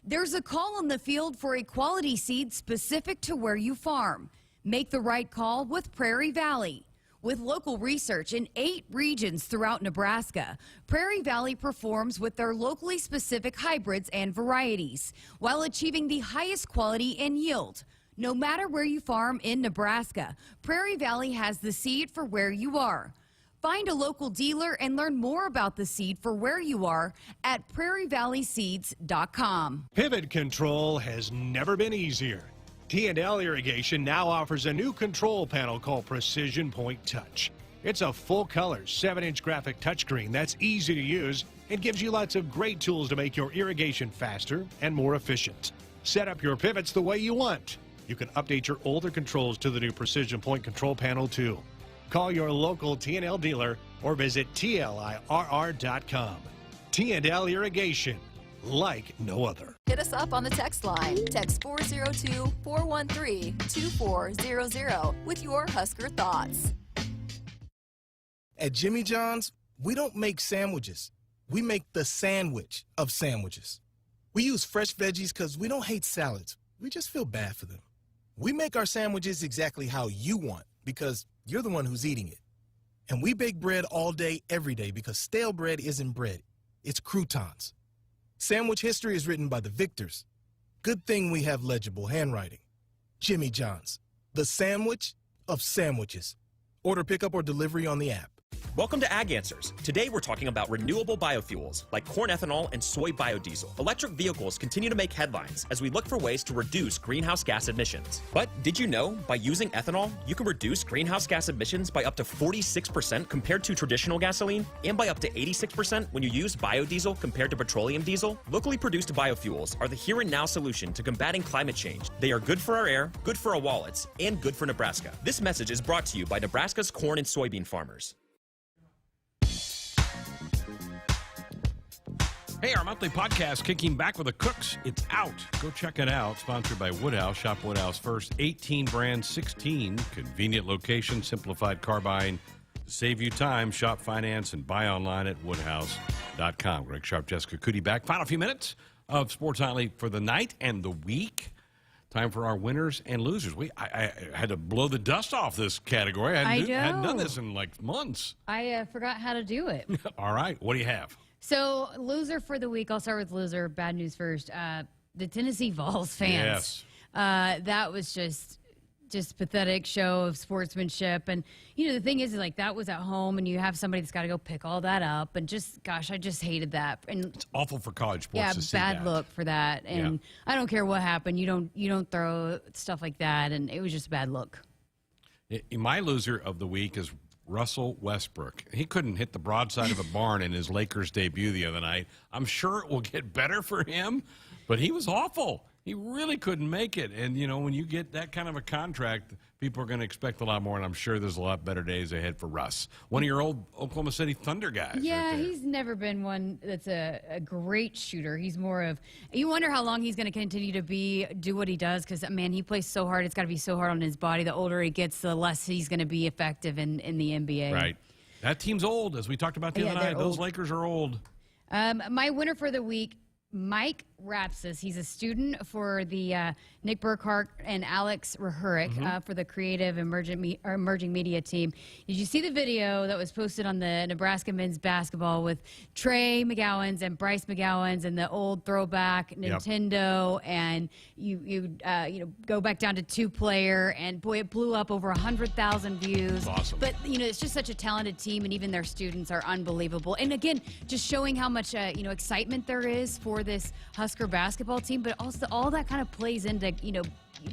There's a call on the field for a quality seed specific to where you farm. Make the right call with Prairie Valley. With local research in 8 regions throughout Nebraska, Prairie Valley performs with their locally specific hybrids and varieties while achieving the highest quality and yield. No matter where you farm in Nebraska, Prairie Valley has the seed for where you are. Find a local dealer and learn more about the seed for where you are at prairievalleyseeds.com.
Pivot control has never been easier. T&L Irrigation now offers a new control panel called Precision Point Touch. It's a full-color 7-inch graphic touchscreen that's easy to use and gives you lots of great tools to make your irrigation faster and more efficient. Set up your pivots the way you want. You can update your older controls to the new Precision Point control panel too. Call your local T&L dealer or visit TLIRR.com. T&L Irrigation, like no other.
Hit us up on the text line. Text 402-413-2400 with your Husker thoughts.
At Jimmy John's, we don't make sandwiches. We make the sandwich of sandwiches. We use fresh veggies because we don't hate salads. We just feel bad for them. We make our sandwiches exactly how you want because you're the one who's eating it. And we bake bread all day, every day because stale bread isn't bread. It's croutons. Sandwich history is written by the victors. Good thing we have legible handwriting. Jimmy John's, the sandwich of sandwiches. Order pickup or delivery on the app.
Welcome to Ag Answers. Today we're talking about renewable biofuels like corn ethanol and soy biodiesel. Electric vehicles continue to make headlines as we look for ways to reduce greenhouse gas emissions. But did you know by using ethanol, you can reduce greenhouse gas emissions by up to 46% compared to traditional gasoline and by up to 86% when you use biodiesel compared to petroleum diesel? Locally produced biofuels are the here and now solution to combating climate change. They are good for our air, good for our wallets, and good for Nebraska. This message is brought to you by Nebraska's corn and soybean farmers.
Hey, our monthly podcast, Kicking Back with the Cooks, it's out. Go check it out. Sponsored by Woodhouse. Shop Woodhouse first. 18 brands, 16 convenient locations, simplified car buying. Save you time. Shop, finance, and buy online at woodhouse.com. Greg Sharpe, Jessica Coody back. Final few minutes of Sports Nightly for the night and the week. Time for our winners and losers. I had to blow the dust off this category. I hadn't done this in like months.
I forgot how to do it.
All right. What do you have?
So, loser for the week. I'll start with loser. Bad news first. The Tennessee Vols fans.
Yes.
That was just pathetic show of sportsmanship. And, you know, the thing is, like, that was at home, and you have somebody that's got to go pick all that up. And just, gosh, I just hated that. And
it's awful for college sports to see
bad
that.
look for that. And I don't care what happened. You don't throw stuff like that. And it was just a bad look.
My loser of the week is Russell Westbrook. He couldn't hit the broadside of a barn in his Lakers debut the other night. I'm sure it will get better for him, but he was awful. He really couldn't make it. And, you know, when you get that kind of a contract, people are going to expect a lot more, and I'm sure there's a lot better days ahead for Russ. One of your old Oklahoma City Thunder guys.
Yeah,
right there.
he's never been one that's a great shooter. He's more of, you wonder how long he's going to continue to do what he does, because, man, he plays so hard. It's got to be so hard on his body. The older he gets, the less he's going to be effective in the NBA.
Right. That team's old, as we talked about the other night. Those Lakers are old.
My winner for the week, Mike Rapsis. He's a student for the Nick Burkhart and Alex Rahuric for the creative emerging media team. Did you see the video that was posted on the Nebraska men's basketball with Trey McGowan's and Bryce McGowan's and the old throwback Nintendo? And you go back down to 2-player, and boy, it blew up over 100,000 views.
Awesome.
But it's just such a talented team, and even their students are unbelievable. And again, just showing how much excitement there is for this Husker basketball team, but also all that kind of plays into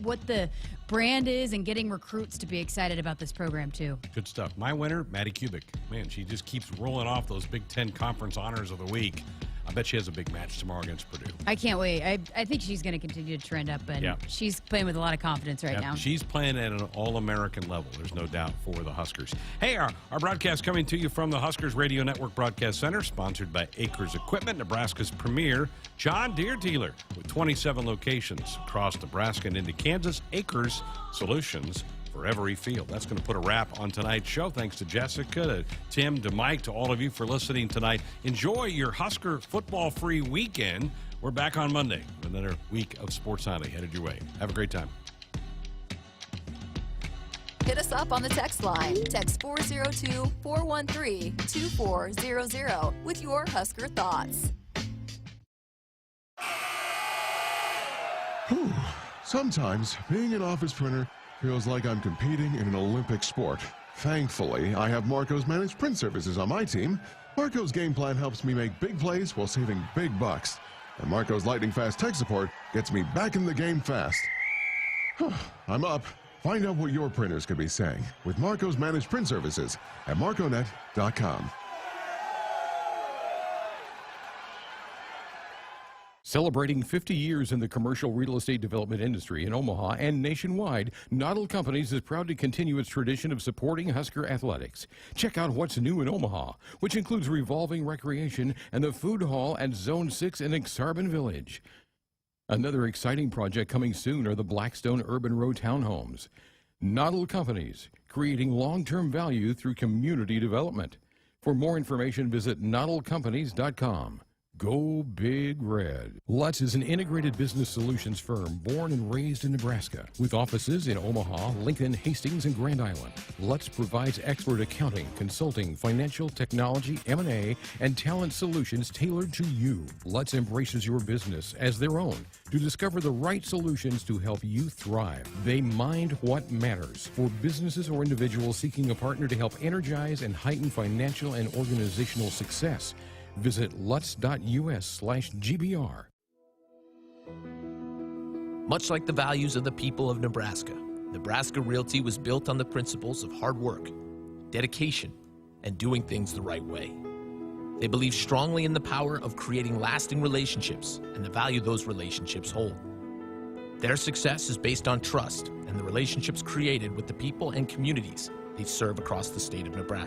what the brand is and getting recruits to be excited about this program too.
Good stuff. My winner, Maddie Kubik. Man, she just keeps rolling off those Big Ten Conference honors of the week. I bet she has a big match tomorrow against Purdue.
I can't wait. I think she's going to continue to trend up, and she's playing with a lot of confidence right now.
She's playing at an all-American level, there's no doubt, for the Huskers. Hey, our broadcast coming to you from the Huskers Radio Network Broadcast Center, sponsored by Acres Equipment, Nebraska's premier John Deere dealer, with 27 locations across Nebraska and into Kansas. Acres Solutions for every field. That's going to put a wrap on tonight's show. Thanks to Jessica, to Tim, to Mike, to all of you for listening tonight. Enjoy your Husker football-free weekend We're back on Monday with another week of Sports Nightly headed your way. Have a great time.
Hit us up on the text line. Text 402-413-2400 with your Husker thoughts.
Whew. Sometimes being an office printer feels like I'm competing in an Olympic sport. Thankfully, I have Marco's Managed Print Services on my team. Marco's game plan helps me make big plays while saving big bucks. And Marco's lightning fast tech support gets me back in the game fast. I'm up. Find out what your printers could be saying with Marco's Managed Print Services at marconet.com.
Celebrating 50 years in the commercial real estate development industry in Omaha and nationwide, Noddle Companies is proud to continue its tradition of supporting Husker athletics. Check out what's new in Omaha, which includes revolving recreation and the food hall at Zone 6 in Exarban Village. Another exciting project coming soon are the Blackstone Urban Row townhomes. Noddle Companies, creating long-term value through community development. For more information, visit noddlecompanies.com. Go Big Red. Lutz is an integrated business solutions firm born and raised in Nebraska with offices in Omaha, Lincoln, Hastings, and Grand Island. Lutz provides expert accounting, consulting, financial, technology, M&A, and talent solutions tailored to you. Lutz embraces your business as their own to discover the right solutions to help you thrive. They mind what matters for businesses or individuals seeking a partner to help energize and heighten financial and organizational success. Visit lutz.us/GBR.
Much like the values of the people of Nebraska, Nebraska Realty was built on the principles of hard work, dedication, and doing things the right way. They believe strongly in the power of creating lasting relationships and the value those relationships hold. Their success is based on trust and the relationships created with the people and communities they serve across the state of Nebraska.